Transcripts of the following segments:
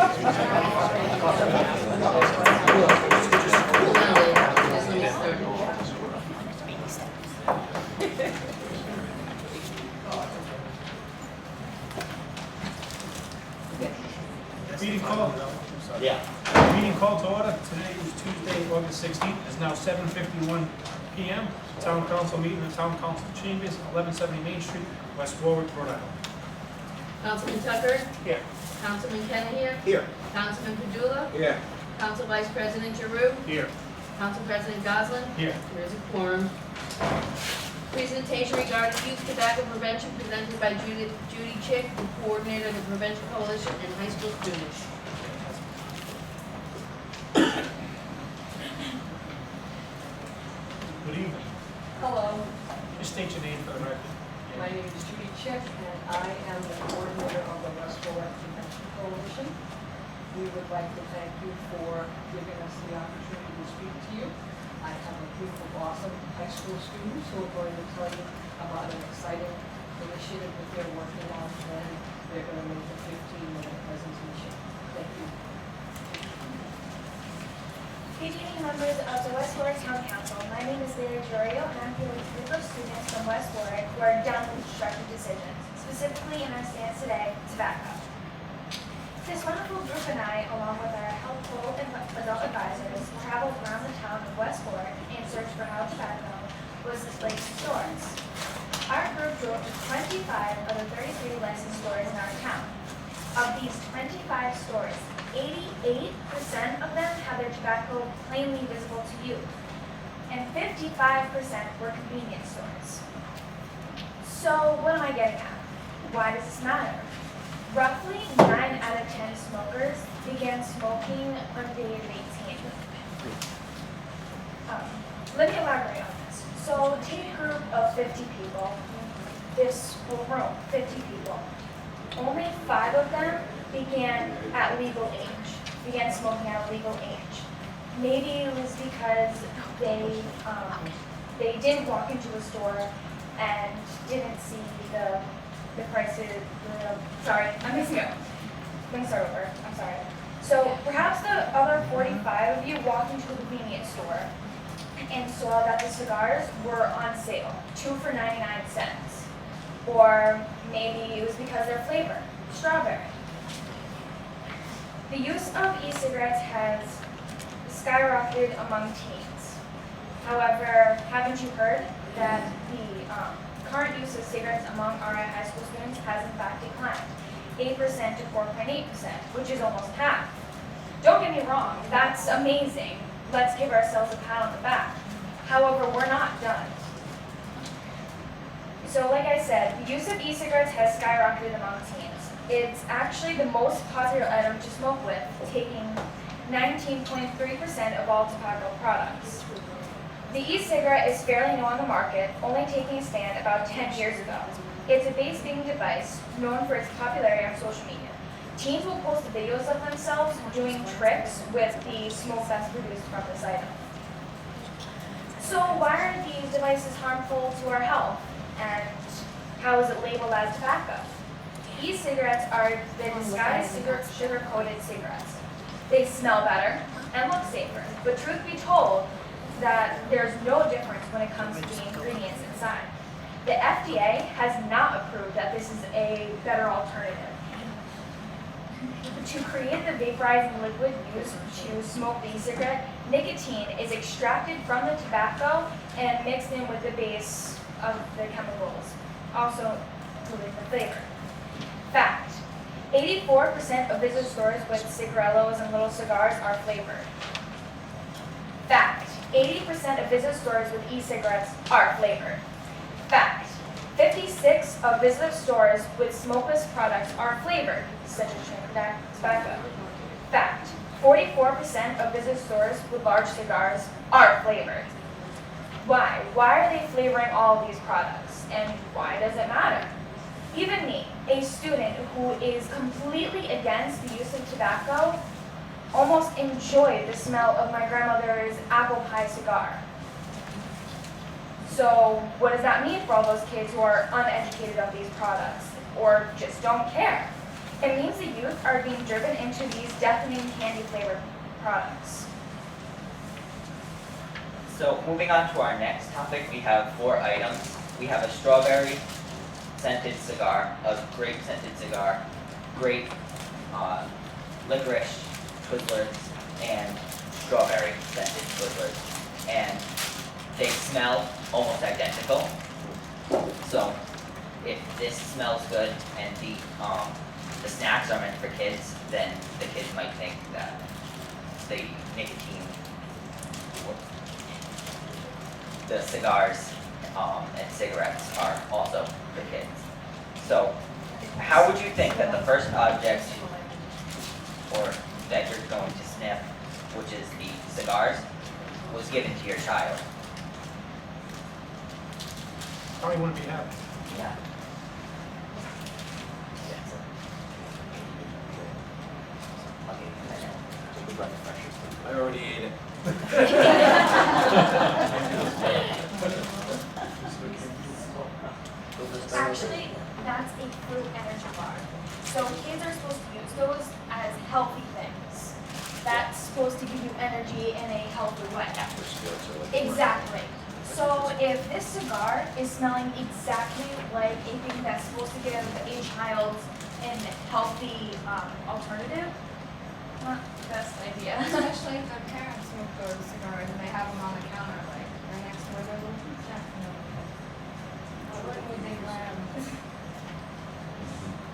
Meeting called. Meeting called to order. Today is Tuesday, August 16th. It's now 7:51 p.m. Town Council meeting in Town Council Chambers, 1170 Main Street, West Warwick, Rhode Island. Councilman Tucker? Here. Councilman Kenny Here. Councilman Padula? Here. Council Vice President Giroux? Here. Council President Goslin? Here. There is a quorum. Presentation regarding youth tobacco prevention presented by Judy Chick, the coordinator of the Prevention Coalition and high school students. Good evening. Hello, Just state your name for the record. my name is Judy Chick, and I am the coordinator of the West Warwick Prevention Coalition. We would like to thank you for giving us the opportunity to speak to you. I have a group of awesome high school students who are going to tell you about an exciting initiative that they're working on, and they're going to make a 15-minute presentation. Thank you. Good evening, members of the West Warwick Town Council. My name is Leila Jorio, and I'm here with a group of students from West Warwick who are done with destructive decisions, specifically in our stance today, tobacco. This wonderful group and I, along with our helpful adult advisors, traveled around the town of West Warwick in search for how tobacco was displayed in stores. Our group drove to 25 of the 33 licensed stores in our town. Of these 25 stores, 88% of them had their tobacco plainly visible to you, and 55% were convenience stores. So what am I getting at? Why does this matter? Roughly 9 out of 10 smokers began smoking under the age of 18. Let me elaborate on this. So take a group of 50 people, this room, 50 people. Only 5 of them began at legal age, began smoking at a legal age. Maybe it was because they didn't walk into a store and didn't see the prices. Sorry, I'm missing it. Let me start over. I'm sorry. So perhaps the other 45 of you walked into a convenience store and saw that the cigars were on sale, 2 for 99 cents. Or maybe it was because they're flavored, strawberry. The use of e-cigarettes has skyrocketed among teens. However, haven't you heard that the current use of cigarettes among our high school students has in fact declined, 8% to 4.8%, which is almost half. Don't get me wrong, that's amazing. Let's give ourselves a pat on the back. However, we're not done. So like I said, the use of e-cigarettes has skyrocketed among teens. It's actually the most popular item to smoke with, taking 19.3% of all tobacco products. The e-cigarette is fairly new on the market, only taking a stand about 10 years ago. It's a vaping device known for its popularity on social media. Teens will post videos of themselves doing tricks with the smoke that's produced from this item. So why are these devices harmful to our health? And how is it labeled as tobacco? E-cigarettes are the disguised sugar-coated cigarettes. They smell better and look safer, but truth be told, that there's no difference when it comes to the ingredients inside. The FDA has not approved that this is a better alternative. To create the vaporizing liquid used to smoke the e-cigarette, nicotine is extracted from the tobacco and mixed in with the base of the chemicals, also including the flavor. Fact: 84% of visit stores with cigarillos and little cigars are flavored. Fact: 80% of visit stores with e-cigarettes are flavored. Fact: 56 of visit stores with smokeless products are flavored, such as tobacco. Fact: 44% of visit stores with large cigars are flavored. Why? Why are they flavoring all of these products? And why does it matter? Even me, a student who is completely against the use of tobacco, almost enjoyed the smell of my grandmother's apple pie cigar. So what does that mean for all those kids who are uneducated of these products or just don't care? It means the youth youth are being driven into these deafening candy flavored products. So moving on to our next topic, we have 4 items. We have a strawberry scented cigar, a grape scented cigar, grape, licorice Twizzlers, and strawberry scented Twizzlers. And they smell almost identical. So if this smells good and the snacks are meant for kids, then the kids might think that the nicotine, the cigars and cigarettes are also for kids. So how would you think that the first object or that you're going to sniff, which is the cigars, was given to your child? Probably wouldn't be happy. Yeah. I already ate it. Actually, that's a fruit energy bar. So kids are supposed to use those as healthy things. That's supposed to give you energy in a healthy way. Exactly. So if this cigar is smelling exactly like a thing that's supposed to give a child an healthy alternative, not the best idea. Especially if their parents smoke those cigars and they have them on the counter, like, right next to where they're looking snack. What would they grab?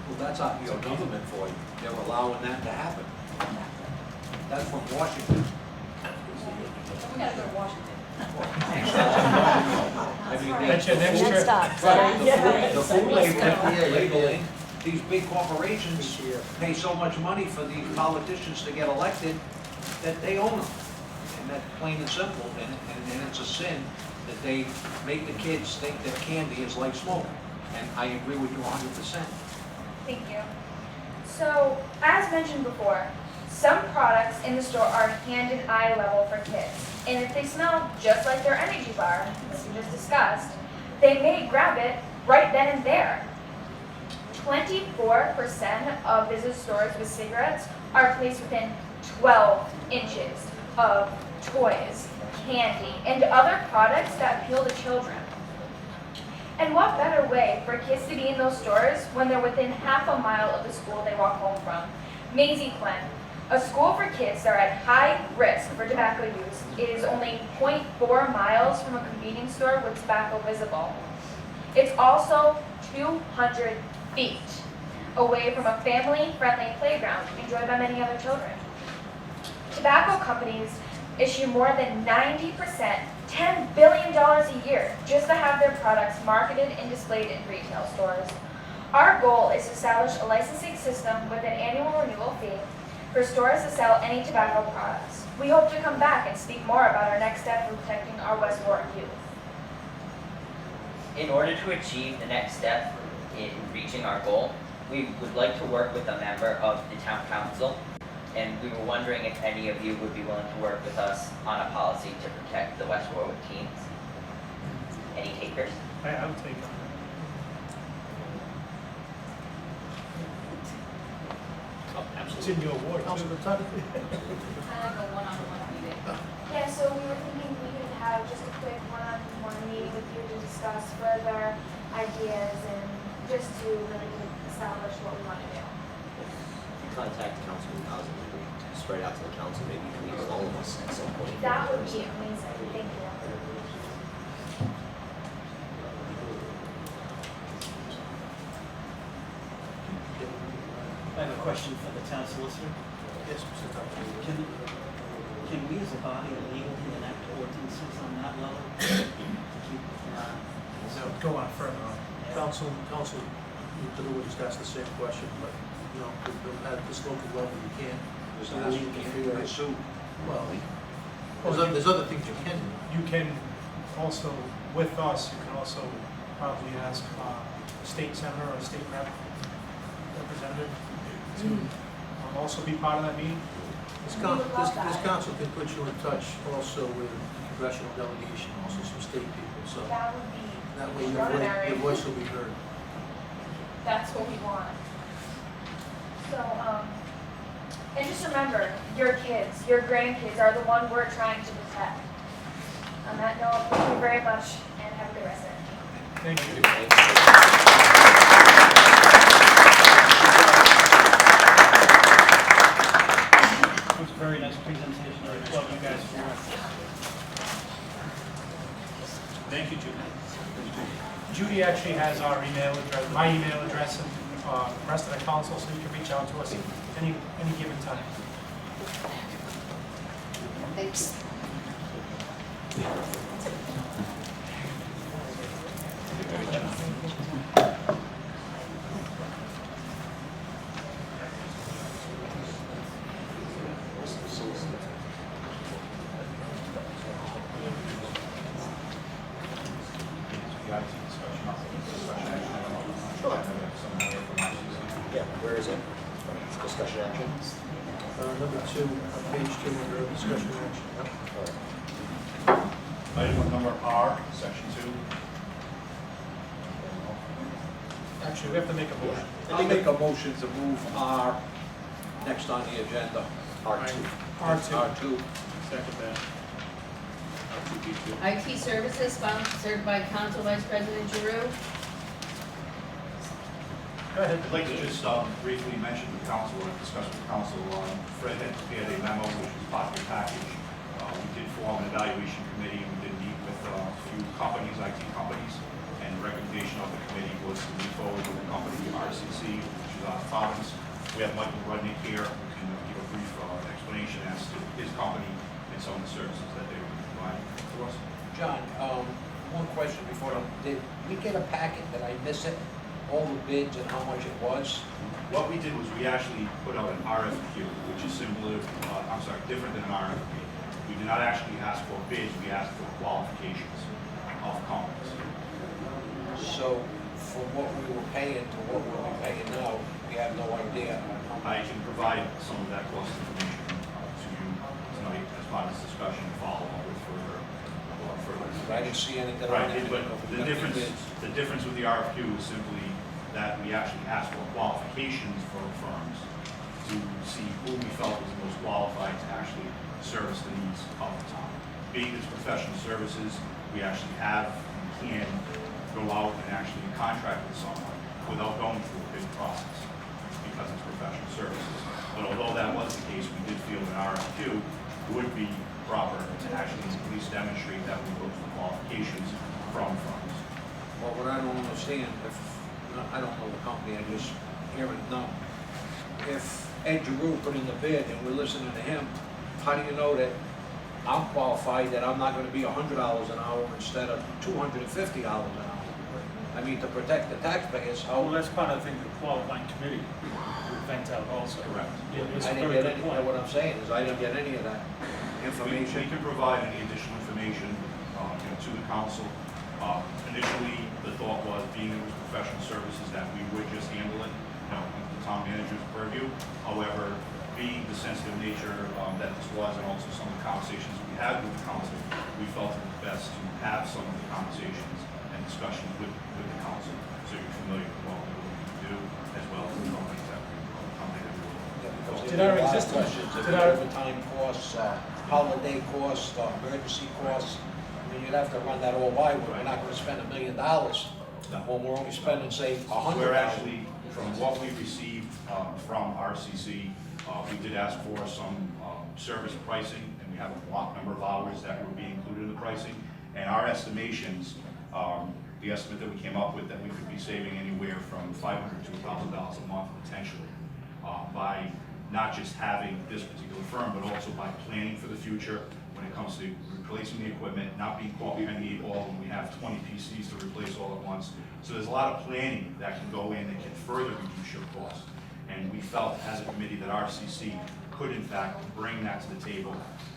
Well, that's our government for you. They're allowing that to happen. That's from Washington. We gotta go to Washington. I mean, That's your next trip. right, the food labeling, these big corporations pay so much money for these politicians to get elected that they own them. And that's plain and simple, and it's a sin that they make the kids think that candy is like smoke. And I agree with you 100%. Thank you. So, as mentioned before, some products in the store are hand and eye level for kids. And if they smell just like their energy bar, as we just discussed, they may grab it right then and there. 24% of business stores with cigarettes are placed within 12 inches of toys, candy, and other products that appeal to children. And what better way for kids to be in those stores when they're within half a mile of the school they walk home from? Maisie Quinn, a school for kids that are at high risk for tobacco use, is only 0.4 miles from a convenience store with tobacco visible. It's also 200 feet away from a family-friendly playground enjoyed by many other children. Tobacco companies issue more than 90%, $10 billion a year, just to have their products marketed and displayed in retail stores. Our goal is to establish a licensing system with an annual renewal fee for stores to sell any tobacco products. We hope to come back and speak more about our next step in protecting our West Warwick youth. In order to achieve the next step in reaching our goal, we would like to work with a member of the town council, and we were wondering if any of you would be willing to work with us on a policy to protect the West Warwick teens. Any takers? I would take it. It's in your ward, too. I like a one-on-one meeting. Yeah, so we were thinking we could have just a quick one-on-one meeting with you to discuss further ideas and just to really establish what we want to do. If you contact Councilman Cosmo, spread out to the council, maybe you can meet with all of us at some point. That would be amazing, thank you. I have a question for the town solicitor. Yes, Mr. Tucker. Can we as a body legally enact ordinances on that level? To keep, So go on further on. Council, you could just ask the same question, but, you know, at this local level, you can't. Get sued. Well, there's other things you can do. You can also, with us, you can also probably ask a state senator or a state representative to also be part of that meeting. This council can put you in touch also with congressional delegation, also some state people, so That would be that way extraordinary. your voice will be heard. That's what we want. So, And just remember, your kids, your grandkids are the one we're trying to protect. On that note, thank you very much and have a good rest of it. Thank you. It was a very nice presentation. I applaud you guys for it. Thank you, Judy. Judy actually has our email address, my email address, and the rest of the council, so you can reach out to us any given time. Thanks. Yeah, where is it? Discussion action? Number 2, on page 2, under discussion action. Item number R, section 2. Actually, we have to make a motion. I'll make a motion to move R next on the agenda. R2. R2. R2. Second that. IT Services, sponsored by Council Vice President Giroux. Go ahead. I'd like to just briefly mention to the council, or discuss with the council, Fred had prepared a memo, which was part of the package. We did form an evaluation committee, and we did meet with a few companies, IT companies, and the recommendation of the committee was to move forward with the company, RCC, which is out of Providence. We have Michael Rudnick here, who can give a brief explanation as to his company and some of the services that they were providing to us. John, one question before, did we get a packet? Did I miss it? All the bids and how much it was? What we did was we actually put out an RFQ, which is similar, different than an RFP. We did not actually ask for bids, we asked for qualifications of companies. So from what we were paying to what we're paying now, we have no idea. I can provide some of that cost information to you tonight as part of this discussion and follow up with further. I didn't see anything on Right, it. but the difference with the RFQ is simply that we actually asked for qualifications for firms to see who we felt was the most qualified to actually service the needs of the town. Being it's professional services, we actually have, we can go out and actually contract with someone without going through a big process because it's professional services. But although that was the case, we did feel an RFQ would be proper to actually at least demonstrate that we look for qualifications from firms. Well, what I don't understand, I don't know the company, I just hear it now. If Ed Giroux put in the bid and we're listening to him, how do you know that I'm qualified, that I'm not gonna be $100 an hour instead of $250 an hour? I mean, to protect the taxpayers, Well, how, that's part of the thing the qualifying committee would vent out also. Correct. Yeah, it's I a didn't very get good any, point. what I'm saying is I didn't get any of that We information. can provide any additional information to the council. Initially, the thought was, being it was professional services, that we would just handle it, under the town manager's purview. However, being the sensitive nature that this was, and also some of the conversations we had with the council, we felt it was best to have some of the conversations and discussions with the council, so you're familiar with what we're looking to do, as well as the companies that we Because Did there our were a lot of existing- questions, if did our- overtime costs, holiday costs, emergency costs, I mean, you'd have to run that all by, we're not gonna spend $1 million when we're only spending, say, $100. We're actually, from what we received from RCC, we did ask for some service pricing, and we have a block number of hours that would be included in the pricing. And our estimations, the estimate that we came up with, that we could be saving anywhere from $500 to $1,000 a month potentially, by not just having this particular firm, but also by planning for the future when it comes to replacing the equipment, not being caught behind the 8 ball when we have 20 PCs to replace all at once. So there's a lot of planning that can go in that can further reduce your costs. And we felt as a committee that RCC could in fact bring that to the table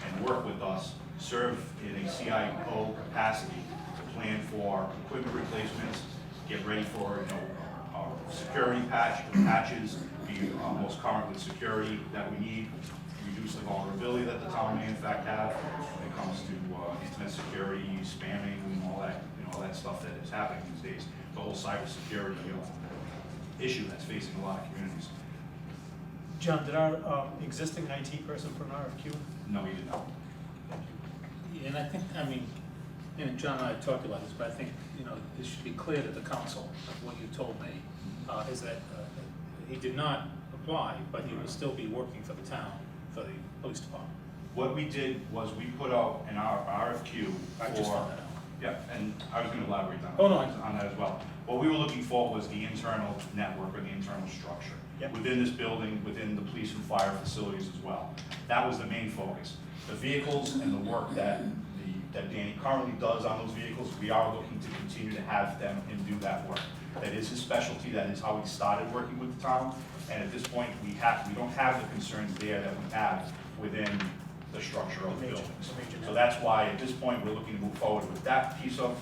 and work with us, serve in a CIO capacity to plan for equipment replacements, get ready for our security patches, be most current with security that we need, reduce the vulnerability that the town may in fact have when it comes to internet security, spamming, and all that, all that stuff that is happening these days. The whole cybersecurity issue that's facing a lot of communities. John, did our existing IT person put an RFQ? No, we did not. And I think, I mean, and John and I have talked about this, but I think, you know, it should be clear to the council, of what you told me, is that he did not apply, but he will still be working for the town, for the police department. What we did was we put out an RFQ I just found that out. Yeah, and I was gonna elaborate Oh, no. on that as well. What we were looking for was the internal network or the internal structure. Yep. Within this building, within the police and fire facilities as well. That was the main focus. The vehicles and the work that Danny currently does on those vehicles, we are looking to continue to have him do that work. That is his specialty, that is how he started working with the town, and at this point, we don't have the concerns there that we have within the structure of the buildings. So that's why, at this point, we're looking to move forward with that piece of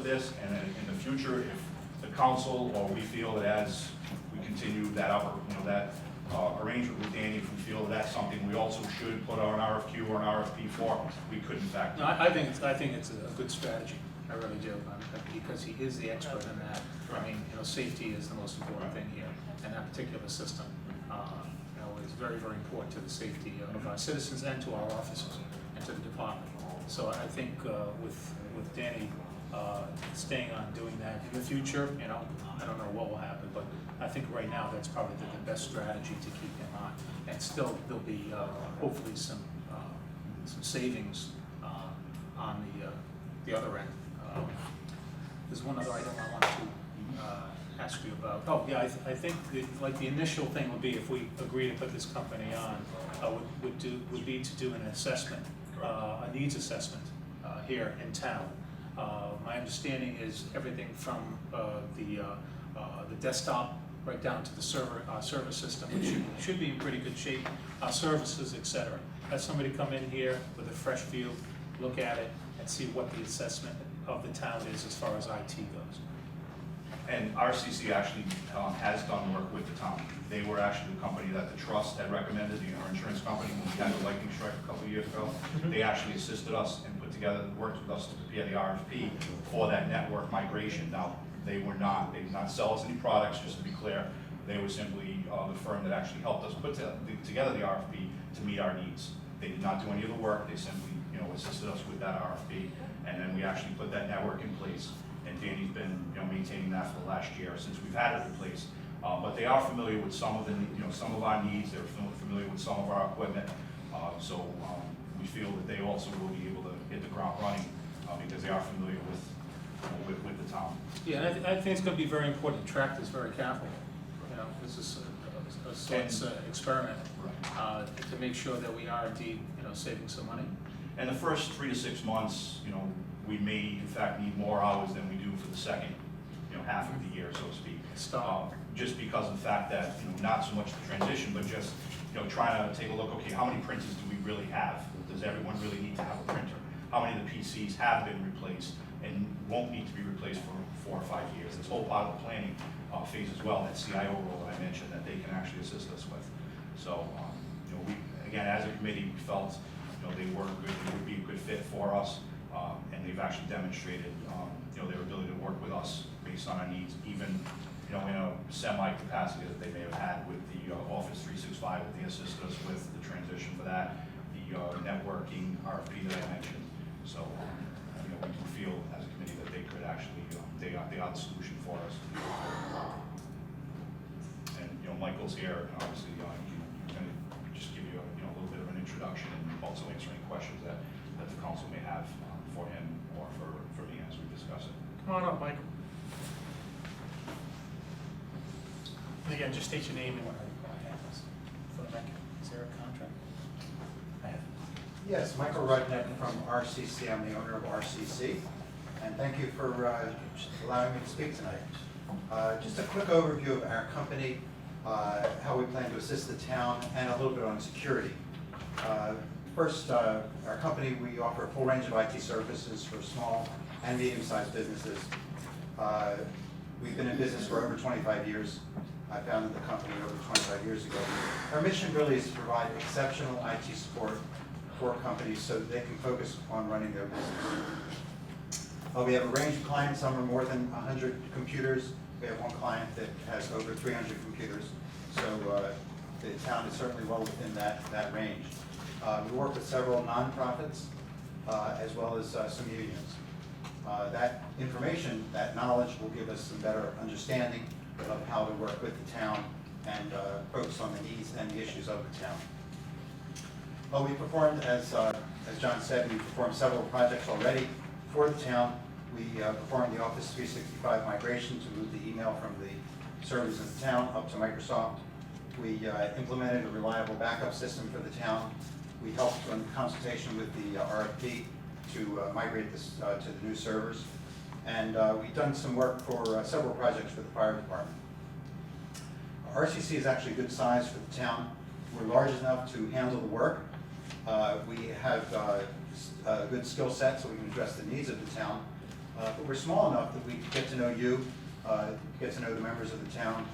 this, and then in the future, if the council or we feel that as we continue that arrangement with Danny, if we feel that's something we also should put on an RFQ or an RFP for, we could in fact. No, I think it's a good strategy, I really do, because he is the expert in that. I mean, you know, safety is the most important thing here, and that particular system, you know, is very, very important to the safety of our citizens and to our officers and to the department. So I think with Danny staying on doing that in the future, you know, I don't know what will happen, but I think right now that's probably the best strategy to keep him on. And still, there'll be hopefully some savings on the other end. There's one other item I want to ask you about. Oh, yeah, I think like the initial thing would be, if we agree to put this company on, would be to do an assessment, a needs assessment here in town. My understanding is everything from the desktop right down to the server system, which should be in pretty good shape, services, et cetera. Have somebody come in here with a fresh view, look at it, and see what the assessment of the town is as far as IT goes. And RCC actually has done work with the town. They were actually the company that the trust had recommended, our insurance company, when we had the lightning strike a couple of years ago. They actually assisted us and worked with us to prepare the RFP for that network migration. Now, they did not sell us any products, just to be clear. They were simply the firm that actually helped us put together the RFP to meet our needs. They did not do any of the work. They simply, you know, assisted us with that RFP, and then we actually put that network in place. And Danny's been, you know, maintaining that for the last year since we've had it in place. But they are familiar with some of some of our needs. They're familiar with some of our equipment. So we feel that they also will be able to hit the ground running because they are familiar with the town. Yeah, and I think it's going to be very important to track this very carefully. You know, this is a sorts experiment to make sure that we are indeed, you know, saving some money. And the first 3 to 6 months, you know, we may in fact need more hours than we do for the second, you know, half of the year, so to speak. Just because of the fact that, you know, not so much the transition, but just, you know, trying to take a look, okay, how many printers do we really have? Does everyone really need to have a printer? How many of the PCs have been replaced and won't need to be replaced for 4 or 5 years? It's all part of the planning phase as well, that CIO role that I mentioned, that they can actually assist us with. So, you know, we, again, as a committee, we felt, you know, they would be a good fit for us, and they've actually demonstrated, you know, their ability to work with us based on our needs, even, you know, in a semi-capacity that they may have had with the Office 365, that they assisted us with the transition for that, the networking RFP that I mentioned. So, you know, we do feel as a committee that they could actually, they are the solution for us. And, you know, Michael's here, and obviously, he's going to just give you a little bit of an introduction and also answer any questions that the council may have for him or for me as we discuss it. Come on up, Michael. And again, just state your name and what happens for the record. Is there a contract? I have. Yes, Michael Rudnick from RCC. I'm the owner of RCC. And thank you for allowing me to speak tonight. Just a quick overview of our company, how we plan to assist the town, and a little bit on security. First, our company, we offer a full range of IT services for small and medium-sized businesses. We've been in business for over 25 years. I founded the company over 25 years ago. Our mission really is to provide exceptional IT support for companies so that they can focus on running their business. We have a range of clients. Some are more than 100 computers. We have one client that has over 300 computers. So the town is certainly well within that range. We work with several nonprofits, as well as some unions. That information, that knowledge will give us some better understanding of how to work with the town and focus on the needs and the issues of the town. We performed, as John said, we performed several projects already for the town. We performed the Office 365 migration to move the email from the servers in the town up to Microsoft. We implemented a reliable backup system for the town. We helped in consultation with the RFP to migrate this to the new servers. And we've done some work for several projects for the fire department. RCC is actually a good size for the town. We're large enough to handle the work. We have a good skill set so we can address the needs of the town. But we're small enough that we can get to know you, get to know the members of the town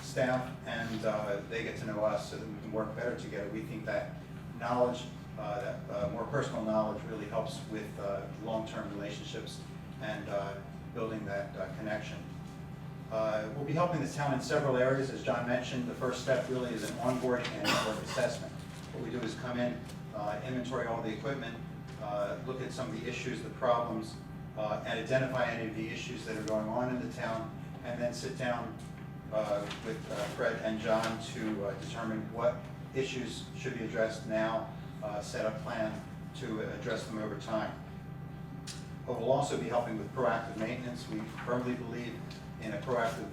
staff, and they get to know us so that we can work better together. We think that knowledge, that more personal knowledge really helps with long-term relationships and building that connection. We'll be helping the town in several areas. As John mentioned, the first step really is an onboarding and network assessment. What we do is come in, inventory all the equipment, look at some of the issues, the problems, and identify any of the issues that are going on in the town, and then sit down with Fred and John to determine what issues should be addressed now, set up a plan to address them over time. But we'll also be helping with proactive maintenance. We firmly believe in a proactive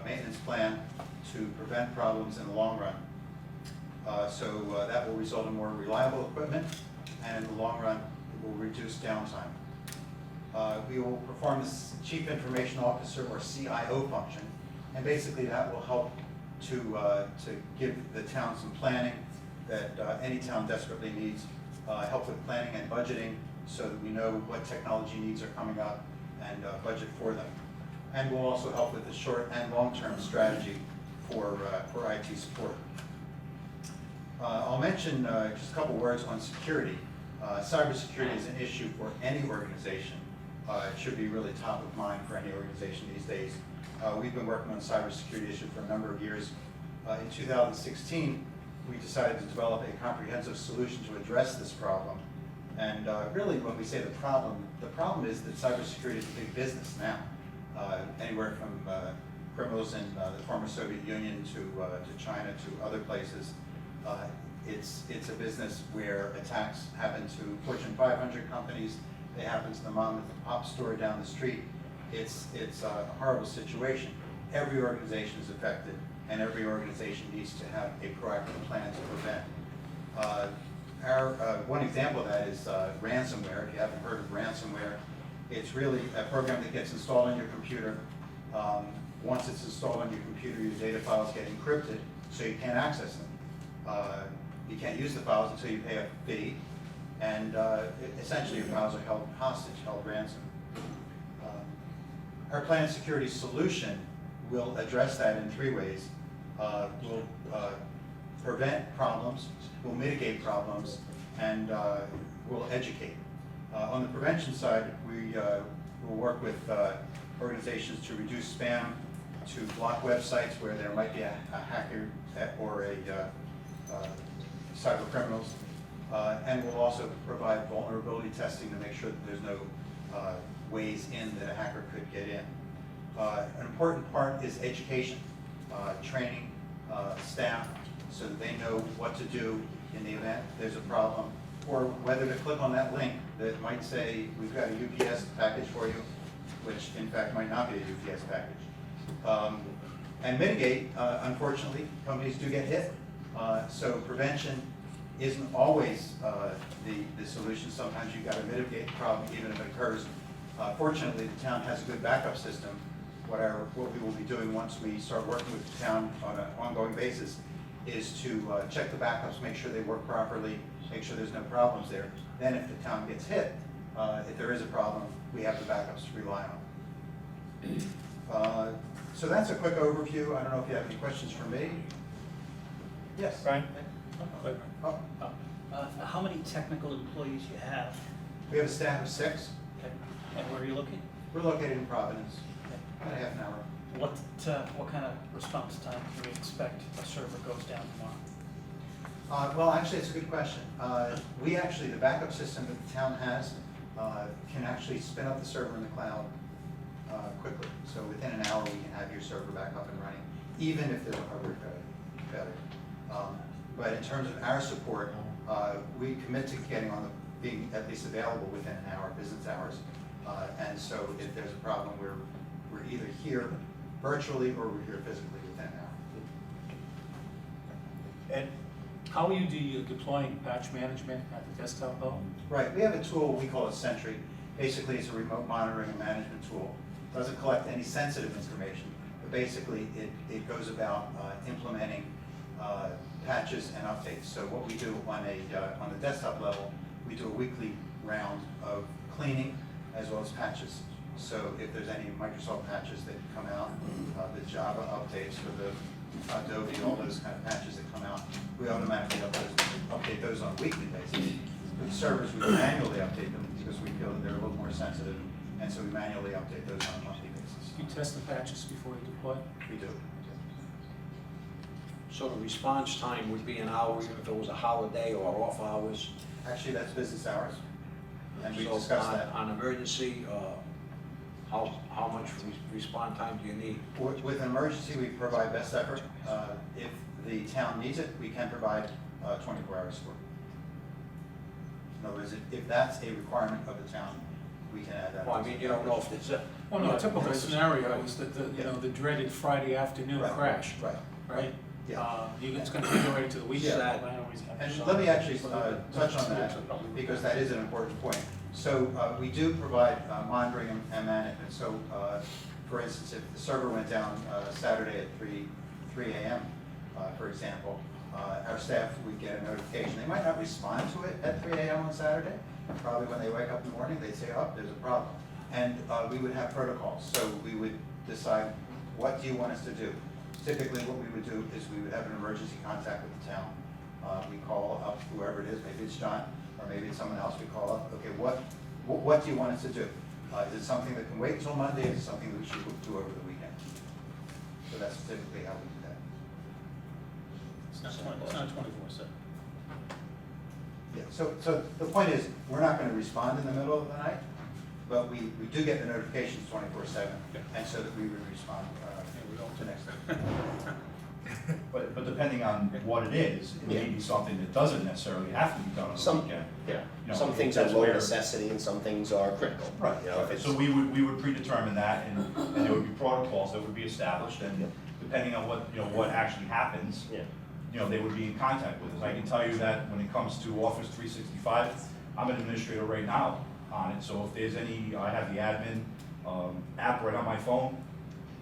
maintenance plan to prevent problems in the long run. So that will result in more reliable equipment, and in the long run, it will reduce downtime. We will perform this Chief Information Officer, or CIO, function, and basically that will help to give the town some planning that any town desperately needs, help with planning and budgeting so that we know what technology needs are coming up and budget for them. And we'll also help with the short and long-term strategy for IT support. I'll mention just a couple words on security. Cybersecurity is an issue for any organization. It should be really top of mind for any organization these days. We've been working on cybersecurity issue for a number of years. In 2016, we decided to develop a comprehensive solution to address this problem. And really, when we say the problem is that cybersecurity is a big business now. Anywhere from criminals in the former Soviet Union to China to other places. It's a business where attacks happen to Fortune 500 companies. They happen to the mom and pop store down the street. It's a horrible situation. Every organization is affected, and every organization needs to have a proactive plan to prevent. One example of that is ransomware. If you haven't heard of ransomware, it's really a program that gets installed on your computer. Once it's installed on your computer, your data files get encrypted, so you can't access them. You can't use the files until you pay a fee, and essentially your files are held hostage, held ransom. Our planned security solution will address that in three ways. We'll prevent problems, we'll mitigate problems, and we'll educate. On the prevention side, we will work with organizations to reduce spam, to block websites where there might be a hacker or a cyber criminals, and we'll also provide vulnerability testing to make sure that there's no ways in that a hacker could get in. An important part is education, training staff so that they know what to do in the event there's a problem, or whether to click on that link that might say, we've got a UPS package for you, which in fact might not be a UPS package. And mitigate, unfortunately, companies do get hit. So prevention isn't always the solution. Sometimes you've got to mitigate the problem even if it occurs. Fortunately, the town has a good backup system. What we will be doing once we start working with the town on an ongoing basis is to check the backups, make sure they work properly, make sure there's no problems there. Then if the town gets hit, if there is a problem, we have the backups to rely on. So that's a quick overview. I don't know if you have any questions for me. Yes? Brian? Oh, How many technical employees you have? we have a staff of 6. Okay. And where are you looking? We're located in Providence, about a half an hour. What kind of response time can we expect a server goes down tomorrow? Well, actually, it's a good question. We actually, the backup system that the town has can actually spin up the server in the cloud quickly. So within an hour, we can have your server back up and running, even if there's a hardware failure. But in terms of our support, we commit to getting on being at least available within an hour, business hours. And so if there's a problem, we're either here virtually or we're here physically within an hour. And how are you deploying patch management at the desktop level? Right, we have a tool, we call it Sentry. Basically, it's a remote monitoring and management tool. Doesn't collect any sensitive information, but basically it goes about implementing patches and updates. So what we do on the desktop level, we do a weekly round of cleaning as well as patches. So if there's any Microsoft patches that come out, the Java updates for the Adobe, all those kind of patches that come out, we automatically update those on a weekly basis. With the servers, we manually update them because we feel that they're a little more sensitive, and so we manually update those on a monthly basis. Do you test the patches before you deploy? We do. So the response time would be an hour even if it was a holiday or off hours? Actually, that's business hours, and we So discussed that. on emergency, how much response time do you need? With an emergency, we provide best effort. If the town needs it, we can provide 24 hours support. In other words, if that's a requirement of the town, we can add that. Well, I mean, you don't know if it's a... Well, no, a typical scenario is that the dreaded Friday afternoon Right, crash, Right. right? Yeah. It's gonna be right to the weekend. Yeah. I always have And some- let me actually touch on that, because that is an important point. So we do provide monitoring and management. So for instance, if the server went down Saturday at 3 a.m., for example, our staff would get a notification. They might not respond to it at 3 a.m. on Saturday. Probably when they wake up in the morning, they'd say, oh, there's a problem. And we would have protocols. So we would decide, what do you want us to do? Typically, what we would do is we would have an emergency contact with the town. We call up whoever it is, maybe it's John, or maybe it's someone else. We call up, okay, what do you want us to do? Is it something that can wait until Monday? Is it something that we should do over the weekend? So that's typically how we do that. It's not 24/7. Yeah, so the point is, we're not going to respond in the middle of the night, but we do get the notifications 24/7, and so that we would respond to next day. But depending on what it is, it may be something that doesn't necessarily have to be done on the weekend. Yeah, You know, some things are that's low where- necessity and some things are critical. Right, You know, if it's, so we would predetermine that, and there would be protocols that would be established, and depending on what actually happens, yeah, they would be in contact with us. I can tell you that when it comes to Office 365, I'm an administrator right now on it, so if there's any, I have the admin app right on my phone.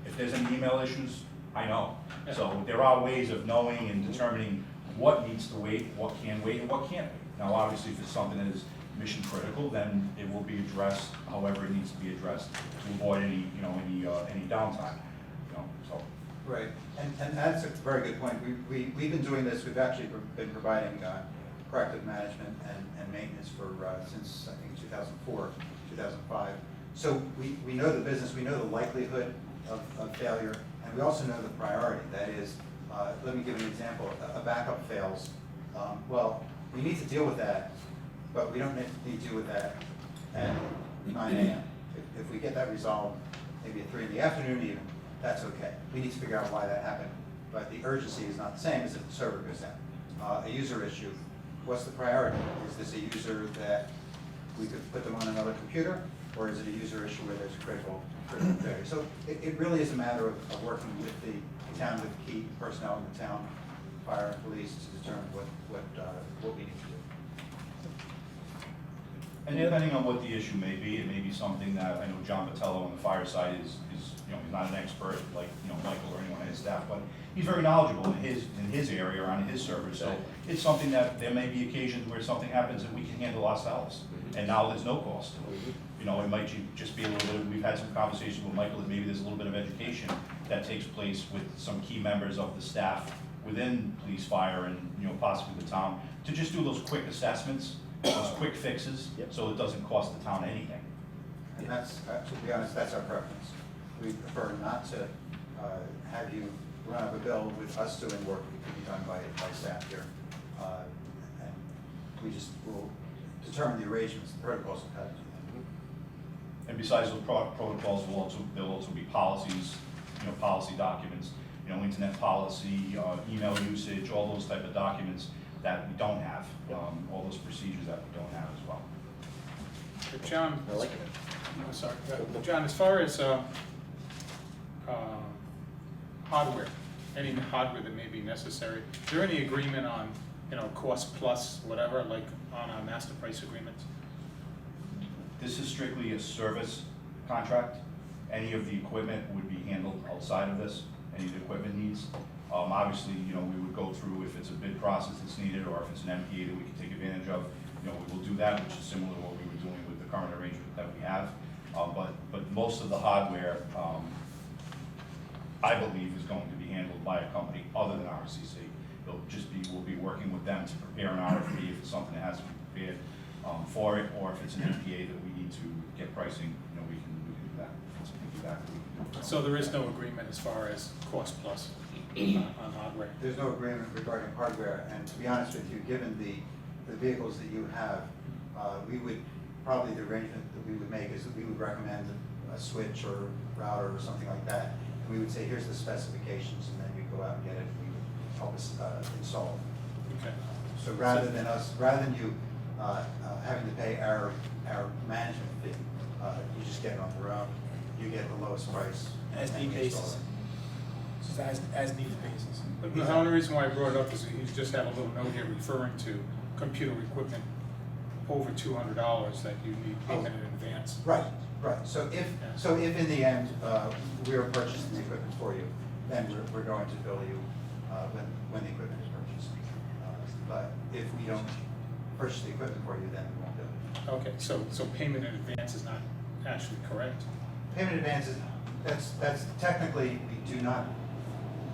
If there's any email issues, I know. So there are ways of knowing and determining what needs to wait, what can wait, and what can't wait. Now, obviously, if it's something that is mission critical, then it will be addressed however it needs to be addressed to avoid any downtime, so. Right, and that's a very good point. We've been doing this, we've actually been providing corrective management and maintenance for, since, I think, 2004, 2005. So we know the business, we know the likelihood of failure, and we also know the priority. That is, let me give you an example. A backup fails. Well, we need to deal with that, but we don't need to deal with that at 9 a.m. If we get that resolved, maybe at 3 in the afternoon even, that's okay. We need to figure out why that happened, but the urgency is not the same as if the server goes down. A user issue, what's the priority? Is this a user that we could put them on another computer, or is it a user issue where there's a critical failure? So it really is a matter of working with the town, with key personnel in the town, fire and police, to determine what we need to do. And depending on what the issue may be, it may be something that, I know John Vitello on the fire side is he's not an expert like, Michael or anyone on his staff, but he's very knowledgeable in his area or on his server. So it's something that there may be occasions where something happens that we can handle ourselves, and now there's no cost. It might just be a little bit, we've had some conversations with Michael that maybe there's a little bit of education that takes place with some key members of the staff within police, fire, and, possibly the town, to just do those quick assessments, those quick fixes, so it doesn't cost the town anything. And that's, to be honest, that's our preference. We prefer not to have you run up a bill with us doing work that could be done by staff here. And we just will determine the arrangements, the protocols of how to do that. And besides those protocols, there'll also be policies, policy documents, internet policy, email usage, all those type of documents that we don't have, all those procedures that we don't have as well. But John, I like it. I'm sorry, John, as far as hardware, any hardware that may be necessary, is there any agreement on, cost plus whatever, like on our master price agreements? This is strictly a service contract. Any of the equipment would be handled outside of this, any of the equipment needs. Obviously, we would go through if it's a bid process that's needed, or if it's an MPA that we can take advantage of, we will do that, which is similar to what we were doing with the current arrangement that we have. But most of the hardware, I believe, is going to be handled by a company other than RCC. We'll be working with them to prepare an RFP if it's something that has to be prepared for it, or if it's an MPA that we need to get pricing, we can do that. If it's a piggyback, we can do it. So there is no agreement as far as cost plus on hardware? There's no agreement regarding hardware, and to be honest with you, given the vehicles that you have, we would, probably the arrangement that we would make is that we would recommend a switch or router or something like that. And we would say, here's the specifications, and then you go out and get it, and you would help us install it. Okay. So rather than you having to pay our management fee, you just get it on your own, you get the lowest price. As and need we install basis. it. Just as needed basis. The only reason why I brought it up is he just had a little note here referring to computer equipment over $200 that you need payment in advance. Right. So if in the end, we are purchasing the equipment for you, then we're going to bill you when the equipment is purchased. But if we don't purchase the equipment for you, then we won't bill you. Okay, so payment in advance is not actually correct? Payment advances, that's technically, we do not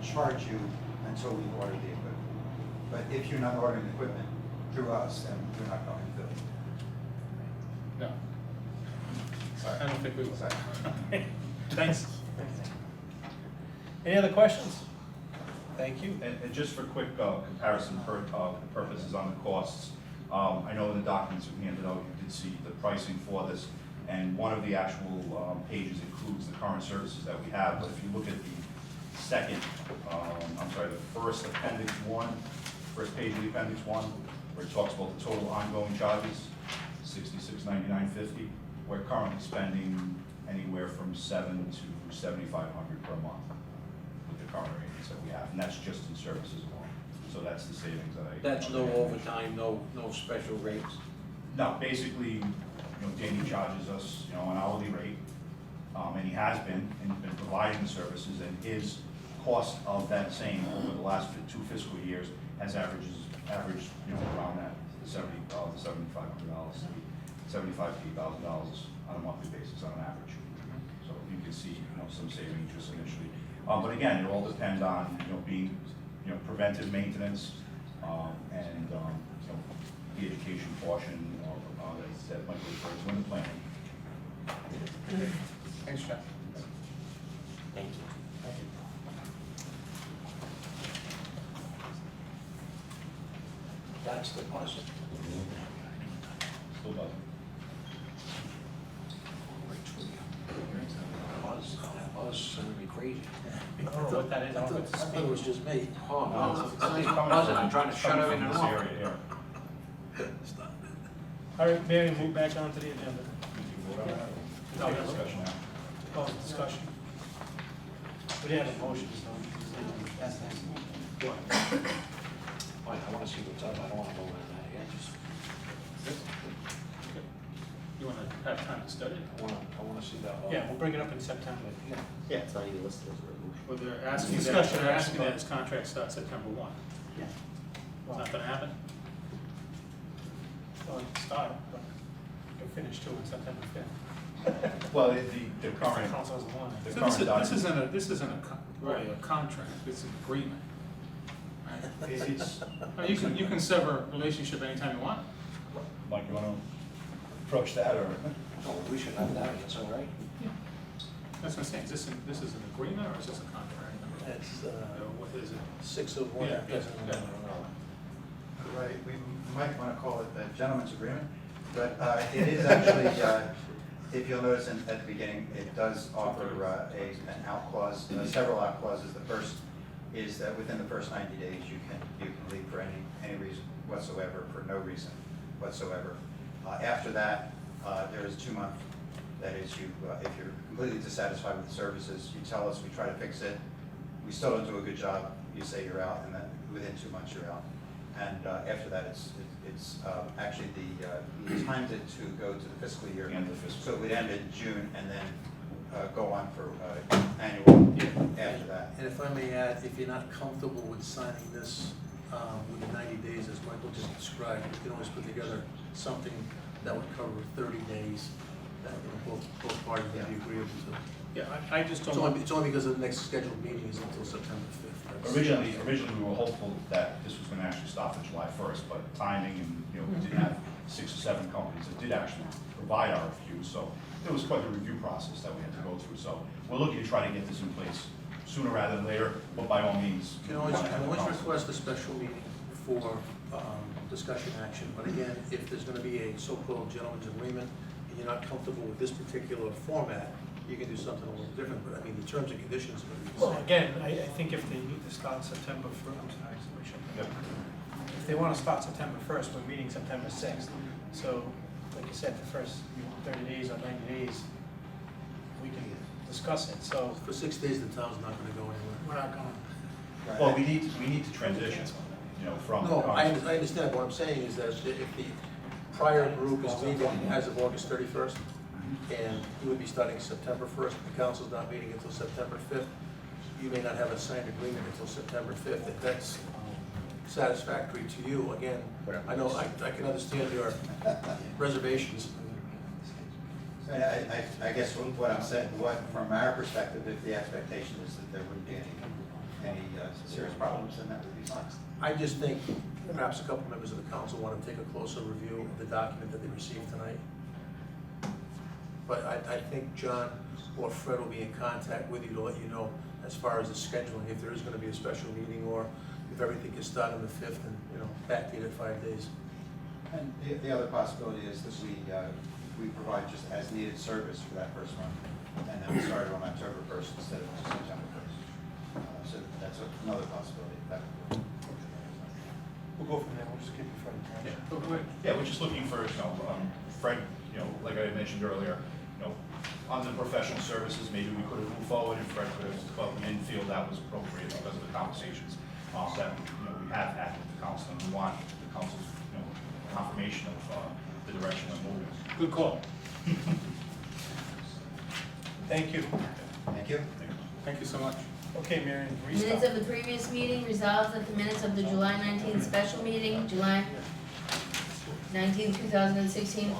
charge you until we order the equipment. But if you're not ordering the equipment through us, then we're not going to bill you. No. I don't think we will. Sorry. Thanks. Any other questions? Thank you. And just for quick comparison purposes on the costs, I know in the documents you handed out, you did see the pricing for this, and one of the actual pages includes the current services that we have, but if you look at the second, the first appendix one, first page of the appendix one, where it talks about the total ongoing charges, $66.99.50, we're currently spending anywhere from $700 to $7,500 per month with the current arrangements that we have, and that's just in services alone. So that's the savings that I. That's no overtime, no special rates? No, basically, Danny charges us, an hourly rate, and he has been providing the services, and his cost of that same over the last 2 fiscal years has averaged, around that $7,500, $75,000 on a monthly basis on an average. So you can see, some savings just initially. But again, it all depends on, being, preventive maintenance, and, the education portion that might be referred to in the planning. Thanks, Jeff. Thank you. That's the deposit. Still doesn't. Buzz sending me crazy. I don't know what that is. I thought it was just me. Oh, no, Something's it's coming buzzing, from- I'm trying to shut coming everything from this off. area here. All right, Mary, move back onto the agenda. No discussion now. Oh, discussion. We didn't have a motion, so. Fine, I wanna see what's up, I don't wanna go in that yet, just, You want to have time to study it? I wanna see that. Yeah, we'll bring it up in September. Yeah, it's not even listed as a resolution. Well, they're asking that, they're asking that his contract starts September 1. Yeah. It's not gonna happen? Well, it can start, but it'll finish too on September 5th. Well, the current, Council doesn't want it. the current document. This isn't really a contract, it's an agreement. Right? It's, You can sever a relationship anytime you want. Mike, you wanna approach that, or? Oh, we should have that, that's all right. That's what I'm saying, is this an agreement or is this a contract? That's, What is it? 601. Yeah, yeah, yeah. Right, we might want to call it a gentleman's agreement, but it is actually, if you'll notice at the beginning, it does offer an out clause, several out clauses. The first is that within the first 90 days, you can leave for any reason whatsoever, for no reason whatsoever. After that, there is 2 months. That is, if you're completely dissatisfied with the services, you tell us, we try to fix it. We still don't do a good job, you say you're out, and then within 2 months you're out. And after that, it's actually we timed it to go to the fiscal year. End of the fiscal. So it would end in June and then go on for annual after that. And if I may add, if you're not comfortable with signing this within 90 days, as Michael just described, we can always put together something that would cover 30 days that both parties would be agreeable to. Yeah, I just It's don't. only because the next scheduled meeting is until September 5th. That's- Originally, we were hopeful that this was gonna actually stop on July 1st, but timing and, we did have 6 or 7 companies that did actually provide RFQs, so it was quite a review process that we had to go through. So we're looking to try to get this in place sooner rather than later, but by all means. You can always request a special meeting for discussion action, but again, if there's gonna be a so-called gentleman's agreement, and you're not comfortable with this particular format, you can do something a little different, but I mean, the terms and conditions are gonna be the Well, same. again, I think if they need to start September 1st, I'm sorry, we shouldn't- Yep. if they want to start September 1st, we're meeting September 6th. So, like you said, the first 30 days or 90 days, we can discuss it, so For 6 days, the town's not gonna go anywhere. we're not going. Well, we need to transition, from. No, I understand, what I'm saying is that if the prior group is leaving as of August 31st, and you would be starting September 1st, the council's not meeting until September 5th, you may not have a signed agreement until September 5th. If that's satisfactory to you, again, I know, I can understand your reservations. I guess what I'm saying, from our perspective, if the expectation is that there wouldn't be any serious problems, then that would be fine. I just think perhaps a couple members of the council want to take a closer review of the document that they received tonight. But I think John or Fred will be in contact with you to let you know as far as the scheduling, if there is going to be a special meeting, or if everything can start on the 5th and, backdate at 5 days. And the other possibility is that we provide just as needed service for that first month, and then we start on October 1st instead of September 1st. So that's another possibility. We'll go from there, we'll just keep it front. Yeah, we're just looking for, Fred, like I mentioned earlier, on the professional services, maybe we could have moved forward and Fred could have, but we didn't feel that was appropriate because of the conversations that, we have had with the council, and we want the council's, confirmation of the direction of moving. Good call. Thank you. Thank you. Thank you so much. Okay, Marion, Minutes restart. of the previous meeting, resolved that the minutes of the July 19th special meeting, July 19th, 2016,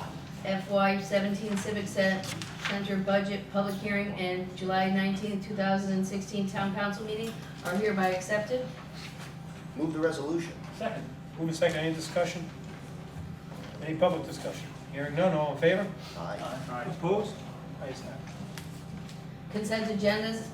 FY 17 Civic Center Budget Public Hearing, and July 19th, 2016 Town Council meeting are hereby accepted. Move the resolution. Second. Move in second, any discussion? Any public discussion? Hearing none, all in favor? Aye. Opposed? Ayes have it. Consent agendas,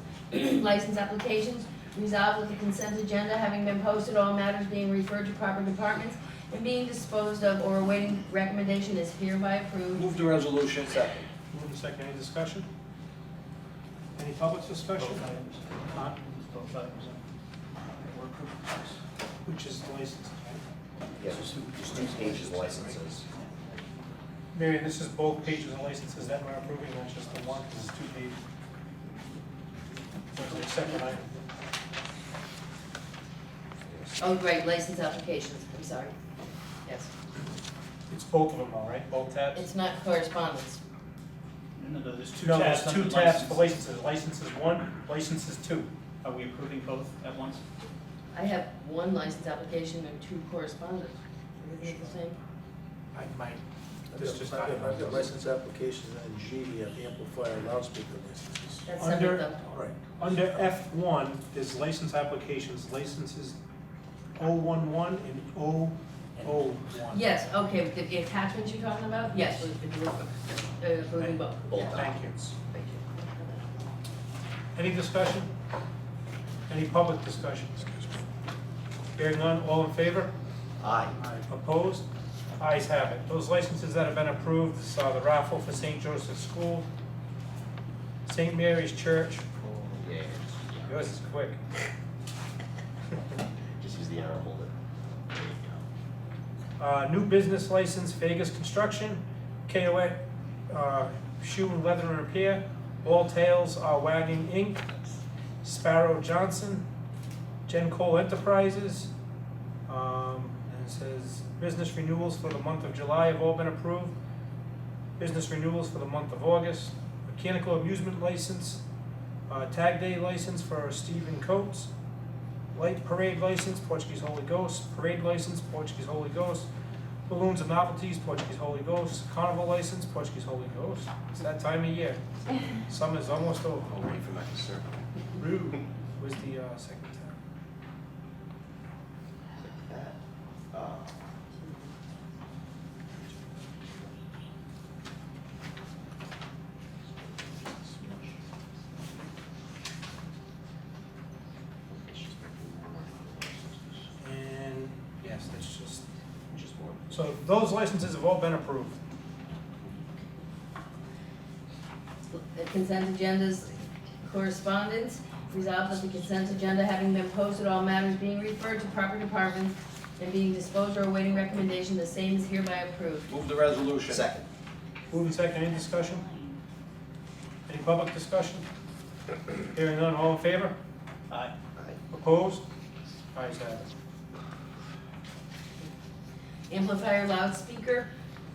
license applications, resolved that the consent agenda having been posted, all matters being referred to proper departments and being disposed of or awaiting recommendation is hereby approved. Move the resolution. Second. Move in second, any discussion? Any public discussion? Huh? Which is the license, right? Yeah, just 2 pages of licenses. Marion, this is both pages of licenses that we're approving, not just the one, because it's 2 pages. So it's a separate item. Oh, right, license applications, I'm sorry. Yes, It's both of them all right, both tabs? it's not correspondence. No, there's 2 No, tabs. there's under 2 tabs for license. licenses. License is 1, license is 2. Are we approving both at once? I have 1 license application and 2 correspondence. Everything the same? I might, I've got license applications and G, the amplifier loudspeaker licenses. That's Under- separate though. Right. under F1, there's license applications, licenses 011 and 001. Yes, okay, the attachments you're talking about? Yes, we're approving both. Both Yeah. Thank you. Thank you. Any discussion? Any public discussion? Hearing none, all in favor? Aye. Opposed? Ayes have it. Those licenses that have been approved is the raffle for St. Joseph's School, St. Mary's Church. Oh, yeah. Yours is quick. Just use the arrow holder. There you go. New business license, Vegas Construction, KOA, Shoe and Leather and Repair, All Tails Are Wagging Inc., Sparrow Johnson, Gen Cole Enterprises, and it says business renewals for the month of July have all been approved. Business renewals for the month of August, mechanical amusement license, tag day license for Stephen Coates, light parade license, Portuguese Holy Ghost, parade license, Portuguese Holy Ghost, balloons and novelties, Portuguese Holy Ghost, carnival license, Portuguese Holy Ghost. It's that time of year. Summer's almost over. I'll wait for my dessert. Rude was the second tab. That, And yes, that's just one. so those licenses have all been approved. The consent agendas correspondence. Resolved that the consent agenda having been posted, all matters being referred to proper departments and being disposed or awaiting recommendation, the same is hereby approved. Move the resolution. Second. Moving second, any discussion? Any public discussion? Hearing none, all in favor? Aye. Aye. Opposed? Ayes have it. Amplifier loudspeaker.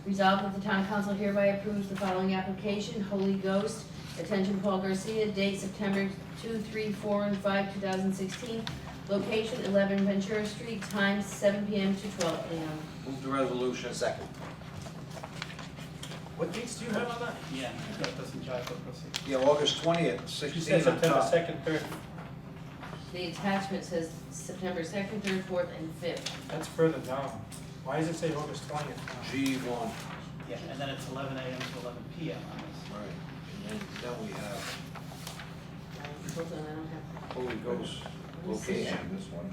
Resolved that the town council hereby approves the following application, Holy Ghost. Attention Paul Garcia, date September 2, 3, 4, and 5, 2016. Location 11 Ventura Street, time 7 p.m. to 12 p.m. Move the resolution. Second. What dates do you have on that? Yeah, that doesn't jive with us. Yeah, August 20th, She 16 said on September top. 2nd, 3rd. The attachment says September 2nd, 3rd, 4th, and 5th. That's further down. Why does it say August 20th? G1. Yeah, and then it's 11 a.m. to 11 p.m. on this. Right, and then we have Hold on, I don't have. Holy Ghost Let me see. location.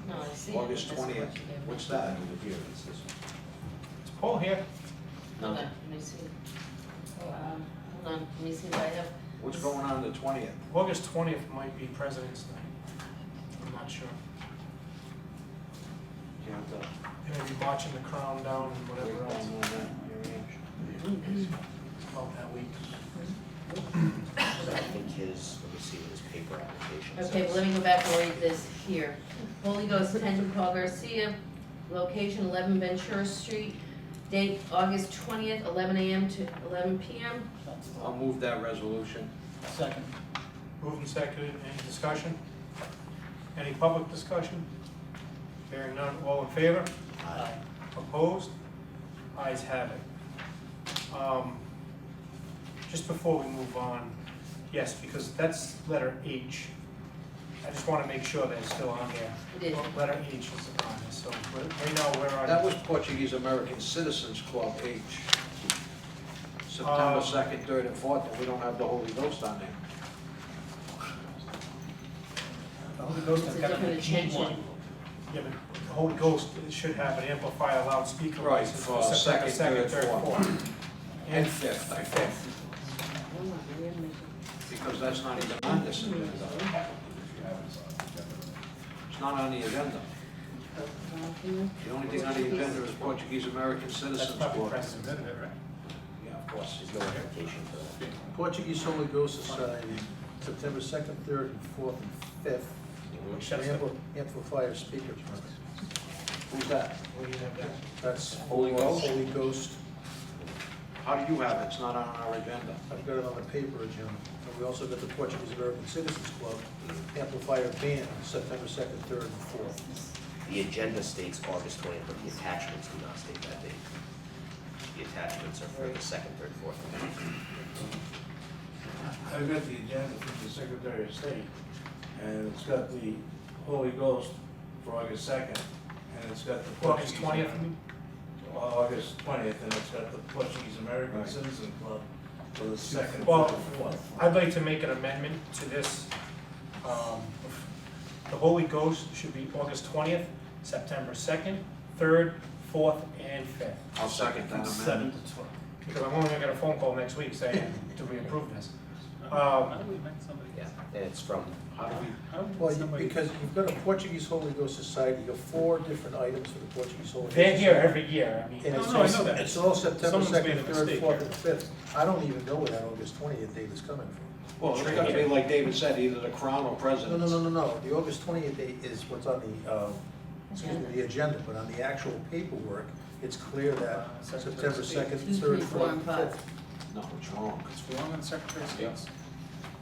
No, I see it. August This one. 20th. What's that? Is Paul here? Hold on, let me see. Hold on, let me see if I have. What's going on the 20th? August 20th might be President's Night. I'm not sure. Can't tell. They may be watching the crown down and whatever else. It's about that week. I think his, let me see what his paper application says. Okay, well, let me go back and read this here. Holy Ghost, attention Paul Garcia, location 11 Ventura Street, date August 20th, 11 a.m. to 11 p.m. I'll move that resolution. Second. Moved and seconded, any discussion? Any public discussion? Hearing none, all in favor? Aye. Opposed? Ayes have it. Just before we move on, yes, because that's letter H. I just want to make sure that it's still on there. It is. Letter H is on there, so right now we're on. That was Portuguese American Citizens Club H. September 2nd, 3rd, and 4th, and we don't have the Holy Ghost on there. The Holy Ghost has It's a got an different G1. attention. Yeah, but the Holy Ghost should have an amplifier loudspeaker Right, license for for September second, 2nd, third, 3rd, fourth. 4th. And 5th, I think, Hold on, let me have my- because that's not even on this agenda. It's not on the agenda. The only thing on the agenda is Portuguese American That's Citizens probably Club. President, isn't it, right? Yeah, of course. There's no application for that. Portuguese Holy Ghost is signed September 2nd, 3rd, and 4th, and 5th. Which that's the- Amplifier speaker permit. Who's that? Where do you have that? That's Holy Ghost? Holy Ghost. How do you have it? It's not on our agenda. I've got it on the paper agenda. And we also got the Portuguese American Citizens Club amplifier band, September 2nd, 3rd, and 4th. The agenda states August 20th, but the attachments do not state that date. The attachments are for the 2nd, 3rd, 4th. I've got the agenda from the Secretary of State, and it's got the Holy Ghost for August 2nd, and it's got the August Portuguese. 20th, I mean? August 20th, and it's got the Portuguese American Right. Citizen Club for the 2nd, Well, 3rd, 4th. I'd like to make an amendment to this. The Holy Ghost should be August 20th, September 2nd, 3rd, 4th, and 5th. I'll second that From amendment. 7 to 12. Because I'm only gonna get a phone call next week saying, do we approve this? Yeah, and it's from, Well, because you've got a Portuguese Holy Ghost Society, you've got 4 different items for the Portuguese Holy Ghost. They're here Society. every year, I mean. And No, it's no, I know that. It's all September Someone's made a 2nd, 3rd, mistake 4th, here. and 5th. I don't even know where that August 20th date is coming from. Well, it's gonna be like David said, either the crown or No, presidents. no. The August 20th date is what's on the agenda, but on the actual paperwork, it's clear that September 2nd, 2, 3rd, 3, 4, 4th, and and 5. 5th. No, it's wrong. It's wrong on the Secretary of State's.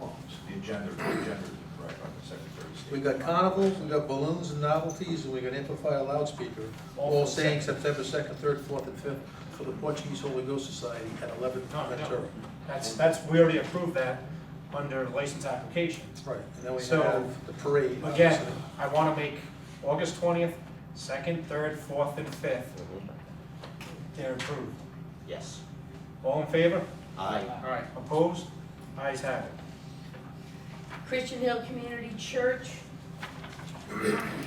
Well, the agenda is correct on the Secretary of State. We got carnivals, we got balloons and novelties, and we got amplifier loudspeaker, all saying September 2nd, 3rd, 4th, and 5th for the Portuguese Holy Ghost Society at 11 No, Ventura. That's, we already approved that under license application. Right, and then we So, have the parade. Again, obviously. I wanna make August 20th, 2nd, 3rd, 4th, and 5th, they're approved. yes. All in favor? Aye. All right, opposed? Ayes have it. Christian Hill Community Church.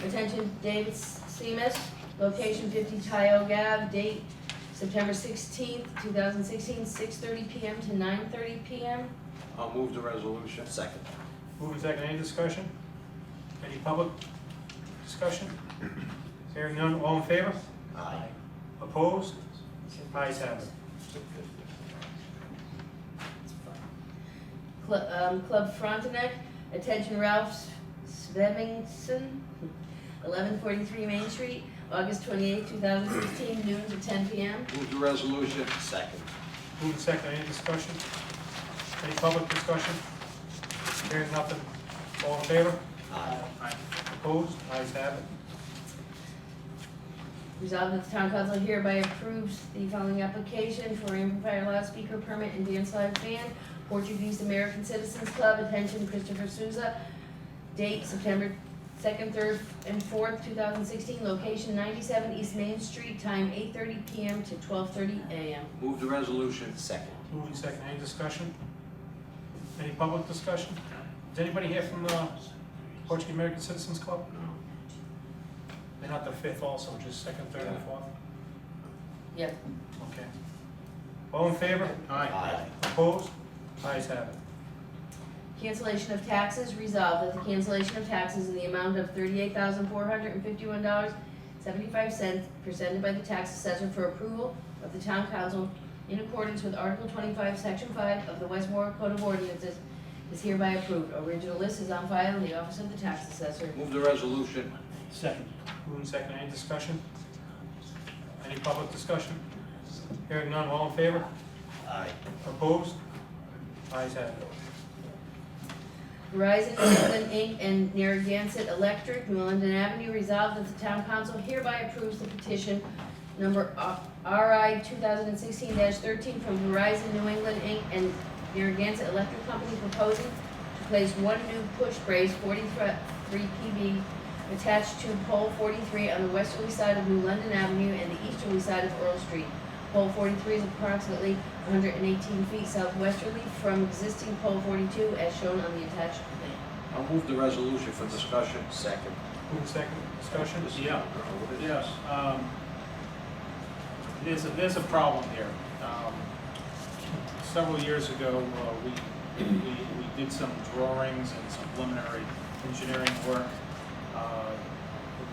Attention, David Seamus, location 50 Tioga Ave, date September 16th, 2016, 6:30 PM to 9:30 PM. I'll move the resolution. Second. Moving second, any discussion? Any public discussion? Hearing none, all in favor? Aye. Opposed? Ayes have it. Club Frontenac, attention Ralph Svevingson, 1143 Main Street, August 28th, 2016, noon to 10 PM. Move the resolution. Second. Moving second, any discussion? Any public discussion? Hearing nothing, all in favor? Aye. Opposed? Ayes have it. Resolved that the town council hereby approves the following application for amplifier loudspeaker permit and dance live band, Portuguese American Citizens Club, attention Christopher Souza, date September 2nd, 3rd, and 4th, 2016, location 97 East Main Street, time 8:30 PM to 12:30 AM. Move the resolution. Second. Moving second, any discussion? Any public discussion? Is anybody here from the Portuguese American Citizens Club? No. They're not the 5th also, just 2nd, 3rd, and 4th? Yep. Okay. All in favor? Aye. Opposed? Ayes have it. Cancellation of taxes, resolved that the cancellation of taxes in the amount of $38,451.75 presented by the tax assessor for approval of the town council in accordance with Article 25, Section 5 of the West Warwick Code of Ordinances is hereby approved. Original list is on file in the office of the tax assessor. Move the resolution. Second. Moving second, any discussion? Any public discussion? Hearing none, all in favor? Aye. Opposed? Ayes have it. Verizon, New England Inc., and Narragansett Electric, New London Avenue, resolved that the town council hereby approves the petition number RI 2016-13 from Verizon, New England Inc., and Narragansett Electric Company proposing to place one new push brace 43 PB attached to pole 43 on the westerly side of New London Avenue and the easterly side of Earl Street. Pole 43 is approximately 118 feet southwesterly from existing pole 42 as shown on the attached plan. I'll move the resolution for discussion. Second. Moving second, discussion? Yeah, yes. There's a problem here. Several years ago, we did some drawings and some preliminary engineering work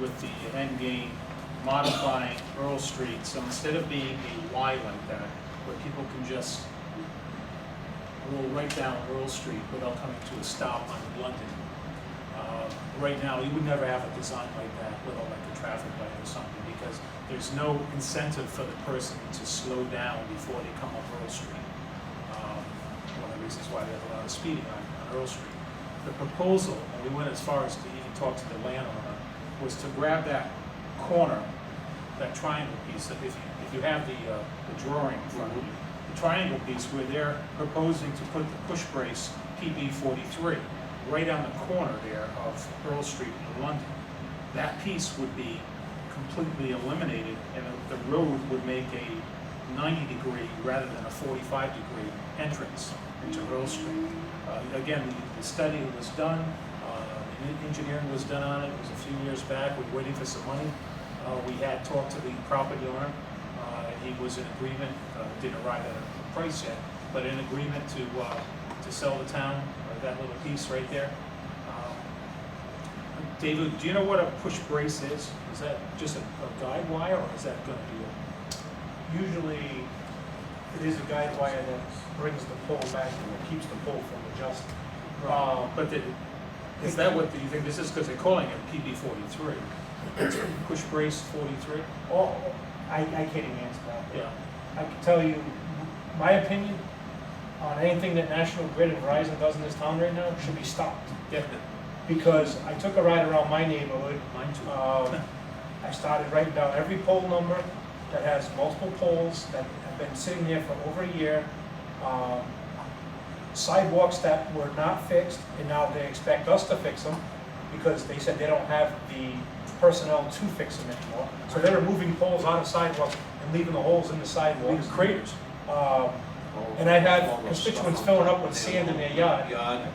with the end game modifying Earl Street. So instead of being a Y like that, where people can just roll right down Earl Street without coming to a stop on London, right now, you would never have a design like that with a traffic light or something, because there's no incentive for the person to slow down before they come up Earl Street. One of the reasons why they have a lot of speeding on Earl Street. The proposal, and we went as far as to even talk to the landowner, was to grab that corner, that triangle piece, that if you have the drawing in front of you, the triangle piece where they're proposing to put the push brace PB43 right on the corner there of Earl Street in London. That piece would be completely eliminated, and the road would make a 90-degree rather than a 45-degree entrance into Earl Street. Again, the study was done, the engineering was done on it, it was a few years back, we were waiting for some money. We had talked to the property owner, and he was in agreement, didn't arrive at a price yet, but in agreement to sell the town, that little piece right there. David, do you know what a push brace is? Is that just a guide wire, or is that gonna be Usually, it is a guide wire that brings the pole back and keeps the pole from adjusting. but is that what, do you think this is, because they're calling it PB 43? Push brace 43? Oh, I can't even answer that. Yeah. I can tell you, my opinion on anything that National Grid and Verizon does in this town right now should be stopped. Definitely. Because I took a ride around my neighborhood. Mine too. I started writing down every pole number that has multiple poles that have been sitting there for over a year. Sidewalks that were not fixed, and now they expect us to fix them because they said they don't have the personnel to fix them anymore. So they're removing poles out of sidewalks and leaving the holes in the sidewalks. Leaving craters. And I had constituents filling up with sand in their yard.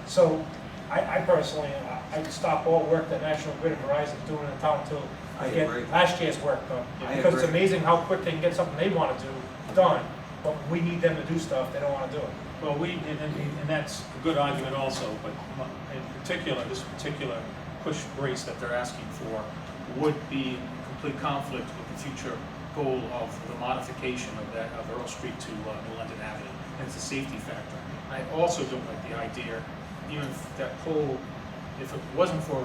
So I personally, I'd stop all work that National Grid and Verizon is doing in the town until I get last year's work done. Because it's amazing how quick they can get something they want to do done, but we need them to do stuff, they don't want to do it. Well, and that's a good argument also, but in particular, this particular push brace that they're asking for would be in complete conflict with the future goal of the modification of Earl Street to New London Avenue, and it's a safety factor. I also don't like the idea, even if that pole, if it wasn't for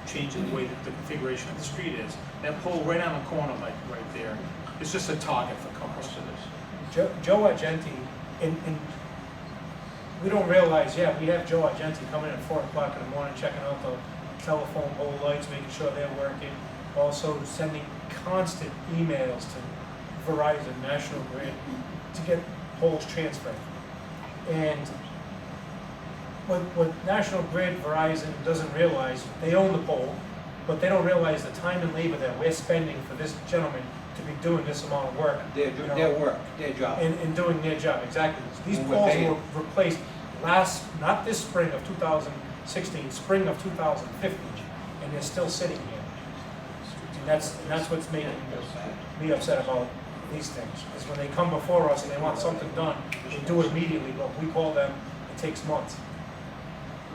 changing the way that the configuration of the street is, that pole right on the corner, like right there, is just a target for cars. Joe Argenti, and we don't realize, we have Joe Argenti coming in at 4 o'clock in the morning, checking out the telephone pole lights, making sure they're working, also sending constant emails to Verizon, National Grid, to get poles transferred. And what National Grid, Verizon doesn't realize, they own the pole, but they don't realize the time and labor that we're spending for this gentleman to be doing this amount of work. Their job. And doing their job, exactly. These We're poles paying. were replaced not this spring of 2016, spring of 2015, and they're still sitting here. And that's what's making me upset about these things, is when they come before us and they want something done, they do it immediately, but we call them, it takes months.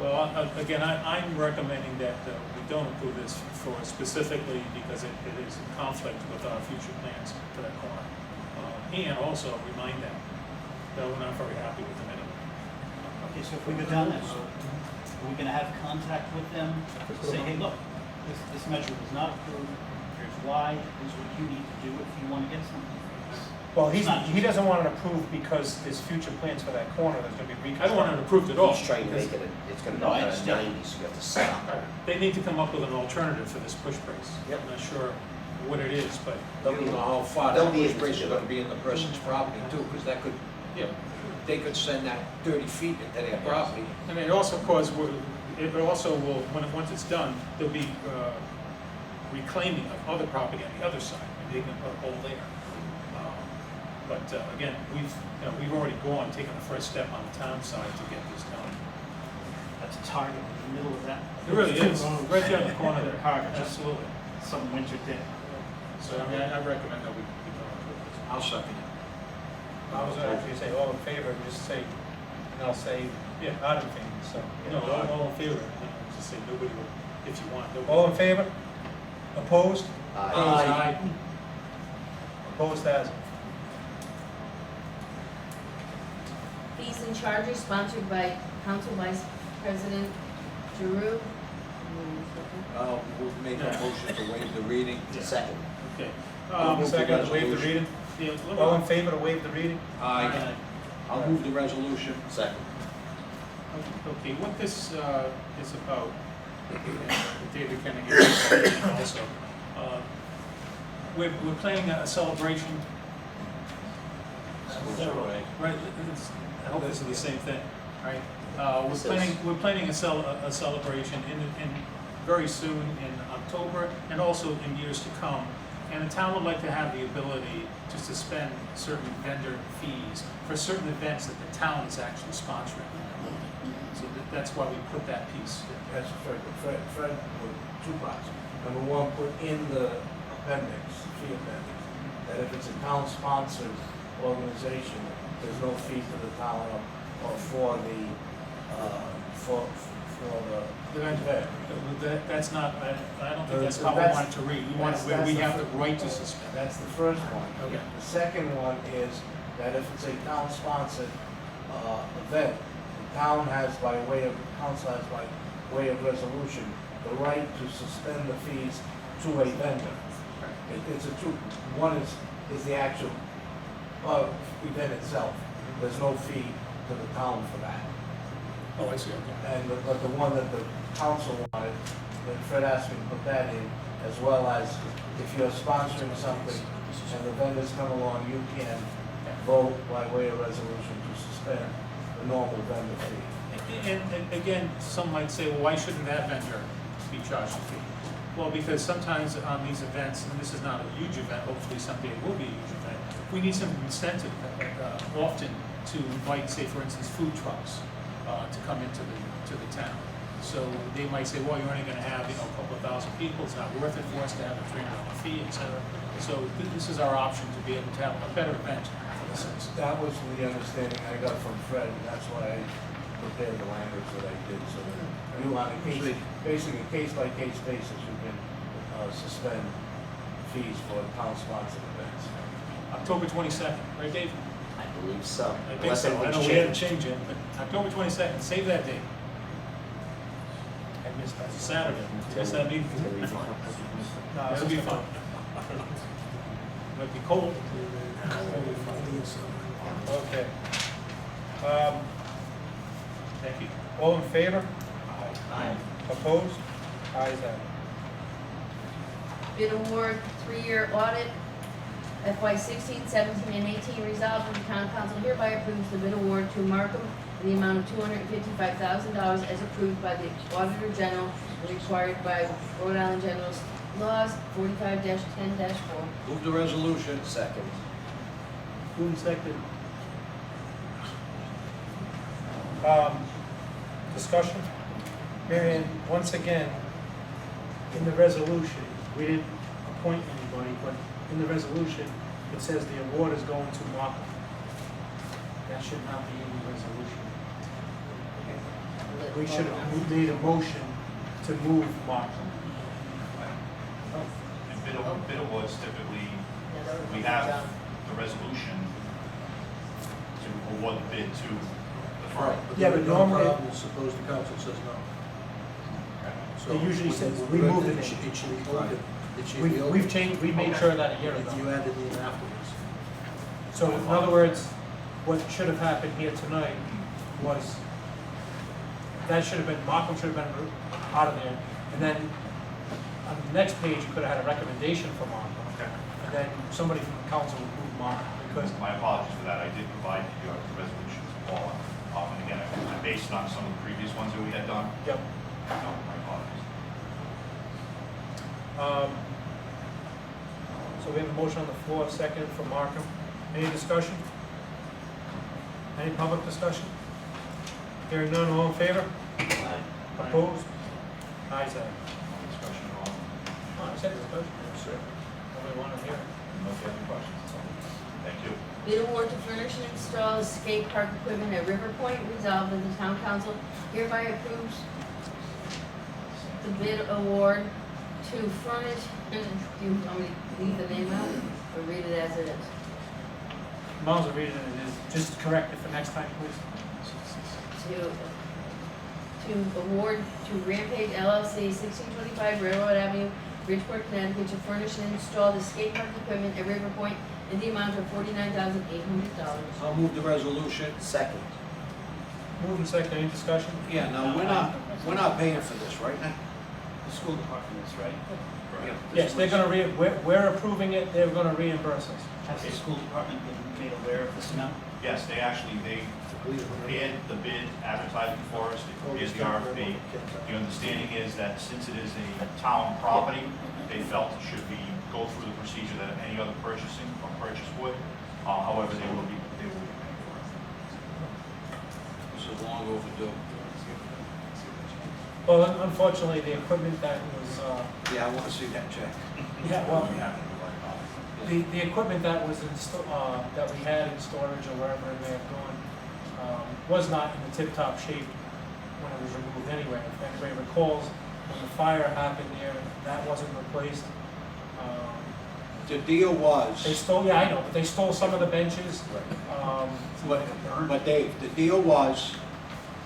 Well, again, I'm recommending that we don't approve this for specifically because it is in conflict with our future plans for that corner. And also remind them that we're not very happy with the minimum. Okay, so if we go down this, are we gonna have contact with them, say, hey, look, this measure was not approved, here's why, here's what you need to do if you wanna get something. Well, he doesn't want it approved because there's future plans for that corner that's gonna be reconstructed. I don't want it approved at all. He's trying to make it, it's gonna be No, I done in understand. 90, so you have to stop. They need to come up with an alternative for this push brace. Yep. I'm not sure what it is, but You don't know how far They'll that be push able bridge to is do it. gonna be in the person's property too, because that could, yeah. they could send that 30 feet into their property. And it also it also will, once it's done, there'll be reclaiming of other property on the other side, and they can put a hole there. But again, we've already taken the first step on the town side to get this done. That's a target in the middle of that. It really is, right there in the corner there. Target, just Absolutely. some winter dip. So I mean, I recommend that we go through this. I'll second it. I was gonna actually say all in favor, and just say, and I'll say, not in favor, so. No, all in favor, just say nobody will, if you want. nobody- All in favor? Opposed? Aye. Opposed as? Fees and charges sponsored by Council Vice President Giroux. We'll make a motion to waive the reading. Second. Okay. Second, to waive the reading? Yeah, All in favor to waive the reading? Aye. I'll move the resolution. Second. Okay, what this is about, David Kenny also, we're planning a celebration. Right, I hope this is the same thing, right? We're planning a celebration in very soon in October and also in years to come And the town would like to have the ability to suspend certain vendor fees for certain events that the town is actually sponsoring. So that's why we put that piece. That's Fred put two parts. Number one, put in the appendix, fee appendix, that if it's a town-sponsored organization, there's no fee to the town or for the event. That's not, I don't think that's So how we that's- want it to read. We want it where that's we the have fir- the right to suspend. That's the first one. Okay. The second one is that if it's a town-sponsored event, the town has by way of, council has by way of resolution, the right to suspend the fees to a vendor. It's a two, one is the actual event itself. There's no fee to the town for that. Oh, I see, okay. And, but the one that the council wanted, that Fred asked me to put that in, as well as if you're sponsoring something and the vendors come along, you can vote by way of resolution to suspend the normal vendor fee. And again, some might say, well, why shouldn't that vendor be charged a fee? Well, because sometimes on these events, and this is not a huge event, hopefully someday it will be a huge event, we need some incentive often to invite, say, for instance, food trucks to come into the town. So they might say, well, you're only gonna have, a couple of thousand people, it's not worth it for us to have a $3 fee, et cetera. So this is our option to be able to have a better event for the citizens. That was the understanding I got from Fred, and that's why I prepared the language that I did, so that you on a case, basically case-by-case basis, you can suspend fees for town-sponsored events. October 22nd, right, Dave? I believe so. I think Unless so. I anything know we had to changes. change it, but October 22nd, save that date. I missed that, it's Saturday. Yes, that'd be, no, it'll be fun. Might be cold. Okay. Thank you. All in favor? Aye. Opposed? Ayes have it. Bid award, 3-year audit, FY 16, 17, and 18, resolved that the town council hereby approves the bid award to Markham in the amount of $255,000 as approved by the Auditor General and required by Rhode Island General Laws 45-10-4. Move the resolution. Second. Moved and seconded. Discussion? Marion, once again, in the resolution, we didn't appoint anybody, but in the resolution, it says the award is going to Markham. That should not be in the resolution. We should have made a motion to move Markham. And bid awards typically, we have the resolution to award the bid to the firm. Yeah, but normally- Suppose the council says no. So They usually say, we but moved it. It should be open. It should be open. We've changed, we made sure that a year ago. You added it in afterwards. So in other words, what should have happened here tonight was, that should have been, Markham should have been out of there. And then on the next page, you could have had a recommendation for Markham. Okay. And then somebody from the council would move Markham, because, My apologies for that, I did provide the resolutions to Paula. And again, I based it on some of the previous ones that we had done, yep. so my apologies. So we have a motion on the floor, second for Markham. Any discussion? Any public discussion? Hearing none, all in favor? Opposed? Ayes have it. Discussion at all? Oh, I said discussion. Yes, sir. Nobody want to hear it. Unless you have any questions, that's all. Thank you. Bid award to furnish and install skate park equipment at River Point, resolved that the town council hereby approves the bid award to furnish, do you want me to leave the name out or read it as it is? Might as well read it as it is. Just correct it for next time, please. To award to Rampage LLC, 1625 Railroad Avenue, Bridgeport, Connecticut, to furnish and install the skate park equipment at River Point in the amount of $49,800. I'll move the resolution. Second. Move and second, any discussion? Yeah, no, we're not paying for this, right now? The school department is right. Yes, they're gonna we're approving it, they're gonna reimburse us. Has the school department been made aware of this amount? Yes, they prepared the bid advertising for us, they prepared the RFP. The understanding is that since it is a town property, they felt it should be go through the procedure that any other purchase would. However, they will be paying for it. This is long overdue. Well, unfortunately, the equipment that was, Yeah, I wanna see that check. yeah, well, We have to do right now. the equipment that was that we had in storage or wherever it may have gone, was not in the tip-top shape when it was removed anyway. If anybody recalls, when the fire happened there, that wasn't replaced. The deal was. They stole, yeah, I know, but they stole some of the benches. But Dave, the deal was,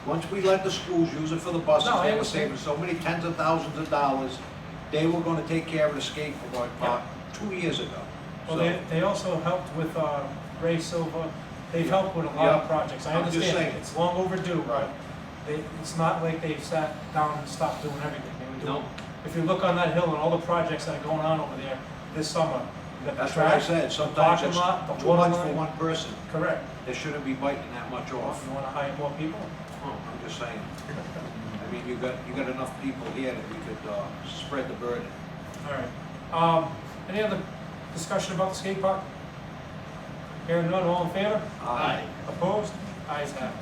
once we let the schools use it for the buses, No, I they were understand. saving so many tens of thousands of dollars. They were gonna take care of the skate park 2 years ago. Well, So- they also helped with Ray Silva. They've helped with a lot of Yeah. projects. I I'm just understand, saying. it's long overdue, but Right. it's not like they've sat down and stopped doing everything. They were doing. No. If you look on that hill and all the projects that are going on over there this summer, you got the That's what I track, said, the sometimes parking it's lot, the too water much for line. one person. Correct. They shouldn't be biting that much If off. you wanna hire more people, I'm just saying. I mean, you got enough people here that we could, spread the burden. all right. Any other discussion about the skate park? Hearing none, all in favor? Aye. Opposed? Ayes have it.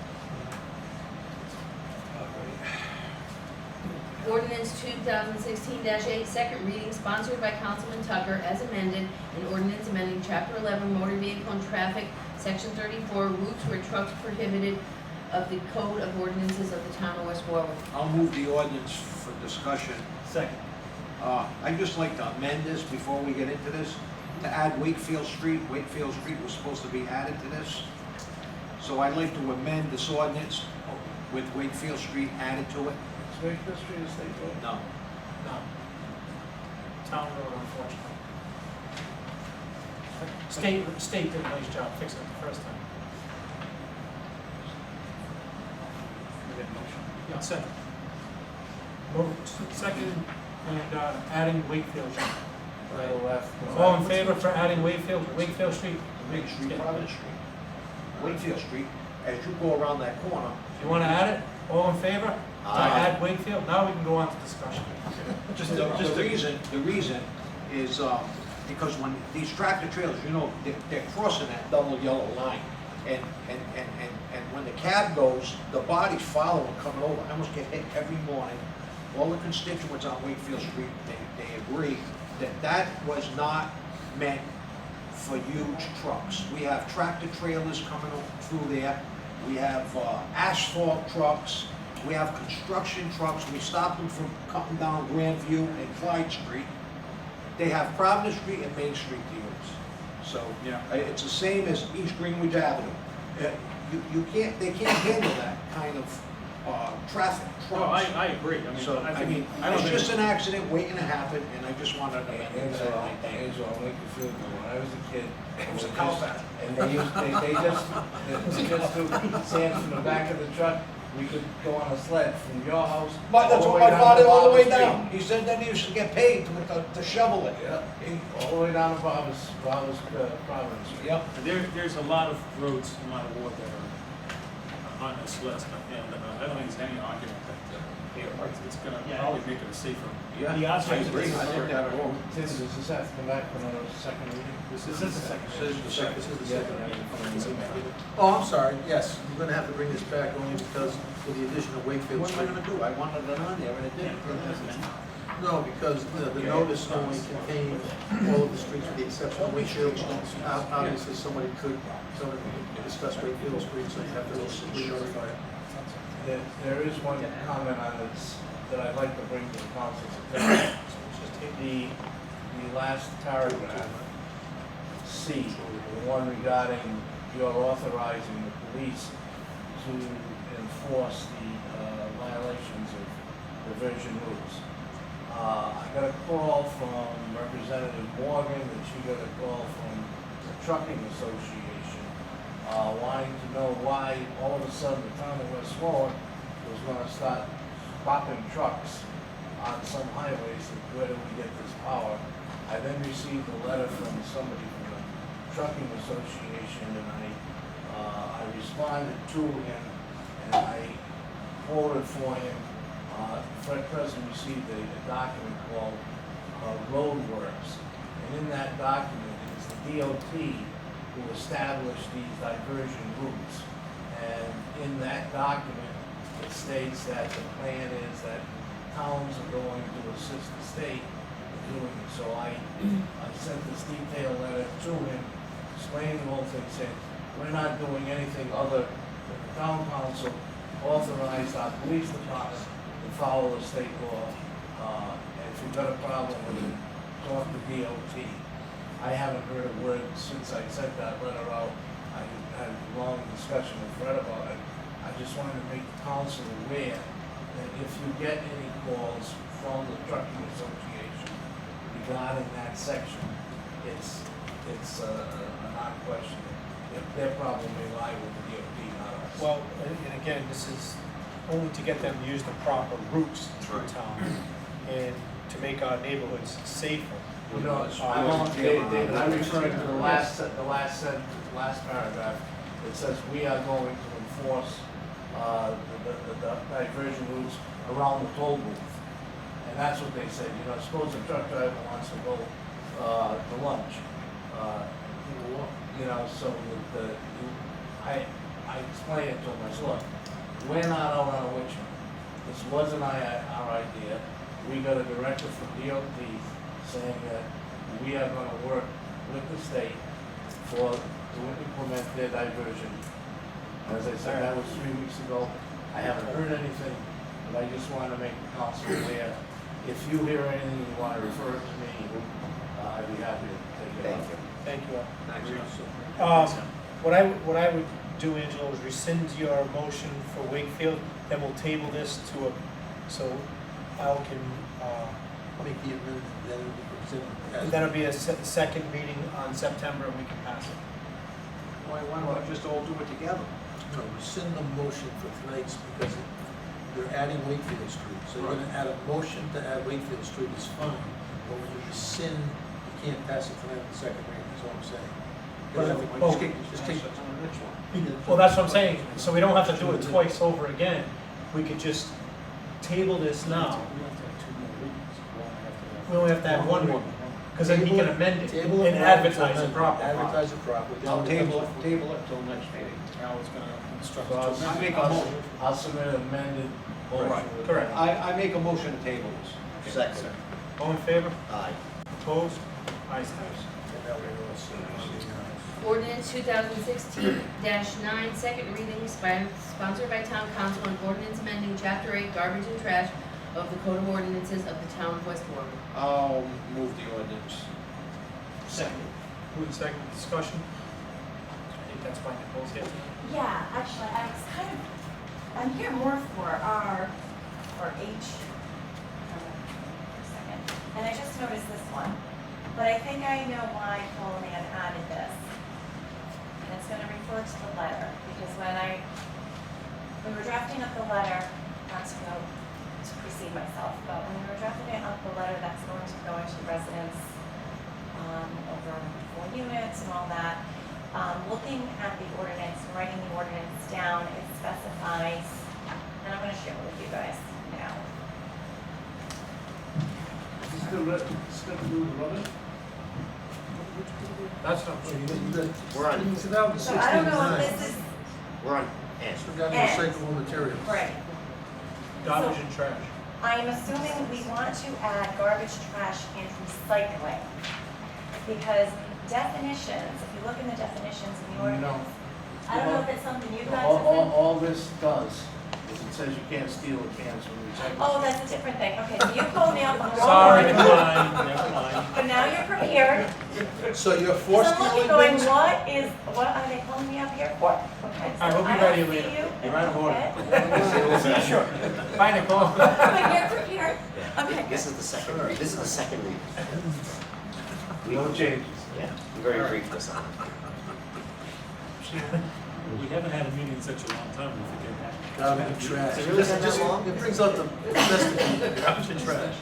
Ordinance 2016-8, second reading, sponsored by Councilman Tucker, as amended, an ordinance amending Chapter 11 Motor Vehicle and Traffic, Section 34, routes where trucks prohibited of the Code of Ordinances of the Town of West Warwick. I'll move the ordinance for discussion. Second. I'd just like to amend this before we get into this, to add Wakefield Street. Wakefield Street was supposed to be added to this. So I'd like to amend this ordinance with Wakefield Street added to it. Is Wakefield Street a state road? No. No. Town road, unfortunately. State did a nice job fixing it the first time. Yeah, second. Second, and adding Wakefield Street. To the left. All in favor for adding Wakefield Street? Main Street, Providence Street. Wakefield Street, as you go around that corner. You wanna add it? All in favor? To Aye. add Wakefield? Now we can go on to discussion. The reason is, because when these tractor trailers, you know, they're crossing that double yellow line. And when the cab goes, the body's following, coming over. I almost get hit every morning. All the constituents on Wakefield Street, they agree that was not meant for huge trucks. We have tractor trailers coming through there. We have asphalt trucks. We have construction trucks. We stop them from cutting down Grandview and Clyde Street. They have Providence Street and Main Street to use. So it's the same as East Greenwich Avenue. They can't handle that kind of traffic, trucks. No, I agree. So, I mean, it's just an accident waiting to happen, and I just wanted to amend it. Angelo, I'll make you feel good. When I was a kid. It was a cow patch. And they just took sand from the back of the truck. We could go on a sled from your house. But that's all what the way my down father to all the way Barbara down. He said that he used to get paid to shovel it. Street. All the way down to Providence Street. Yep. There's a lot of roads in my ward that are on this list, and I don't think there's any argument that it's gonna probably make it a safer. Yeah, The odds I are- agree. I think that will. Tim, does this have to come back for another second reading? This is the second. This is the second. Oh, I'm sorry, yes, we're gonna have to bring this back only because of the addition of Wakefield What am I Street. gonna do? I wanted it on there, and it didn't. No, because the notice only contained all of the streets with the exception of Wakefield. Obviously, somebody could discuss Wakefield Street, so you have to re-notify it. There is one comment on this that I'd like to bring to the council's attention. The last paragraph, C, the one regarding you're authorizing the police to enforce the violations of diversion routes. I got a call from Representative Morgan, that she got a call from the Trucking Association, wanting to know why all of a sudden the town of West Warwick was gonna start stopping trucks on some highways. Where do we get this power? I then received a letter from somebody from the Trucking Association, and I responded to him, and I quoted for him. Fred President received a document called Roadworks, And in that document, it's the DOT who established these diversion routes. And in that document, it states that the plan is that towns are going to assist the state in doing it. So I sent this detailed letter to him, explaining the whole thing, saying, we're not doing anything other than the town council authorized our police department to follow the state law. And if you've got a problem with it, talk to DOT. I haven't heard a word since I sent that letter out. I had a long discussion with Fred about it. I just wanted to make the council aware that if you get any calls from the trucking association regarding that section, it's a non-question. Their problem may lie with the DOT, not us. Well, and again, this is only to get them to use the proper routes through town and to make our neighborhoods safer. Well, no, David, I'm referring to the last paragraph. It says we are going to enforce the diversion routes around the toll booth. And that's what they said, you know, suppose a truck driver wants to go to lunch. You know, so I explained it to him, I said, look, we're not out on a witch hunt. This wasn't our idea. We got a directive from DOT saying that we are gonna work with the state to implement their diversion. As I said, that was 3 weeks ago. I haven't heard anything, but I just wanted to make the council aware. If you hear anything you want to refer it to me, I'd be happy to take it up. Thank you. What I would do, Angelo, is rescind your motion for Wakefield, then we'll table this to so Al can, Make the amendment, then it will be presented as. then it'll be a second meeting on September and we can pass it. Why don't we just all do it together? No, rescind the motion for tonight's because they're adding Wakefield Street. So you're gonna add a motion to add Wakefield Street is fine, but when you rescind, you can't pass it tonight in the second reading, is all I'm saying. Just take. Well, that's what I'm saying, so we don't have to do it twice over again, we could just table this now. We only have to have one more, because then he can amend it Table it and now, advertise it properly. Advertise it properly. I'll table it till next meeting. Al is gonna instruct So us. I make a motion. I'll submit an amended motion. Right, with correct. that. I make a motion to table this. Second. All in favor? Aye. Opposed? Ayes have it. Ordinance 2016-9, second reading, sponsored by Town Council, and ordinance amending Chapter 8 Garbage and Trash of the Code of Ordinances of the Town of West Warwick. I'll move the ordinance. Second. Move second discussion. I think that's fine, Nicole's here. Yeah, actually, I'm here more for R, or H, for a second, and I just noticed this one, but I think I know why Coleman added this. And it's gonna refer to the letter, because when we were drafting up the letter, not to go to precede myself, but when we were drafting up the letter that's going to go into residents, over 4 units and all that, looking at the ordinance, and writing the ordinance down, it specifies, and I'm gonna share it with you guys now. Is this gonna do the rubber? That's what I'm saying. We're on, It's about So I don't know if this is, we're on answer. Regarding recyclable materials. right, Garbage and trash. I am assuming we want to add garbage, trash, and recycling. Because definitions, if you look in the definitions in the ordinance, I don't know if it's something you guys have been. All this does is it says you can't steal the cans from the recycling. Oh, that's a different thing, okay, so you pulled me up on the wrong Sorry, one. never mind. But now you're prepared. So you're So forced I'm looking stealing going, bins? what are they pulling me up here for? Okay, so All right, we'll be I ready don't see later. you. You're out of order. Okay. Sure. Bye, Nicole. But you're prepared, okay. This is the second read, this is the second read. No changes. Yeah, we're very brief this time. We haven't had a meeting in such a long time, we forget that. Garbage and trash. Is it really that long? It brings out the best of you. Garbage and trash.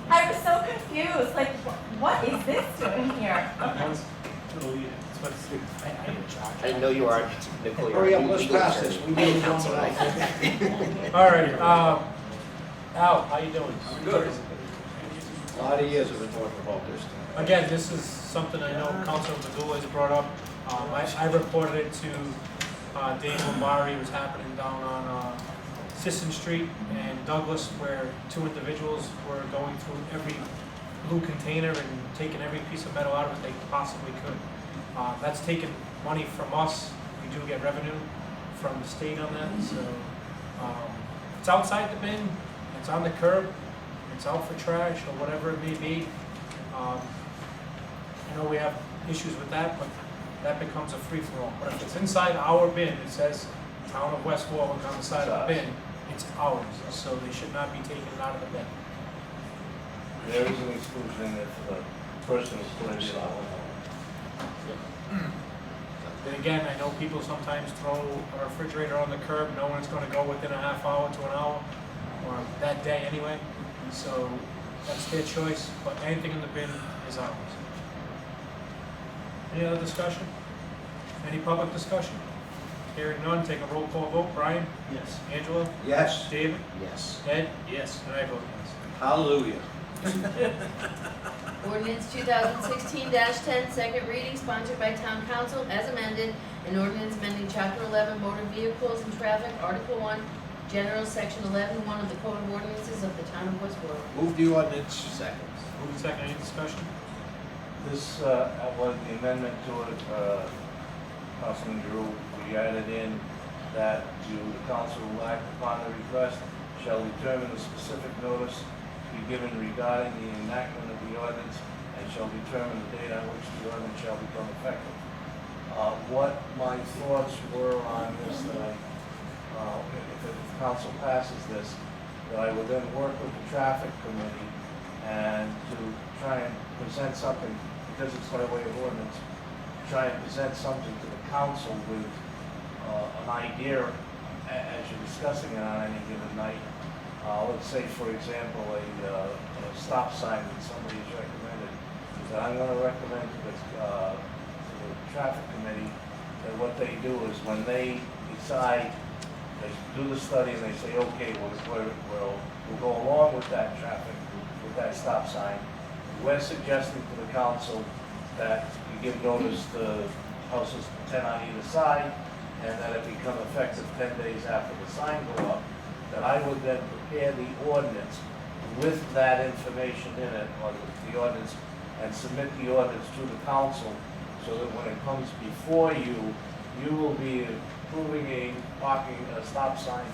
I was so confused, like, what is this doing here? I didn't know you were, Nicole, you're. Hurry up, let's pass this. We need to go Council, right? All right, Al, how you doing? Good. A lot of years we've been talking about this. Again, this is something I know Councilor Madula has brought up. I reported it to Dave Lombardi. It was happening down on Sisson Street and Douglas, where two individuals were going through every blue container and taking every piece of metal out of it they possibly could. That's taken money from us. We do get revenue from the state on that, so it's outside the bin, it's on the curb, it's out for trash or whatever it may be. I know we have issues with that, but that becomes a free-for-all. But if it's inside our bin, it says Town of West Warwick on the side of the bin, it's ours, so they should not be taken out of the bin. There is an exclusion in there for the person who's putting it out. Then again, I know people sometimes throw a refrigerator on the curb knowing it's gonna go within a half hour to an hour, or that day anyway. So that's their choice, but anything in the bin is ours. Any other discussion? Any public discussion? Hearing none, take a roll call vote. Brian? Yes. Angela? Yes. David? Yes. Ed? Yes. And I vote yes. Hallelujah. Ordinance 2016-10, second reading, sponsored by Town Council, as amended, an ordinance amending Chapter 11 Motor Vehicles and Traffic, Article 1, General Section 11-1 of the Code of Ordinances of the Town of West Warwick. Move the ordinance. Second. Moving second, any discussion? This was the amendment to it, Councilman Drew, we added in that the council will act upon the request, shall determine the specific notice to be given regarding the enactment of the ordinance, and shall determine the date on which the ordinance shall become effective. What my thoughts were on this, that if the council passes this, that I would then work with the traffic committee and to try and present something, because it's by way of ordinance, try and present something to the council with an idea as you're discussing it on any given night. Let's say, for example, a stop sign that somebody's recommended. That I'm going to recommend to the traffic committee that what they do is when they decide, they do the study and they say, okay, we'll go along with that traffic, with that stop sign. We're suggesting to the council that you give notice to houses 10 on either side, and that it become effective 10 days after the sign go up, that I would then prepare the ordinance with that information in it, or the ordinance, and submit the ordinance to the council, so that when it comes before you, you will be approving a stop sign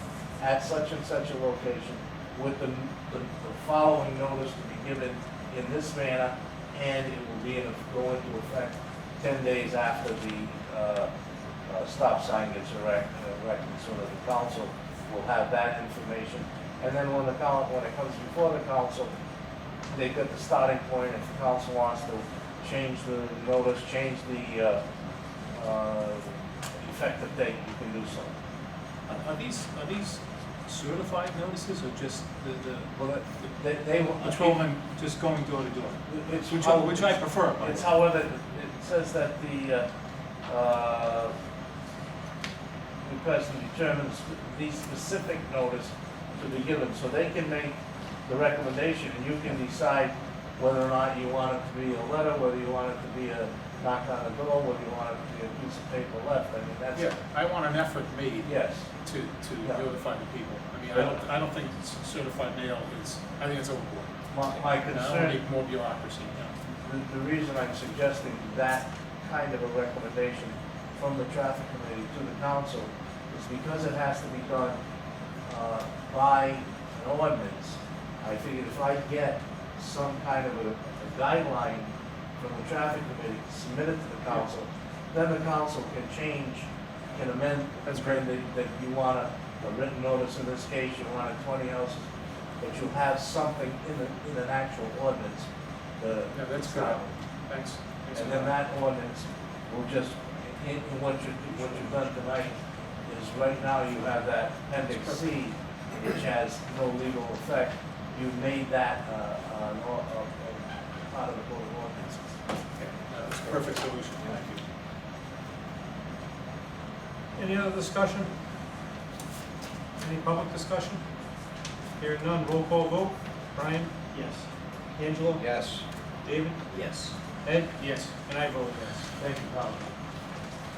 at such and such a location with the following notice to be given in this manner, and it will be go into effect 10 days after the stop sign gets erected, so that the council will have that information. And then when it comes before the council, they've got the starting point. If the council wants to change the notice, change the effective date, you can do so. Are these certified notices, or just Well, they will. patrolmen just going door to door? It's Which I prefer, by It's the way. however, it says that the person determines the specific notice to be given, so they can make the recommendation, and you can decide whether or not you want it to be a letter, whether you want it to be a knock on the door, whether you want it to be a piece of paper left. I mean, that's. Yeah, I want an effort made Yes. to Yeah. notify the people. I mean, I don't think certified mail is, I think it's overboard. My I don't concern. need more bureaucracy, The reason I'm suggesting that kind of a recommendation from the traffic committee to the council is because it has to be done by an ordinance. I figured if I get some kind of a guideline from the traffic committee, submit it to the council, then the council can change, can amend. That's great. That you want a written notice, in this case, you want it 20 houses, but you have something in an actual ordinance. Yeah, that's good. Thanks. And then that ordinance will just, in what you've done tonight, is right now you have that appendix C, which has no legal effect. You've made that part of the code of ordinances. That's a perfect solution, thank you. Any other discussion? Any public discussion? Hearing none, roll call vote. Brian? Yes. Angelo? Yes. David? Yes. Ed? Yes. And I vote yes. Thank you, Colin.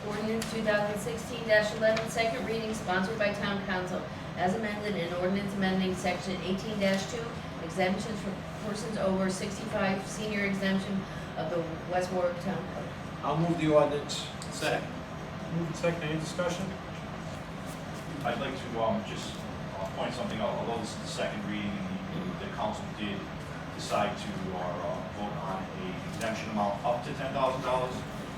Ordinance 2016-11, second reading, sponsored by Town Council, as amended in ordinance amending section 18-2, exemptions for persons over 65, senior exemption of the West Warwick Town Code. I'll move the ordinance. Second. Move in second, any discussion? I'd like to just point something out, although this is the second reading and the council did decide to vote on a exemption amount up to $10,000,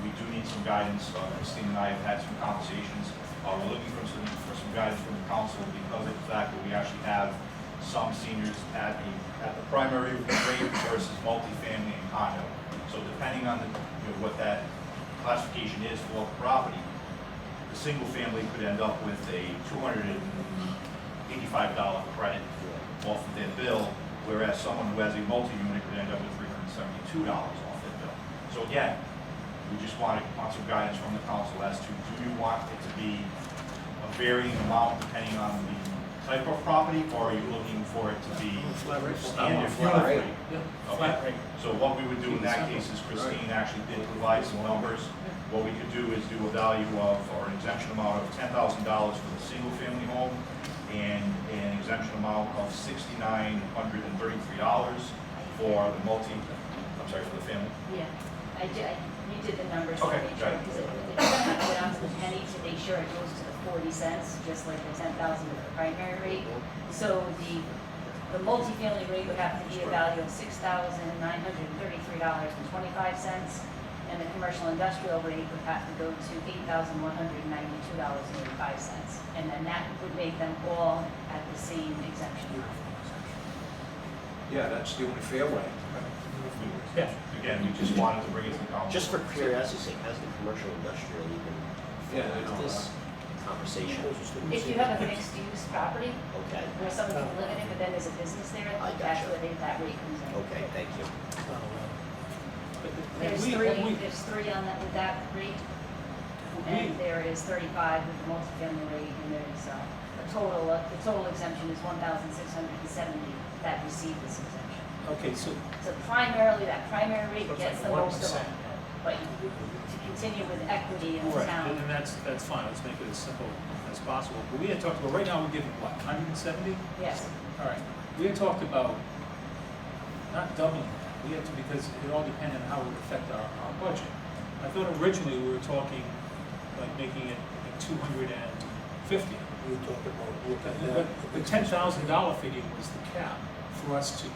we do need some guidance. Christine and I have had some conversations. We're looking for some guidance from the council because of the fact that we actually have some seniors at the primary rate versus multifamily and condo. So depending on what that classification is for the property, the single family could end up with a $285 credit off of their bill, whereas someone who has a multi-unit could end up with $372 off their bill. So again, we just want some guidance from the council as to, do you want it to be a varying amount depending on the type of property, or are you looking for it to be standard flat rate? Flat rate. So what we would do in that case is Christine actually did provide some numbers. What we could do is do a value of, or an exemption amount of $10,000 for the single family home and an exemption amount of $6,933 for the for the family. Yeah, you did the numbers for Okay, me, got it. because they're gonna have to go down to the penny to make sure it goes to the 40 cents, just like the 10,000 with the primary rate. So the multifamily rate would have to be a value of $6,933.25, and the commercial industrial rate would have to go to $8,192.85. And then that would make them all at the same exemption. Yeah, that's the only fair way. Yeah. Again, we just wanted to bring it to the council. Just for curiosity's sake, has the commercial industrial even Yeah, I know. this conversation? If you have a mixed-use property, Okay, where someone can live in it, but then there's a business there, I that's gotcha. where that rate comes in. okay, thank you. There's three on that, with that rate, and We- there is 35 with the multifamily rate, and there's the total exemption is 1,670 that receive this exemption. Okay, so So primarily, that primary rate it's gets the like most of 1%. them, but to continue with equity in the Right, town. and that's fine, let's make it as simple as possible. But we had talked about, right now we're giving what, 170? Yes, All right, we had talked about not doubling that, we had to, because it all depended on how it would affect our budget. I thought originally we were talking, like making it like 250. We were talking about looking at But that. the $10,000 figure was the cap for us to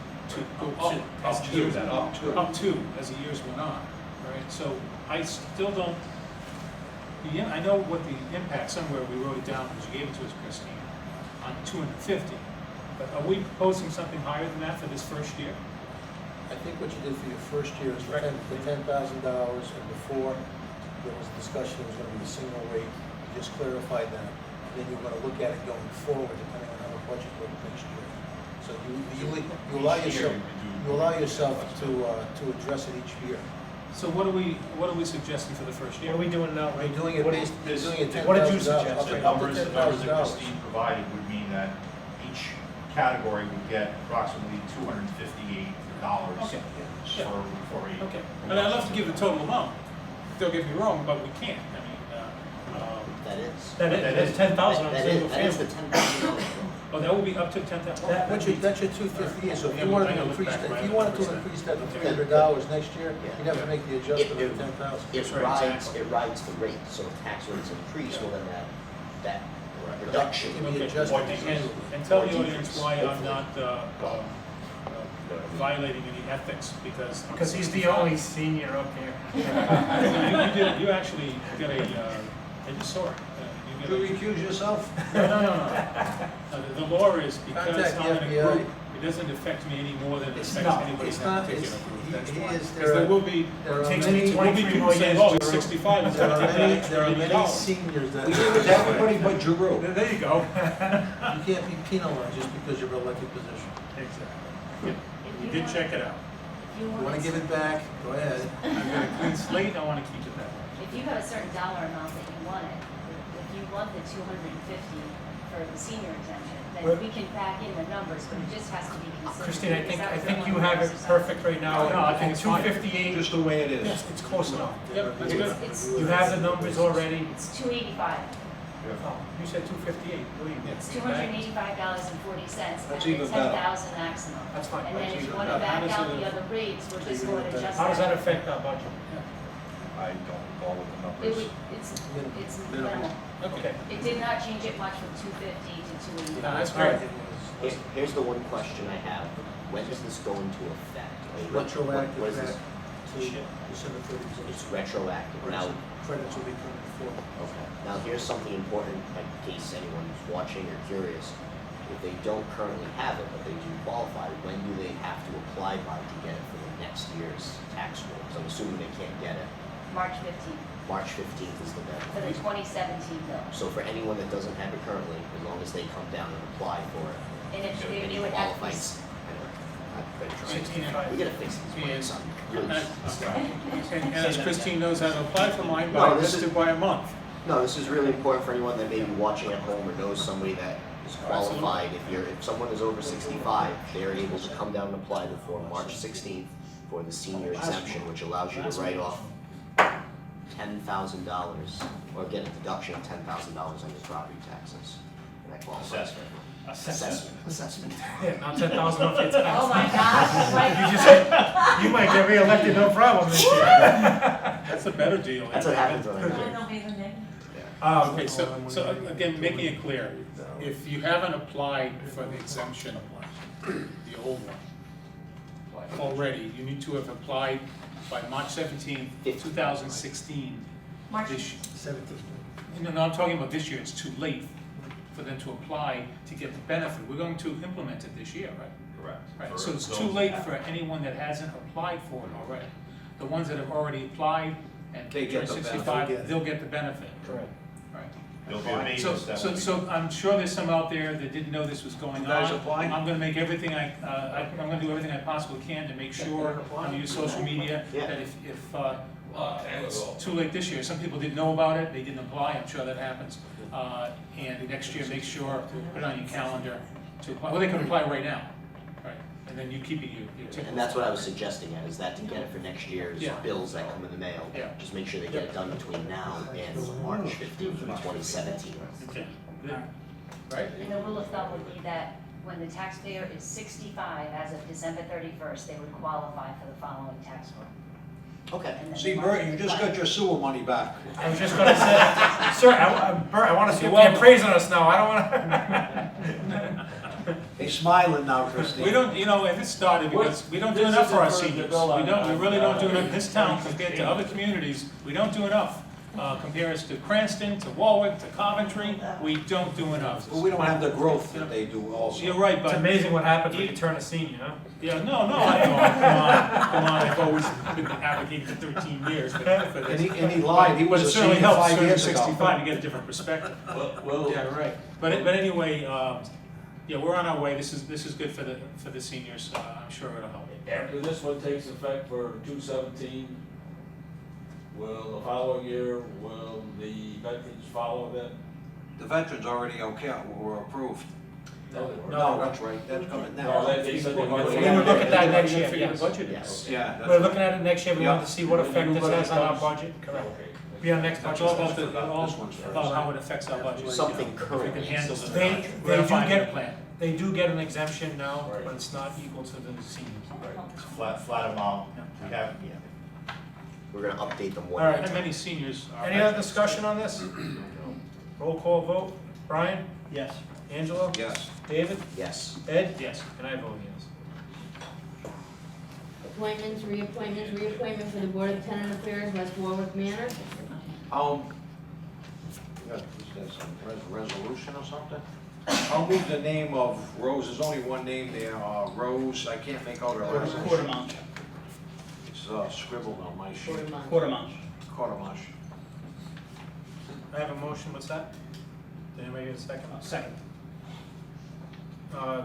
go up as Up the to years, that, up to. up to as the years went on, right? So I still don't, I know what the impact, somewhere we wrote it down, because you gave it to us, Christine, on 250. But are we proposing something higher than that for this first year? I think what you did for your first year is the $10,000, and before, there was a discussion, it was gonna be a single rate, you just clarified that. And then you're gonna look at it going forward, depending on how the budget looks next year. So you allow yourself to address it each year. So what are we suggesting for the first year? What are we doing now? We're doing it based, you're doing it $10,000. What did you suggest? The Up to numbers that $10,000. Christine provided would mean that each category would get approximately $258 Okay, yeah. for a. Okay, and I'd love to give the total amount. Don't get me wrong, but we can't. I mean, That is. that's 10,000 on a That single is, that is the family. $10,000. Oh, that would be up to 10,000. That's your 258, so if Yeah, you wanted I to gotta look increase back that, right if you at wanted the to increase that to $300 next year, you'd have to make the adjustment of 10,000. It That's right, rides, exactly. it rides the rate, so if tax rates increase, well then that reduction. Can be adjusted. And tell the audience why I'm not violating any ethics, because. Because he's the only senior up here. You actually get a, I just saw it. You You get a- recuse yourself? No. The law is because Contact the I'm in a FBI. group, it doesn't affect me any more than it It's affects not, anybody in it's that not, particular it's, group. That's he why. is, Because there will be, there are takes many- me, will be 23 people more saying, years oh, to he's go. 65, he's there gonna are take many, that there are extra many $80. seniors that. We give it to everybody but Giroux. There you go. You can't be penalized just because you're elected position. Exactly. We did check it out. if you You wanna want, give it back, go ahead. I've got a clean slate, I wanna keep it that way. if you have a certain dollar amount that you want it, if you want the 250 for the senior exemption, then Well- we can back in the numbers, but it just has to be consistent. Christine, I because that was the think one you we have it exercised. perfect right now. No, I think it's fine. 258. Just the way it is. Yes, it's close enough. Yep, that's good. It's, You have the numbers already. it's 285. Oh, you said 258, believe me. It's $285.40, That's and even the better. 10,000 maximum. That's fine. And then That's if you even want to better. How back does out it- the other rates, we're just going to adjust How does that that. affect our budget? I don't recall what the It numbers. would, it's Minimal. minimal. Okay. It did not change it much from 250 to 285. No, that's All right. great. Here's the one question I have. When does this go into effect? I mean, what is Retroactive this? back to December 31st. It's retroactive. Now, Credits will be coming forward. okay. Now here's something important in case anyone's watching or curious. If they don't currently have it, but they do qualify, when do they have to apply by to get it for the next year's tax roll? Because I'm assuming they can't get it. March 15th March 15th is the for deadline. the 2017 bill. So for anyone that doesn't have it currently, as long as they come down and apply for it, And if and they it would have to be qualifies. I've been trying. 65. We gotta fix these words. I'm really And as Christine knows how to apply for mine, No, but I this missed is- it by a month. No, this is really important for anyone that may be watching at home or knows somebody that is qualified. If someone is over 65, they're able to come down and apply before March 16th for the senior exemption, which allows you to write off $10,000 or get a deduction of $10,000 on your property taxes. And that qualifies. Assessment. Yeah, now 10,000 off your tax. Oh my gosh, right. You might get reelected, no problem this year. That's a better deal. That's what happens when I And do. they'll be the name. Okay, so again, making it clear, if you haven't applied for the exemption, the old one, already, you need to have applied by March 17th, 2016. March This- 17th. No, I'm talking about this year, it's too late for them to apply to get the benefit. We're going to implement it this year, right? Correct. Right, For so it's those too late that- for anyone that hasn't applied for it already. The ones that have already applied and They get turned the 65, benefit. they'll get the benefit. Correct. Right. There'll be a maintenance that will be. So I'm sure there's some out there that didn't know this was going You guys on. apply? I'm gonna make everything I'm gonna do everything I possibly can to make sure, I'm gonna use social media, Yeah. that if it's too late this year, some people didn't know about it, they didn't apply, I'm sure that happens. And next year, make sure, put it on your calendar to apply, well, they can apply right now, right? And then you keep it, your typical. And that's what I was suggesting, is that to get it for next year's Yeah. bills that come in the mail, Yeah. just make sure they get it done between now and March 15th, 2017. Okay, good. Right? And the rule of thumb would be that when the taxpayer is 65 as of December 31st, they would qualify for the following tax roll. Okay. And then See, the Bert, you just got your sewer money back. I was just gonna say, sir, Bert, I wanna see if they're praising us now, I don't wanna. He's smiling now, Christine. We don't, and this started because we don't do enough for our seniors. We really don't do enough. In this town compared to other communities, we don't do enough. Compare us to Cranston, to Warwick, to Coventry, we don't do enough. But we don't have the growth that they do also. You're right, It's but, amazing what happens when you turn a senior, huh? yeah, no, come on, I've always been advocating for 13 years for this. And he lied, he was But a it certainly senior helps 5 turning years ago. 65 to get a different perspective. Yeah, right. But anyway, yeah, we're on our way. This is good for the seniors. I'm sure it'll help. After this one takes effect for 217, will the following year, will the veterans follow that? The veterans already okay, were approved. No, No, that's right, that's coming No, now. they said they We were. would look at that next year, Figure the yes. budget in. Yes. Yeah, that's We're right. looking at it next year, we wanted to see what effect this has on our budget. Okay. Be our next It's budget. all about session. This one's first. about how it affects our budget. Something If we currently can handle exists. it. They We're do finding a get, plan. they do get an exemption now, Right. but it's not equal to the seniors. It's flat amount. We have, We're gonna update them one All at right. a And time. many seniors are. Any other discussion on this? Roll call vote. Brian? Yes. Angelo? Yes. David? Yes. Ed? Yes. And I vote yes. Appointments, reappointment for the Board of Tenant Affairs, West Warwick Manor. Yeah, is that some resolution or something? I'll move the name of Rose, there's only one name there, Rose, I can't make out her last name. Quartermount. It's scribbled on my sheet. Quartermount. Quartermash. I have a motion, what's that? Did anybody get a second? Second.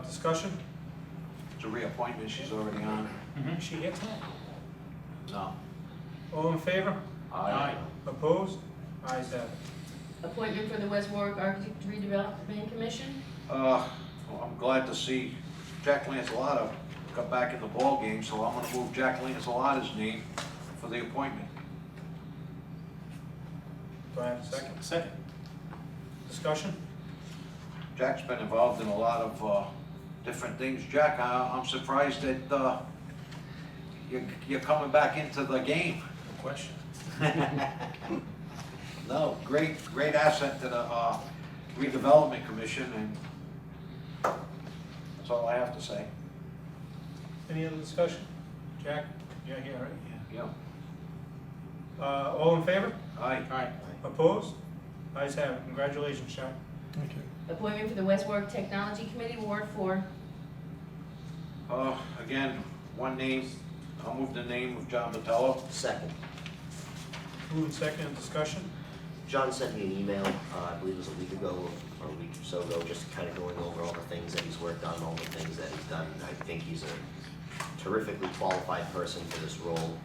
Discussion? It's a reappointment, she's already on. Is she here tonight? No. All in favor? Aye. Opposed? Ayes have it. Appointment for the West Warwick Architect Redevelopment Commission. Well, I'm glad to see Jack Lanzalotta come back in the ball game, so I'm gonna move Jack Lanzalotta's name for the appointment. Do I have a second? Second. Discussion? Jack's been involved in a lot of different things. Jack, I'm surprised that you're coming back into the game. No question. No, great asset to the redevelopment commission, and that's all I have to say. Any other discussion? Jack? Yeah, yeah, right? Yeah. All in favor? Aye. Aye. Opposed? Ayes have it. Congratulations, Jack. Thank you. Appointment for the West Warwick Technology Committee, Ward 4. Again, one name, I'll move the name of John Vitello. Second. Moving second, discussion? John sent me an email, I believe it was a week ago or a week or so ago, just kind of going over all the things that he's worked on, all the things that he's done. I think he's a terrifically qualified person for this role,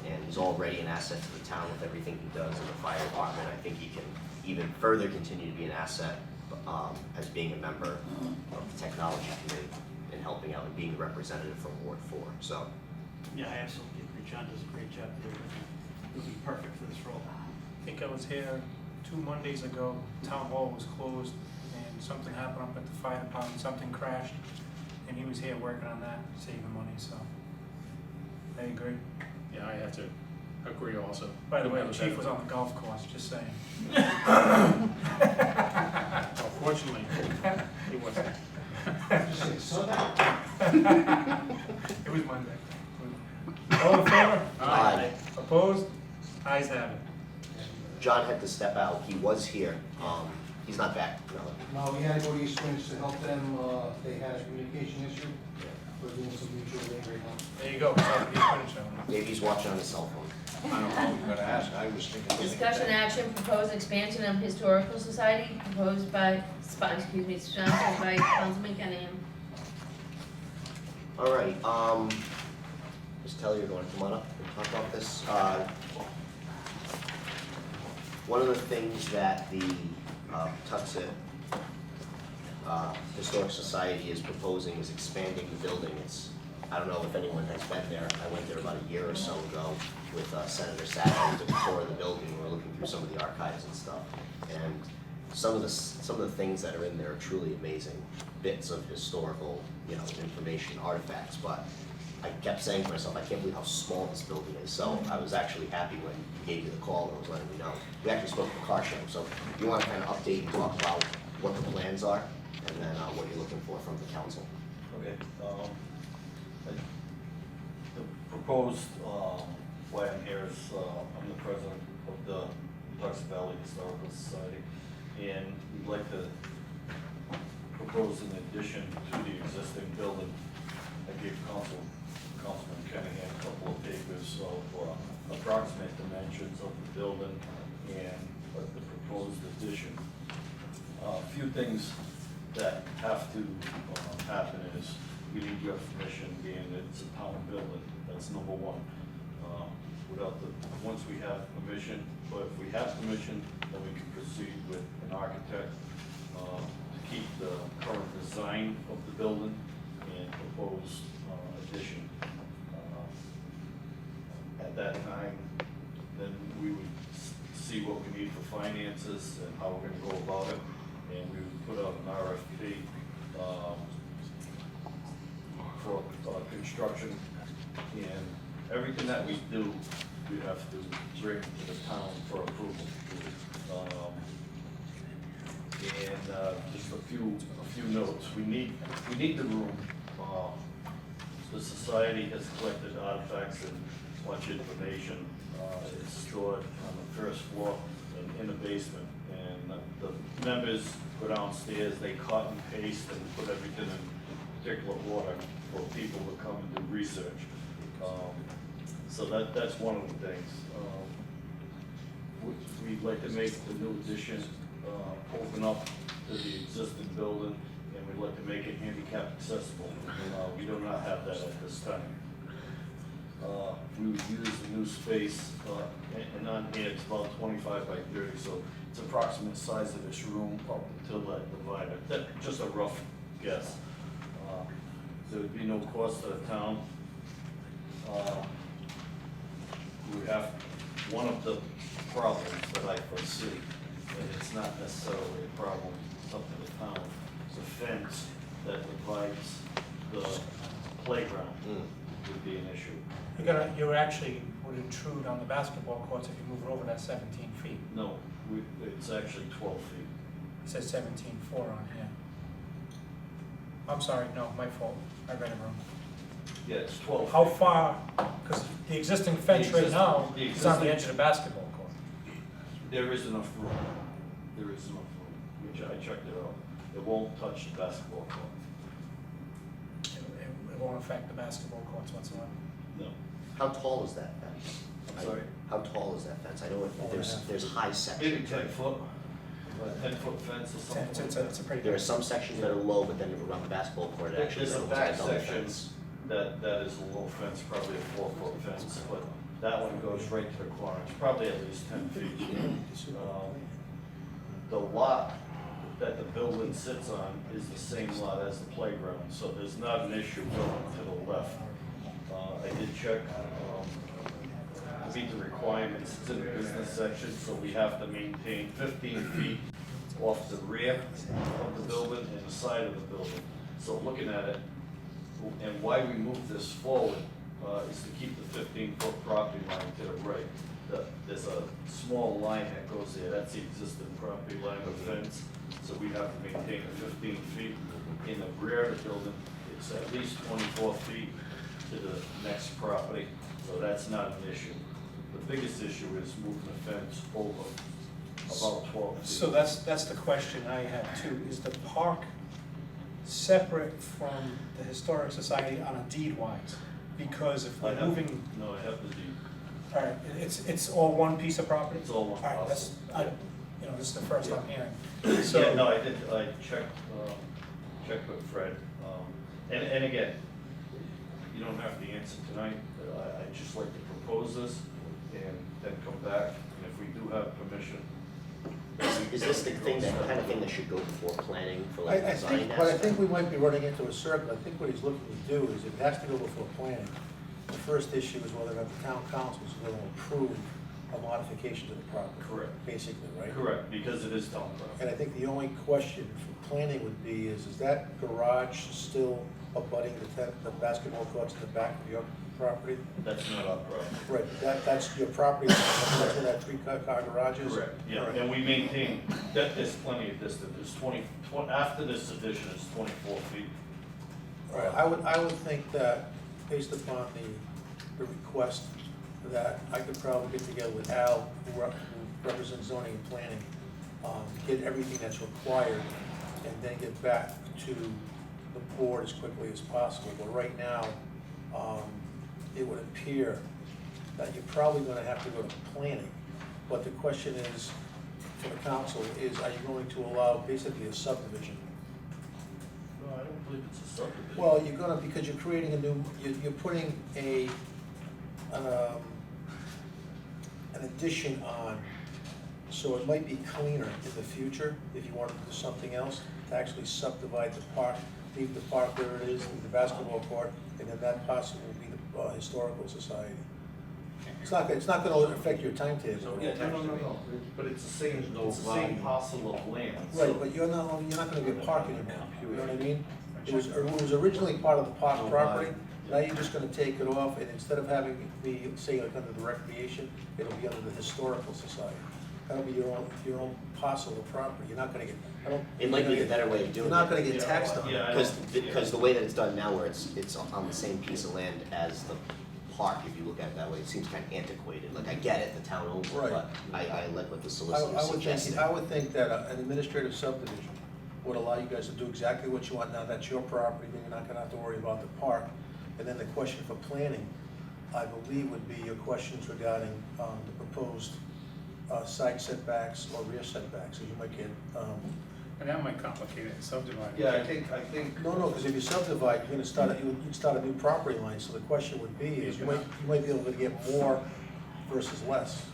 and he's already an asset to the town with everything he does in the fire department. I think he can even further continue to be an asset as being a member of the technology committee and helping out and being the representative from Ward 4. So, Yeah, I absolutely agree. John does a great job there. He'll be perfect for this role. I think I was here 2 Mondays ago, town hall was closed, and something happened up at the fire department, something crashed, and he was here working on that, saving money, so. I agree. Yeah, I have to agree also. By the way, the chief was on the golf course, just saying. Well, fortunately, he wasn't. It was Monday. All in favor? Aye. Opposed? Ayes have it. John had to step out. He was here. He's not back. No. No, we had to go to East Winch to help them, they had a communication issue. We're doing some mutual aid right now. There you go. So, Maybe he's watching on his cell phone. I don't know, you gotta ask, I was thinking. Discussion action, proposed expansion of Historical Society, sponsored by Councilman Kenningham. All right, Ms. Telly, you're going to come on up and talk about this. One of the things that the Tuxet Historic Society is proposing is expanding the building. I don't know if anyone has been there. I went there about a year or so ago with Senator Sapp. We took a tour of the building. We were looking through some of the archives and stuff. And some of the things that are in there are truly amazing bits of historical, information, artifacts. But I kept saying to myself, I can't believe how small this building is. So I was actually happy when you gave me the call and was letting me know. We actually spoke to the car show. So if you want to kind of update and talk about what the plans are and then what you're looking for from the council. Okay. The proposed plan here is I'm the president of the Tuxet Valley Historical Society, and we'd like to propose an addition to the existing building. I gave Councilman Kenningham a couple of papers of approximate dimensions of the building and the proposed addition. A few things that have to happen is we need your permission, being that it's a town building. That's number one. Once we have permission, but if we have permission, then we can proceed with an architect to keep the current design of the building and propose addition. At that time, then we would see what we need for finances and how we're gonna go about it, and we would put out an RFP for construction, and everything that we do, we have to bring to the town for approval. Just a few notes. We need the room. The society has collected artifacts and much information. It's stored on the first floor and in the basement. And the members go downstairs, they cut and paste and put everything in particular order for people to come and do research. So that's one of the things. We'd like to make the new addition open up to the existing building, and we'd like to make it handicap accessible. We do not have that at this time. we would use the new space, and on here it's about 25 by 30, so it's approximate size of this room up until that divider. That's just a rough guess. There would be no cost to the town. We have one of the problems that I foresee, and it's not necessarily a problem up to the town, is a fence that divides the playground would be an issue. You actually would intrude on the basketball courts if you move it over that 17 feet. No, it's actually 12 feet. It says 17.4 on here. I'm sorry, no, my fault. I read it wrong. Yeah, it's 12 feet. How far, because the existing fence right now the is on the existing- edge of the basketball court. There is enough room. There is enough room, which I checked it out. It won't touch the basketball court. It won't affect the basketball courts whatsoever. No. How tall is that fence? I'm sorry? How tall is that fence? I know there's high sections. Maybe 10 foot, a 10-foot fence or something. It's a pretty There are good. some sections that are low, but then around the basketball court, it actually There's a goes back like another section fence. that is a low fence, probably a 4-foot fence, but that one goes right to the corner. It's probably at least 10 feet. The lot that the building sits on is the same lot as the playground, so there's not an issue going to the left. I did check, to meet the requirements, it's in the business section, so we have to maintain 15 feet off the rear of the building and the side of the building. So looking at it, and why we moved this forward, is to keep the 15-foot property line to the right. There's a small line that goes there, that's the existing property line of the fence, so we have to maintain the 15 feet. In the rear of the building, it's at least 24 feet to the next property, so that's not an issue. The biggest issue is moving the fence over about 12 feet. So that's the question I have too. Is the park separate from the Historic Society on a deed-wise? Because if we're moving, No, I have the deed. all right, it's all one piece of property? It's all one All right, that's, parcel. this is the first I'm hearing. Yeah, no, I checked with Fred, and again, you don't have the answer tonight, but I'd just like to propose this and then come back, and if we do have permission. Is this the kind of thing that should go before planning for I like design think, but I aspect? think we might be running into a circle. I think what he's looking to do is it has to go before planning. The first issue is whether or not the town council is going to approve a modification to the property. Correct. Basically, right? Correct, because it is town property. And I think the only question for planning would be is that garage still abutting the basketball courts in the back of your property? That's not our property. Right, that's your property, that's where that 3-car garage is? Correct, yeah, All right. and we maintain, there's plenty of distance, there's 20, after this addition, it's 24 feet. All right, I would think that, based upon the request, that I could probably get together with Al, who represents zoning and planning, get everything that's required, and then get back to the board as quickly as possible. But right now, it would appear that you're probably gonna have to go to planning. But the question is, for the council, is are you going to allow basically a subdivision? No, I don't believe it's a subdivision. Well, you're gonna, because you're creating a new, you're putting an addition on, so it might be cleaner in the future, if you wanted to do something else, to actually subdivide the park, leave the park where it is, leave the basketball court, and then that possibly will be the historical society. It's not gonna affect your timetable. Yeah, no, but it's the same parcel of land. Right, but you're not gonna get parking anymore, you know what I mean? It was originally part of the park property, now you're just gonna take it off, and instead of having it be, say, like under the recreation, it'll be under the historical society. That'll be your own parcel of property, you're not gonna get, It might be the better way of doing it. You're not gonna get taxed on it. Because the way that it's done now, where it's on the same piece of land as the park, if you look at it that way, it seems kind of antiquated. Like, I get it, the town owns it, Right. but I like what the solicitor suggested. I would think that an administrative subdivision would allow you guys to do exactly what you want now, that's your property, then you're not gonna have to worry about the park. And then the question for planning, I believe, would be your questions regarding the proposed side setbacks or rear setbacks, so you might get And that might complicate it, subdividing. Yeah, I think. No, because if you subdivide, you're gonna start, you'd start a new property line, so the question would be, is you might be able to get more versus less.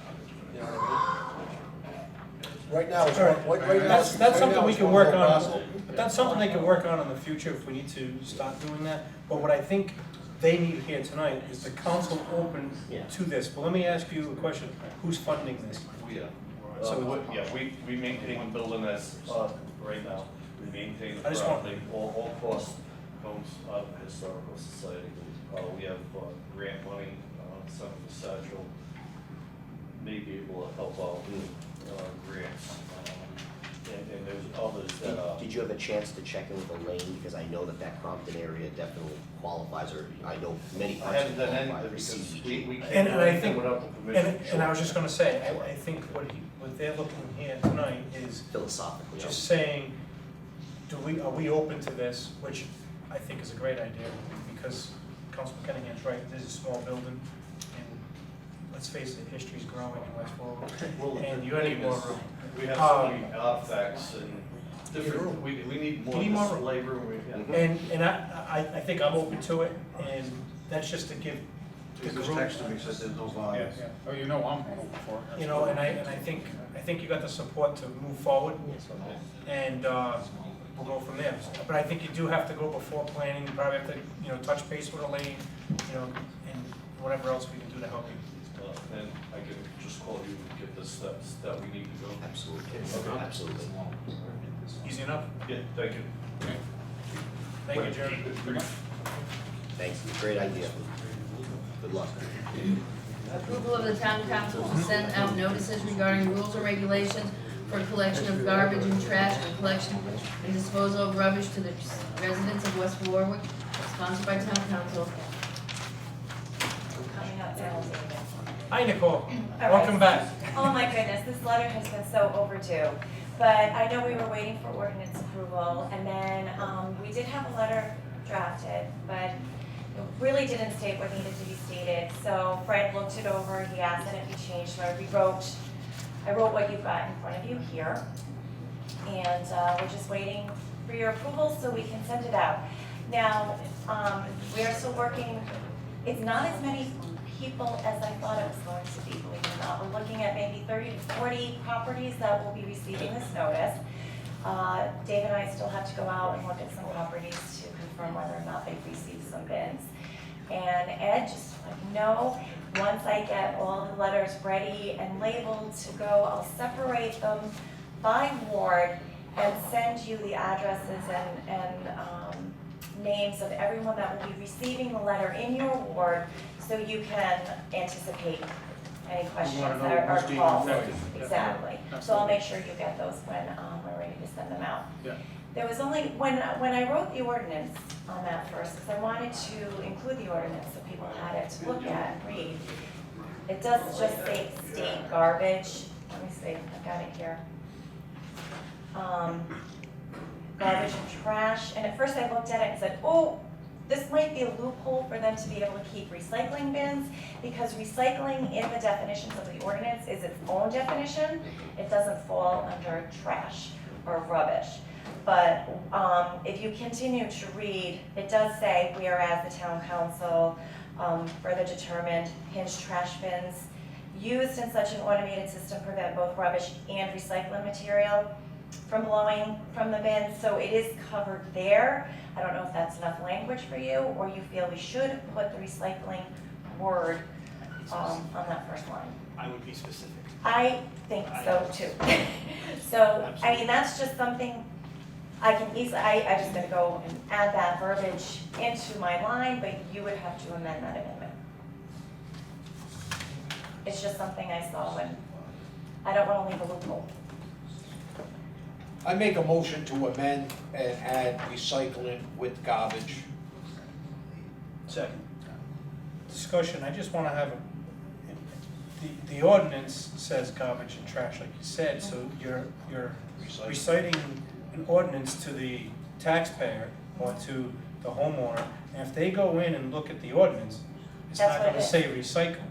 You know what I mean? Right now, it's, right now. That's something we can work on, possible. that's something they can work on in the future if we need to start doing that. But what I think they need here tonight is the council open to this. But let me ask you a question, who's funding this? We are. So We maintain the building as, right now, we maintain the I just want- property, all costs comes out of the Historical Society. We have grant money, Senator Satchel may be able to help out with grants. And there's others that are. Did you have a chance to check in with Elaine, because I know that Compton area definitely qualifies, or I know many I parts haven't of done qualify anything for because CDBG. we can't And do I anything think, without the permission. and I was just gonna say, I think what they're looking here tonight is Philosophically. just saying, are we open to this, which I think is a great idea, because Councilman Cunningham's right, this is a small building, and let's face it, history's growing in West Warwick, and you need more room. We have so many artifacts and different, we need more You need more room. display room. And I think I'm open to it, and that's just to give the He just group, texted me, said there's no Yeah, volume. yeah. Oh, you know I'm open for it. you know, and I think you got the support to move forward, and we'll go from there. But I think you do have to go before planning, you probably have to, you know, touch base with Elaine, you know, and whatever else we can do to help you. And I can just call you and get the steps that we need to go. Absolutely, Okay. absolutely. Easy enough? Yeah, thank you. Thank you, Jeremy. Thanks, great idea. Good luck. Approval of the town council to send out notices regarding rules and regulations for collection of garbage and trash, and collection and disposal of rubbish to the residents of West Warwick, sponsored by town council. Coming up now, David. Hi, Nicole. All right. Welcome back. Oh my goodness, this letter has been so overdue. But I know we were waiting for ordinance approval, and then we did have a letter drafted, but it really didn't state what needed to be stated. So Fred looked it over, he asked that it be changed, so I wrote what you've got in front of you here. And we're just waiting for your approval so we can send it out. Now, we are still working, it's not as many people as I thought it was going to be, believe it or not. We're looking at maybe 30 to 40 properties that will be receiving this notice. Dave and I still have to go out and look at some properties to confirm whether or not they've received some bins. And Ed, just let me know, once I get all the letters ready and labeled to go, I'll separate them by ward and send you the addresses and names of everyone that will be receiving the letter in your ward, so you can anticipate any questions wanna know or who's being calls. affected. Exactly. So I'll make sure you get those when we're ready to send them out. Yeah. There was only, when I wrote the ordinance on that first, because I wanted to include the ordinance so people had it to look at and read. It does just say state garbage. Let me see, I've got it here. Garbage and trash, and at first I looked at it and said, oh, this might be a loophole for them to be able to keep recycling bins, because recycling in the definitions of the ordinance is its own definition. It doesn't fall under trash or rubbish. But if you continue to read, it does say, whereas the town council further determined hinged trash bins used in such an automated system prevent both rubbish and recycling material from blowing from the bin, so it is covered there. I don't know if that's enough language for you, or you feel we should put the recycling word on that first line. I would be specific. I think so too. So, I mean, that's just something I can easily, I just gonna go and add that verbiage into my line, but you would have to amend that amendment. It's just something I saw when, I don't wanna leave a loophole. I make a motion to amend and add recycling with garbage. Second. Discussion, I just wanna have, the ordinance says garbage and trash, like you said, so you're reciting an ordinance to the taxpayer or to the homeowner, and if they go in and look at the ordinance, it's That's not what gonna it is. say recycle.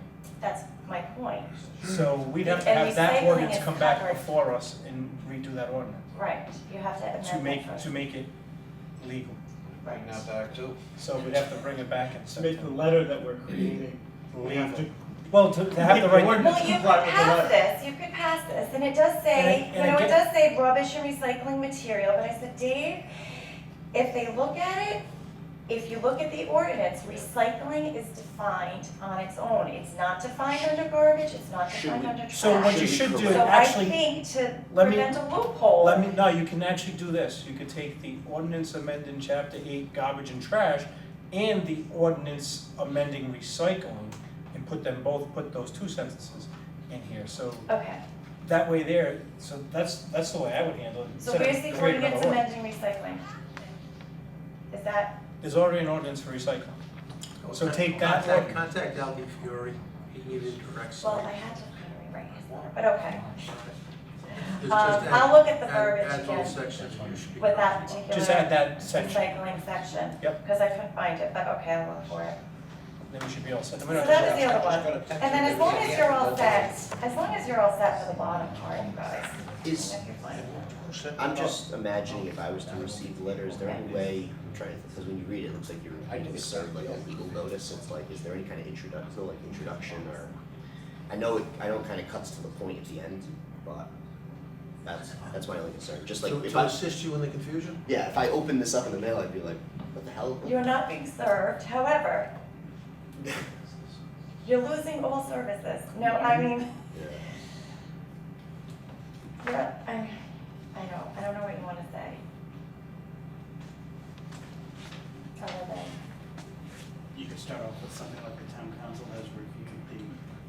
That's my point. So we'd have to And have that recycling ordinance is come back covered. before us and redo that ordinance Right, you have to amend to that make, first. to make it legal. Right. Bring that back too. So we'd have to bring it back in To make the September. letter that we're creating legal. Well, to have the right. Well, you could pass this, you could pass this, and it does say, And you know, it again- does say rubbish and recycling material, but I said, Dave, if they look at it, if you look at the ordinance, recycling is defined on its own. It's not defined under garbage, it's not Should defined we- under trash. So what you should do, So I actually, think to let me- prevent a loophole. no, you can actually do this. You could take the ordinance amending chapter 8, garbage and trash, and the ordinance amending recycling, and put those two sentences in here. So Okay, that way there, so that's the way I would handle it. so instead of where's the creating ordinance another ordinance. amending recycling? Is that, There's already an ordinance for recycling. So take that Contact, ordinance. contact Albie Fiore, he can give you the correct well, site. I had to kind of rewrite his letter, but okay. It's just add- I'll look at the add- verbiage add again those sections. with that particular. Just add that section. Recycling section. Yep. Because I couldn't find it, but okay, I'll look for it. Then we should be all set. So We don't have that to- was the other one. And then as long as you're all set, for the bottom part, you guys. Is, If you're fine. I'm just imagining if I was to receive the letter, is there any way, I'm trying to, because when you read it, it looks like you're being served like a legal notice, it's like, is there any kind of introduction or? I know it kind of cuts to the point at the end, but that's my only concern, just like if To I, assist you in the confusion? yeah, if I opened this up in the mail, I'd be like, what the hell? You're not being served, however, you're losing all services. No, I mean, I don't know what you want to say. Other than, You could start off with something like the town council has reviewed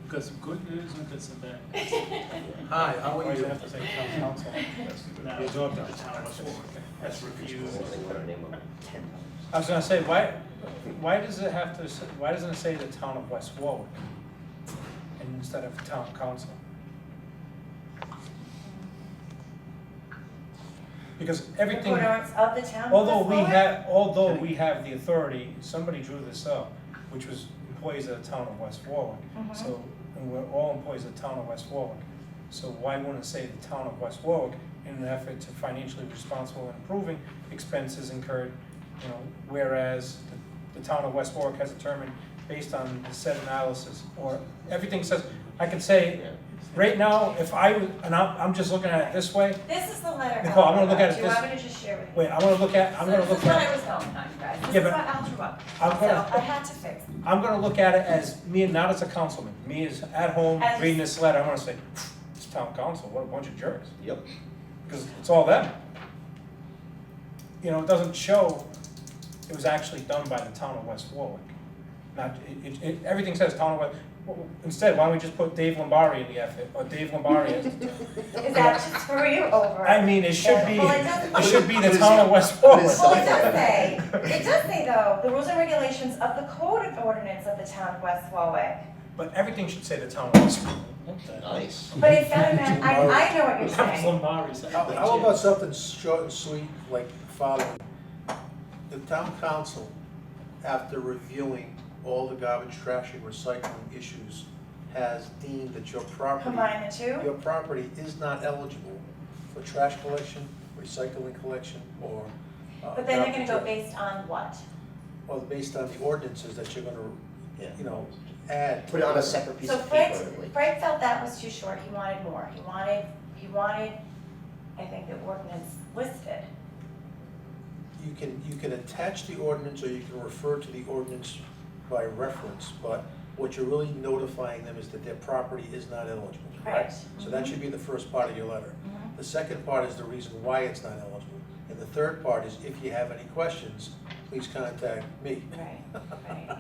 Got some good news and got some bad. Hi, how Why are do you? you have to say town council? now, the town of West Warwick has reviewed. I was gonna say, why does it have to, why doesn't it say the town of West Warwick instead of town council? Because everything, Proponents of the town. of although West we Warwick? have, although we have the authority, somebody drew this up, which was employees of the town of West Warwick. Mhm. So, and we're all employees of the town of West Warwick. So why wouldn't it say the town of West Warwick in an effort to financially responsible in improving expenses incurred, you know, whereas the town of West Warwick has determined based on the said analysis, or everything says, I could say, right now, if I, and I'm just looking at it this way, This is the letter. Nicole, I'm gonna look at it Do you this- want me to just share with you? wait, I'm gonna look at, I'm gonna So look this is what I at, was going on, you guys. This Yeah, is but what Al drew up. I'm So gonna, I had to fix. I'm gonna look at it as me, not as a councilman, me as at home, As- reading this letter, I'm gonna say, it's town council, what a bunch of jerks. Yep. Because it's all them. You know, it doesn't show it was actually done by the town of West Warwick. Not, everything says town of West, well, instead, why don't we just put Dave Lombari in the effort, or Dave Lombari as, Is that just for you over? I mean, it should be, Well, it doesn't- it should be the town of West Warwick. Well, it does say though, the rules and regulations of the code of ordinance of the town of West Warwick. But everything should say the town of West Warwick. Nice. But it's not, I know what you're saying. Lombari said. How about something short and sweet, like the following? The town council, after reviewing all the garbage, trash, and recycling issues, has deemed that your property. Combine the two? Your property is not eligible for trash collection, recycling collection, or. But then they're gonna go garbage. based on what? Well, based on the ordinances that you're gonna, Yeah. you know, add. Put it on a separate piece So of paper. Fred felt that was too short, he wanted more, he wanted, I think, the ordinance listed. You can attach the ordinance, or you can refer to the ordinance by reference, but what you're really notifying them is that their property is not eligible, correct? Right. So that should be the first part of your letter. Mhm. The second part is the reason why it's not eligible. And the third part is, if you have any questions, please contact me. Right, right.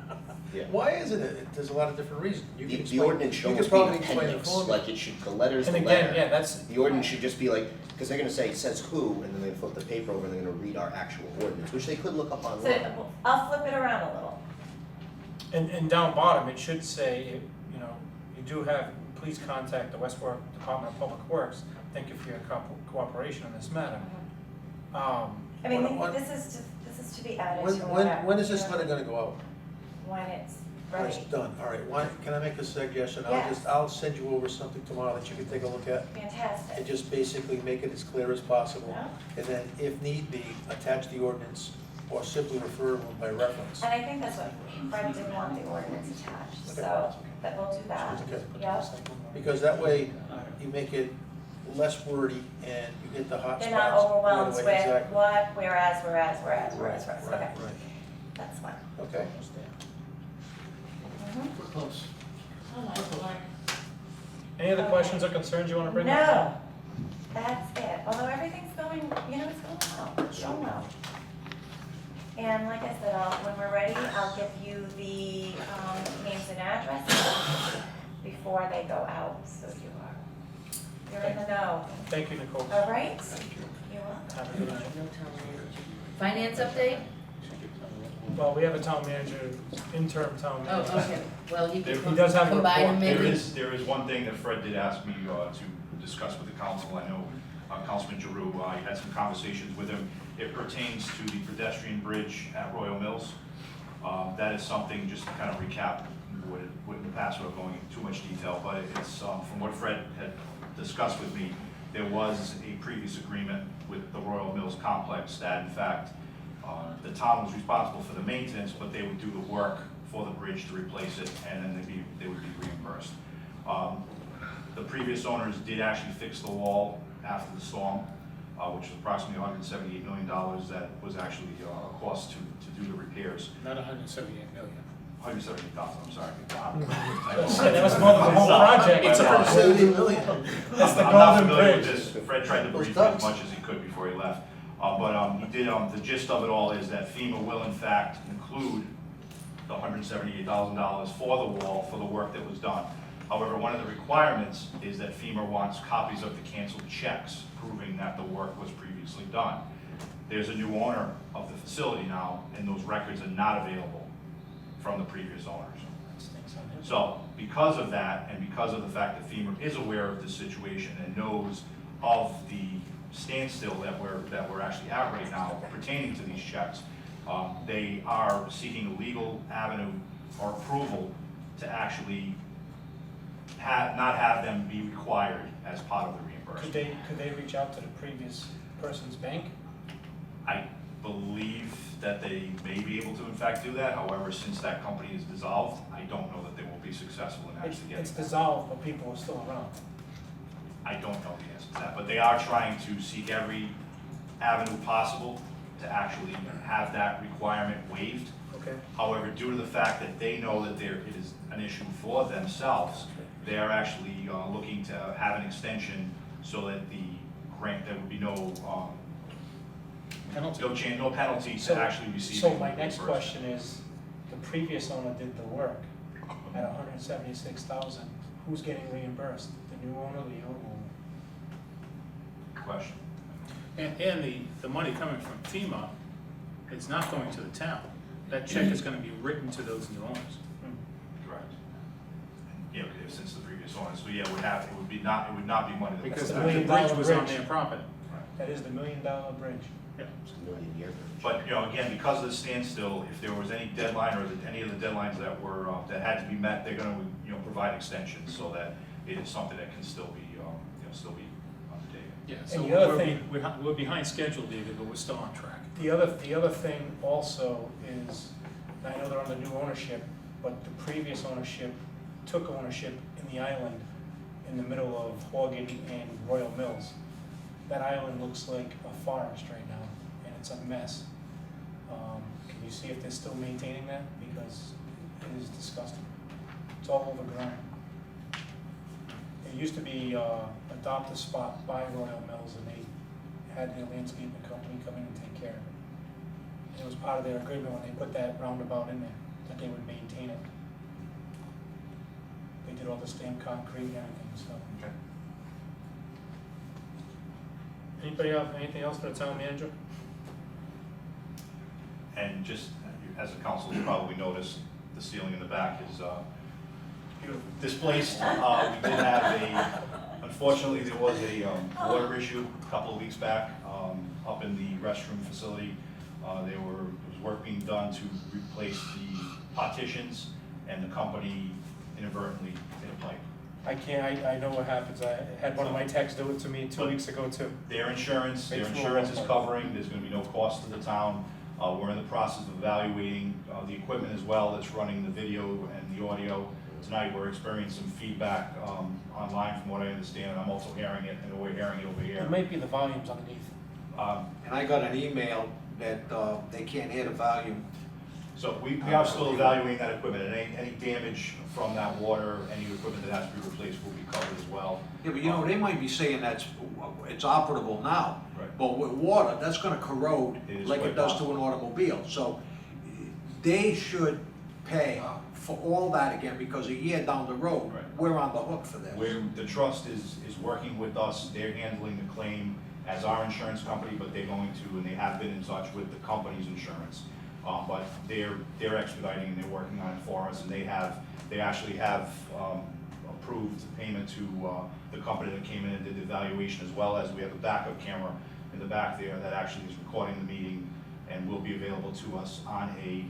Yeah. Why isn't it? There's a lot of different reasons. You can The explain- ordinance should you almost could be probably an explain the appendix, formula. like it should, the letter's the And letter. again, yeah, that's, The ordinance should just be like, because they're gonna say, it says who, and then they flip the paper over and they're gonna read our actual ordinance, which they could look up So online. I'll flip it around a little. and down bottom, it should say, you know, you do have, please contact the West Warwick Department of Public Works. Thank you for your cooperation on this matter. I mean, What- this is to be added to whatever. When is this letter gonna go out? When it's It's Right. done, all right, why, can I make a suggestion? Yes. I'll send you over something tomorrow that you can take a look at, and Fantastic. just basically make it as clear as possible. Yeah. And then, if need be, attach the ordinance, or simply refer to them by reference. And I think that's what Fred didn't want the ordinance attached, so that we'll do that. Okay. Yep. Because that way, you make it less wordy, and you hit the hot spots. They're not overwhelmed right with away. Exactly. what, whereas, Right, okay, right. that's fine. Okay. Mhm. We're close. Oh my Lord. Any other questions or concerns you wanna bring up? No, that's it, although everything's going, it's going well. And like I said, when we're ready, I'll give you the, names and addresses before they go out, so you're in the know, Thank you, Nicole. all right? You're welcome. Have a good night. Finance update? Well, we have a town manager, interim town Oh, manager. okay, well, you There- can He does have a combine them report. maybe. There is one thing that Fred did ask me to discuss with the council. I know Councilman Giroux, I had some conversations with him. It pertains to the pedestrian bridge at Royal Mills. That is something, just to kind of recap what in the past, without going into too much detail, but it's from what Fred had discussed with me, there was a previous agreement with the Royal Mills complex that in fact, the town was responsible for the maintenance, but they would do the work for the bridge to replace it, and then they would be reimbursed. The previous owners did actually fix the wall after the storm, which was approximately $178 million. That was actually a cost to do the repairs. Not 178 million. 178,000, I'm sorry. That was more than the whole project. It's $170 million. That's the I'm not Golden familiar Bridge. with this. Fred tried to brief me as much as he could before he left. But he did, the gist of it all is that FEMA will in fact include the $178,000 for the wall for the work that was done. However, one of the requirements is that FEMA wants copies of the canceled checks proving that the work was previously done. There's a new owner of the facility now, and those records are not available from the previous owners. So, because of that, and because of the fact that FEMA is aware of this situation and knows of the standstill that we're actually at right now pertaining to these checks, they are seeking a legal avenue or approval to actually not have them be required as part of the reimbursement. Could they reach out to the previous person's bank? I believe that they may be able to in fact do that. However, since that company is dissolved, I don't know that they will be successful in actually getting It's that. dissolved, but people are still around. I don't know the answer to that, but they are trying to seek every avenue possible to actually have that requirement waived. Okay. However, due to the fact that they know that it is an issue for themselves, they are actually looking to have an extension so that the grant, there would be no Penalty. no penalty to actually receive. So my next question is, the previous owner did the work at $176,000. Who's getting reimbursed? The new owner, the old owner? Question. And the money coming from FEMA is not going to the town. That check is gonna be written to those new owners. Correct. Yeah, since the previous owner, so yeah, it would not be money. that- Because the the $1 bridge was on bridge. their property. That is the $1 million bridge. Yeah. It's a million-year bridge. But, again, because of the standstill, if there was any deadline or any of the deadlines that were, that had to be met, they're gonna, provide extensions so that it is something that can still be, still be undertaken. Yeah, so And the other we're, thing- we're behind schedule, David, but we're still on track. The other thing also is, I know they're under new ownership, but the previous ownership took ownership in the island in the middle of Horgan and Royal Mills. That island looks like a forest right now, and it's a mess. Can you see if they're still maintaining that? Because it is disgusting. It's all overgrown. It used to be adopt a spot by Royal Mills, and they had their landscaping company come in and take care of it. And it was part of their agreement when they put that roundabout in there, that they would maintain it. They did all the stamped concrete and everything, so. Okay. Anybody have anything else for the town manager? And just, as the council has probably noticed, the ceiling in the back is displaced. We did have unfortunately, there was a water issue a couple of weeks back up in the restroom facility. There was work being done to replace the partitions and the company inadvertently hit a pipe. I know what happens. I had one of my techs do it to me 2 weeks ago too. Their insurance Makes is covering, there's gonna be no cost to the town. We're in the process of evaluating the equipment as well that's running the video and the audio. Tonight, we're experiencing some feedback online from what I understand, and I'm also hearing it, and we're hearing it over here. It might be the volumes underneath. And I got an email that they can't hear the volume. So we are still evaluating that equipment, and any damage from that water, any equipment that has to be replaced will be covered as well. Yeah, but you know, they might be saying it's operable now. Right. But with water, that's gonna corrode It is like quite it does to possible. an automobile. So they should pay for all that again, because a year down the road, Right. we're on the hook for this. The trust is working with us, they're handling the claim as our insurance company, but they're going to, and they have been in touch with the company's insurance. But they're expediting and they're working on it for us, and they actually have approved payment to the company that came in and did the evaluation, as well as we have a backup camera in the back there that actually is recording the meeting and will be available to us on a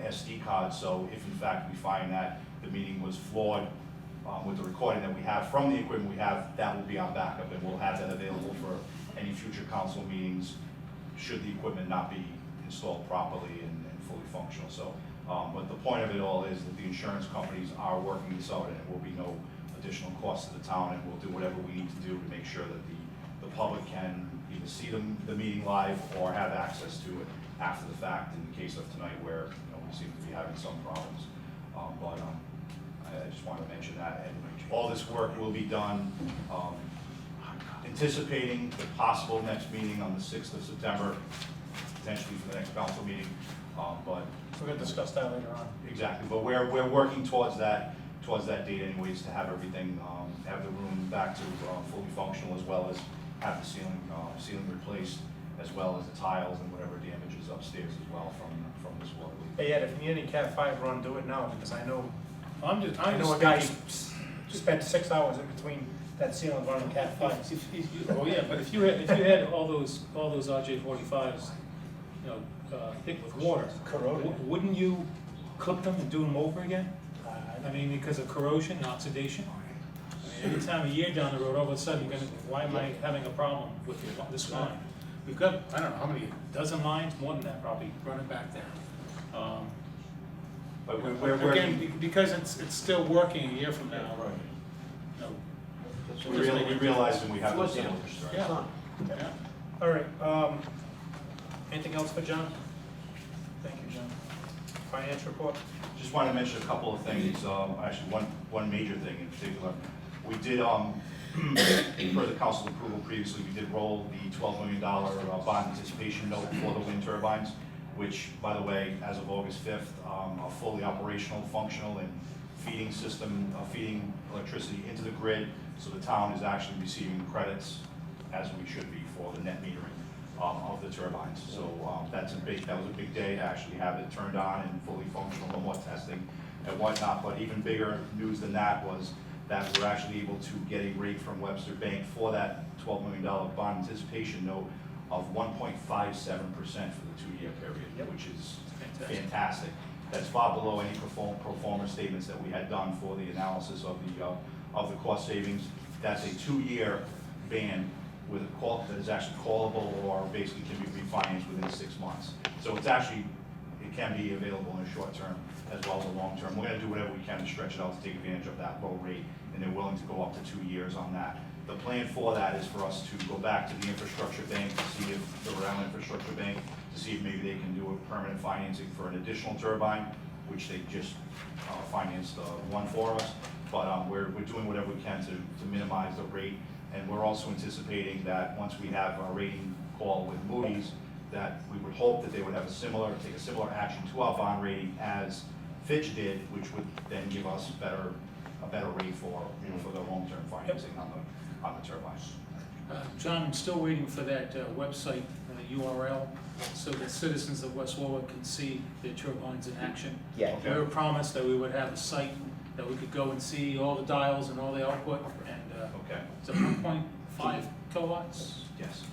SD card. So if in fact we find that the meeting was flawed with the recording that we have from the equipment we have, that will be our backup, and we'll have that available for any future council meetings should the equipment not be installed properly and fully functional. So, but the point of it all is that the insurance companies are working this out, and it will be no additional cost to the town, and we'll do whatever we need to do to make sure that the public can either see the meeting live or have access to it after the fact, in the case of tonight where we seem to be having some problems. I just wanted to mention that, and all this work will be done anticipating the possible next meeting on the 6th of September, potentially for the next council meeting, but. We're gonna discuss that later on. Exactly, but we're working towards that date anyways, to have everything, have the room back to fully functional, as well as have the ceiling replaced, as well as the tiles and whatever damages upstairs as well from this water leak. Hey Ed, if you need any Cat 5 run, do it now, because I know I'm just a guy spent 6 hours in between that ceiling running Cat 5. Oh, yeah, but if you had all those RJ45s, hit with water, Corroded. wouldn't you clip them and do them over again? I mean, because of corrosion and oxidation? I mean, any time of year down the road, all of a sudden, why am I having a problem with this line? We've got, I don't know, how many, dozen lines, more than that probably, running back there. But we're Again, because it's still working a year from now. Right. No. We realize when we have those cylinders. Yeah. Yeah. All right, anything else for John? Thank you, John. Finance report? Just wanted to mention a couple of things, actually one major thing in particular. We did, per the council's approval previously, we did roll the $12 million bond anticipation note for the wind turbines, which, by the way, as of August 5th, are fully operational, functional, and feeding electricity into the grid, so the town is actually receiving credits, as we should be, for the net metering of the turbines. So that was a big day to actually have it turned on and fully functional, no more testing and whatnot. But even bigger news than that was that we're actually able to get a rate from Webster Bank for that $12 million bond anticipation note of 1.57% for the 2-year period, which is fantastic. That's far below any pro forma statements that we had done for the analysis of the cost savings. That's a 2-year ban with a call that is actually callable, or basically can be refinanced within 6 months. So it's actually, it can be available in a short term as well as a long term. We're gonna do whatever we can to stretch it out to take advantage of that low rate, and they're willing to go up to 2 years on that. The plan for that is for us to go back to the infrastructure bank to see if, the Rhode Island Infrastructure Bank, to see if maybe they can do a permanent financing for an additional turbine, which they just financed one for us. But we're doing whatever we can to minimize the rate. And we're also anticipating that once we have our rating call with Moody's, that we would hope that they would have take a similar action to our bond rating as Fitch did, which would then give us a better rate for the long-term financing on the turbines. John, I'm still waiting for that website URL, so that citizens of West Warwick can see their turbines in action. Yeah. We were promised that we would have a site that we could go and see all the dials and all the output, and Okay. it's a 1.5 kilowatts. Yes.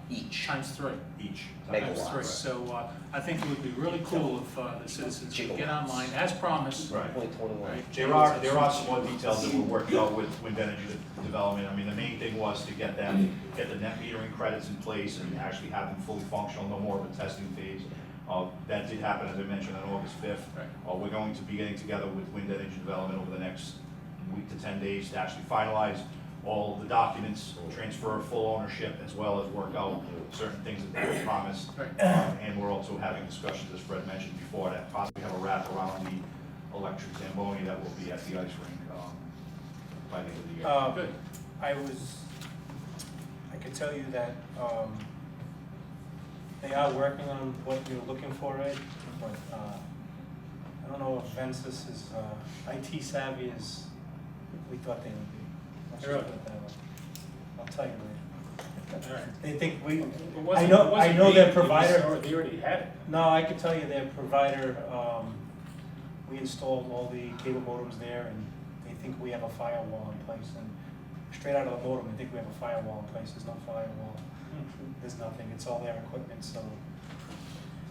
Each. Uh, times 3. each. Times Megawatts. 3. So I think it would be really cool if the citizens could get online, as promised. Right. 2021. Right. There are some more details that we're working out with Wind Energy Development. I mean, the main thing was to get the net metering credits in place and actually have them fully functional, no more of a testing phase. That did happen, as I mentioned, on August 5th. Right. We're going to be getting together with Wind Energy Development over the next week to 10 days to actually finalize all the documents, transfer full ownership, as well as work out certain things that they were promised. And we're also having discussions, as Fred mentioned before, that possibly have a wrap around the electric Zamboni that will be at the ice rink by the end of the year. Good. I could tell you that, they are working on what you're looking for, Ed, but, I don't know if Ventus is, IT savvy as we thought they would be. Let's just put it that way. I'll tell you later. All right. They think we, It I wasn't- know, it wasn't I know me. their It was- provider. They already had it. No, I can tell you their provider, we installed all the cable modems there, and they think we have a firewall in place, and straight out of the modem, they think we have a firewall in place. There's no firewall. There's nothing, it's all their equipment, so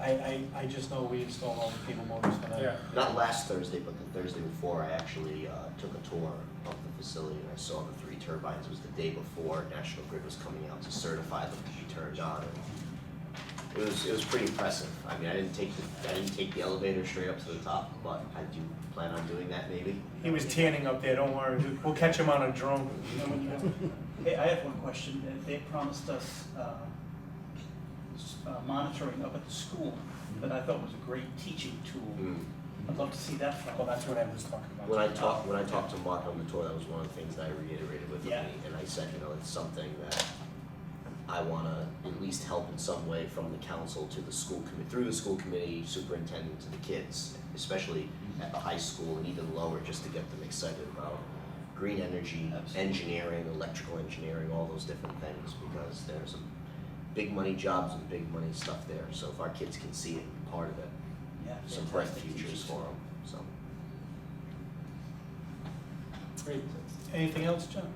I just know we installed all the cable modems for them. Yeah. Not last Thursday, but the Thursday before, I actually took a tour of the facility and I saw the 3 turbines. It was the day before National Grid was coming out to certify them to be turned on. And it was pretty impressive. I mean, I didn't take the elevator straight up to the top, but I do plan on doing that maybe. He was tanning up there, don't worry, we'll catch him on a drone. Hey, I have one question. They promised us monitoring up at the school that I thought was a great teaching tool. I'd love to see that from. Well, that's what I was talking about. When I talked to Mark on the tour, that was one of the things that I reiterated with him, and I said, it's something that I want to at least help in some way from the council to the school committee, through the school committee, superintendent to the kids, especially at the high school and even lower, just to get them excited about green energy, engineering, electrical engineering, all those different things, because there's some big money jobs and big money stuff there. So if our kids can see it and be part of it, some bright futures for them. So. Great. Anything else, John?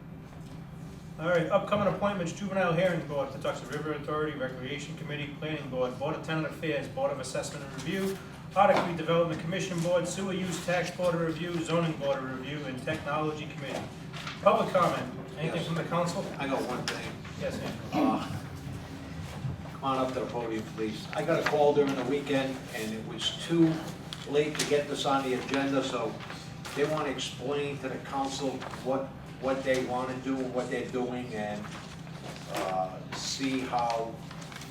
All right, upcoming appointments, Juvenile Hearing Board, Patuxent River Authority, Recreation Committee, Planning Board, Board of Tenant Affairs, Board of Assessment and Review, Article Development Commission Board, Sewer Use Tax Board of Review, Zoning Board of Review, and Technology Committee. Public comment, anything from the council? I got one thing. Yes, Andrew. Come on up to the podium, please. I got a call during the weekend, and it was too late to get this on the agenda, so they want to explain to the council what they want to do and what they're doing, and see how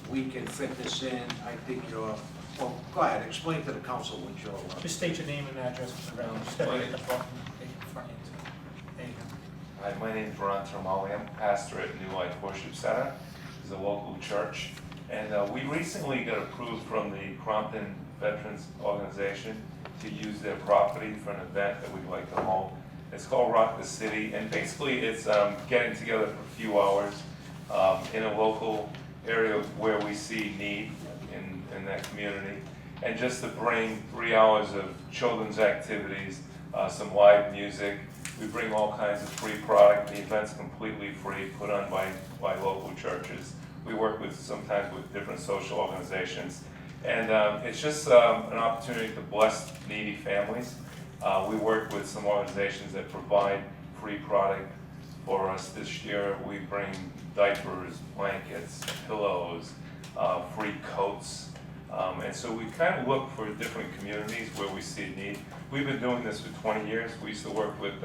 we can fit this in. I think well, go ahead, explain to the council what you're. Just state your name and address for the record. Step right at the front. There you go. Hi, my name is Ron Termali. I'm pastor at New Life Worship Center. It's a local church. And we recently got approved from the Crompton Veterans Organization to use their property for an event that we'd like to hold. It's called Rock the City, and basically it's getting together for a few hours in a local area where we see need in that community. And just to bring 3 hours of children's activities, some live music. We bring all kinds of free product. The event's completely free, put on by local churches. We work sometimes with different social organizations. And it's just an opportunity to bless needy families. We work with some organizations that provide free product for us. This year we bring diapers, blankets, pillows, free coats. And so we kind of look for different communities where we see need. We've been doing this for 20 years. We used to work with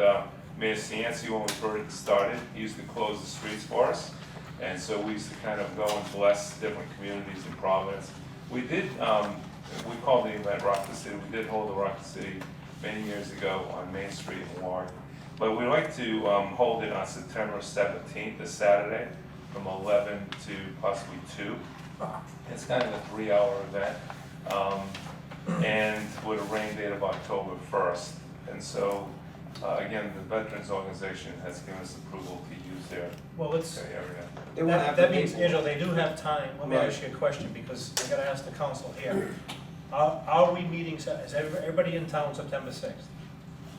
Mayor Cianci when we first started. He used to close the streets for us. And so we used to kind of go and bless different communities in Providence. We did, we called the event Rock the City. We did hold the Rock the City many years ago on Main Street in Warren. But we'd like to hold it on September 17th, this Saturday, from 11 to possibly 2. It's kind of a 3-hour event, and with a rain date of October 1st. And so, again, the Veterans Organization has given us approval to use their area. That means, Angela, they do have time. Let me ask you a question, because I gotta ask the council here. Are we meeting, is everybody in town September 6th?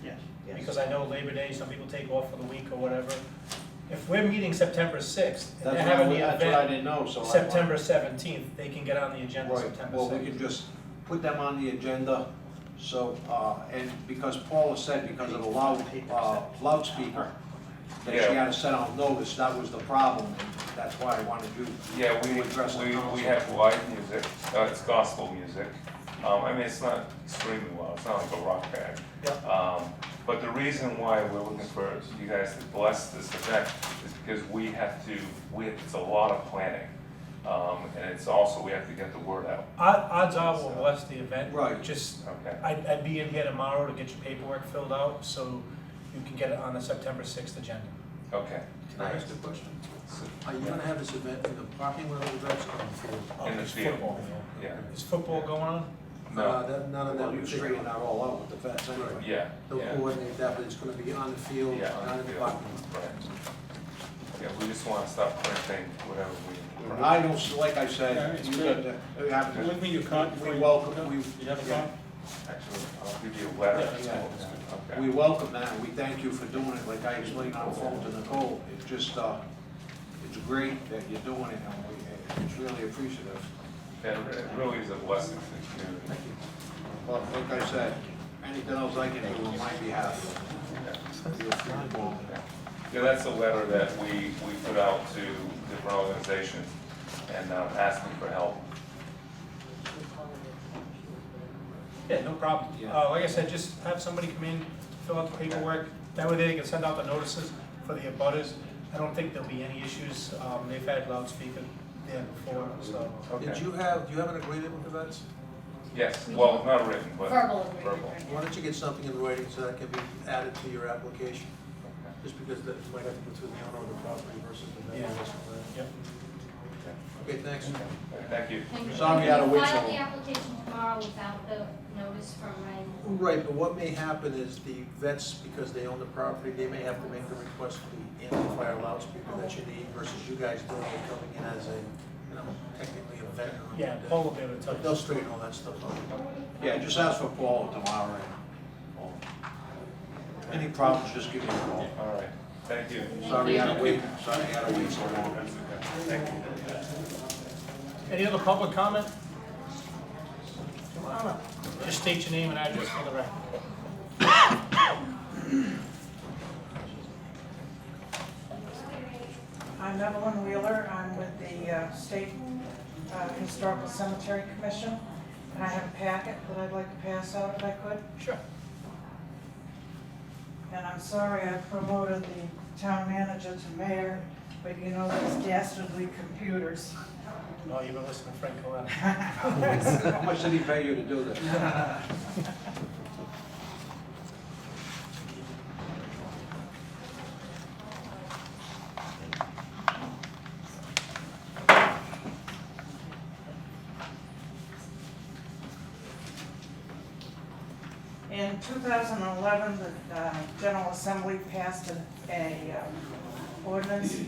Yes. Because I know Labor Day, some people take off for the week or whatever. If we're meeting September sixth, and they're That's having what the I event didn't know, so I. September 17th, they can get on the agenda Right, September well, 6th. we can just put them on the agenda, so, and because Paula said because of the loudspeaker, that she Yeah. had to send out notice, that was the problem, and that's why I wanted you Yeah, to address the council. we have live music, it's gospel music. I mean, it's not extremely loud, it's not like a rock band. Yep. But the reason why we're looking for you guys to bless this event is because it's a lot of planning. And it's also, we have to get the word out. Odds are we'll bless the event. Right. Just, Okay. I'd be in here tomorrow to get your paperwork filled out, so you can get it on the September 6th agenda. Okay. Can I ask a question? Are you gonna have this event in the parking lot of the Vets or on the field? In the It's field. football. Yeah. Is football going on? No. None of Well, that. you straighten that all out with the vets anyway. Yeah. They'll Yeah. coordinate that, but it's gonna be on the field, Yeah, not in the parking lot. Right. Yeah, we just wanna stop printing whatever we. I don't, like I said, it's you great. got to, you have to. With me, your card. We welcome, we. You have a yeah. card? Actually, I'll give you a letter. Yeah. Okay. We welcome that, and we thank you for doing it, like I explained on the phone to Nicole, it's just, it's great that you're doing it, and it's really appreciative. And it really is a blessing to the community. But like I said, anything else I can do on my behalf, feel free to call me. Yeah, that's a letter that we put out to different organizations and asking for help. Yeah, no problem. Yeah. Like I said, just have somebody come in, fill out the paperwork, that way they can send out the notices for the abutters. I don't think there'll be any issues, they've had loudspeaker there before, so. Okay. Do you have an agreement with the Vets? Yes, well, not written, but Verbal agreement. verbal. Why don't you get something in writing so that can be added to your application? Just because that might have to go through the owner of the property versus the vendor or something. Yep. Okay, thanks. Thank you. Sorry, I had to wait so File the long. application tomorrow without the notice from Ryan. Right, but what may happen is the Vets, because they own the property, they may have to make the request for the amplifier loudspeaker that you need versus you guys doing it, coming in as a, technically a vendor. Yeah, Paul will be able to tell you. They'll straighten all that stuff out. Yeah, just ask for Paul tomorrow, and any problems, just give me a call. All right, thank you. Sorry I had to wait so long. Thank you. Any other public comment? Come on up. Just state your name and address for the record. I'm Evelyn Wheeler. I'm with the State Historical Cemetery Commission, and I have a packet that I'd like to pass out if I could. Sure. And I'm sorry I promoted the town manager to mayor, but you know those dastardly computers. No, you've been listening to Frank Coletta. How much did he pay you to do this? In 2011, the General Assembly passed a ordinance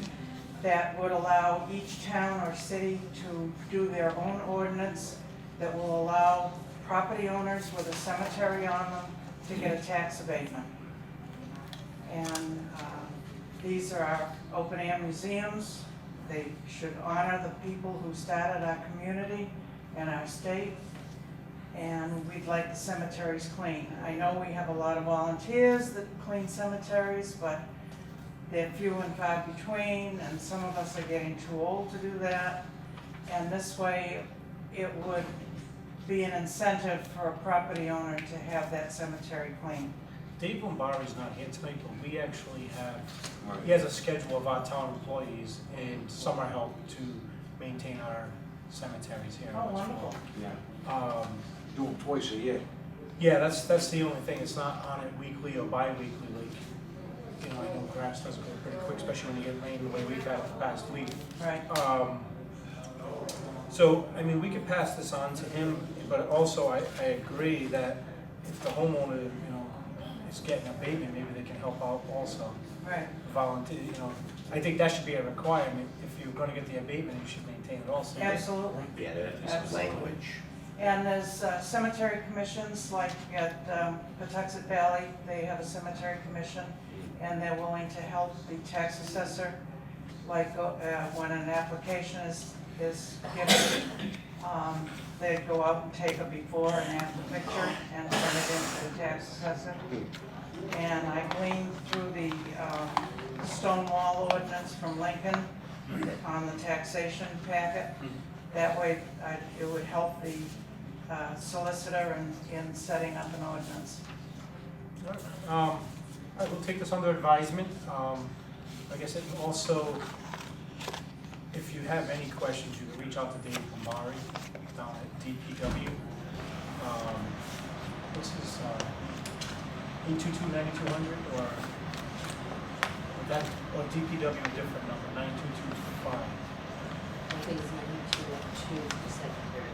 that would allow each town or city to do their own ordinance that will allow property owners with a cemetery on them to get a tax abatement. And these are our open-air museums. They should honor the people who started our community and our state. And we'd like the cemeteries clean. I know we have a lot of volunteers that clean cemeteries, but they're few and far between, and some of us are getting too old to do that. And this way, it would be an incentive for a property owner to have that cemetery clean. Dave Lombari's not here tonight, but we actually have, he has a schedule of our town employees and summer help to maintain our cemeteries here in Oh, West wonderful. Florida. Do them twice a year. Yeah, that's the only thing, it's not on it weekly or bi-weekly, like, I know grass does go pretty quick, especially when you get rain the way we've had the past week. Right. So, we could pass this on to him, but also I agree that if the homeowner, is getting abatement, maybe they can help out also. Right. Volunteer, I think that should be a requirement, if you're gonna get the abatement, you should maintain it also. Absolutely. Yeah, there's Absolutely. language. And there's cemetery commissions, like at Patuxent Valley, they have a cemetery commission. and they're willing to help the tax assessor. Like, when an application is given, they'd go out and take a before and after picture and send it into the tax assessor. And I gleaned through the Stonewall ordinance from Lincoln on the taxation packet. That way, it would help the solicitor in setting up an ordinance. I will take this under advisement. Like I said, also, if you have any questions, you can reach out to Dave Pomari down at DPW. This is 822-9200 or that, or DPW a different number, 9225. I think it's 9202, the secretary.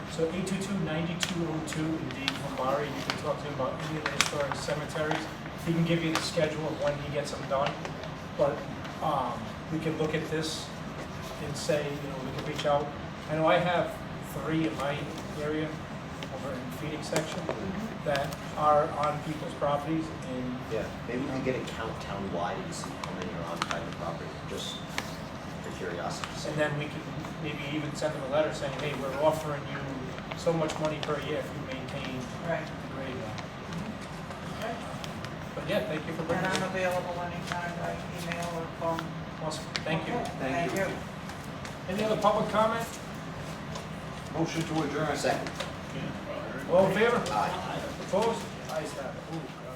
So 822-9202 and Dave Pomari, you can talk to him about any of the historic cemeteries. He can give you the schedule of when he gets them done. But we can look at this and say, we can reach out. I know I have 3 in my area over in the feeding section that are on people's properties and Yeah, maybe we can get a count townwide and see how many are on private property, just for curiosity. and then we can maybe even send them a letter saying, hey, we're offering you so much money per year if you maintain Right. the grade. But yeah, thank you for bringing And it. I'm available anytime by email or phone. Awesome, thank you. Okay, Thank you. Any other public comment? Motion to adjourn. Second. All in favor? Aye. Opposed? Ayes have it. Ooh.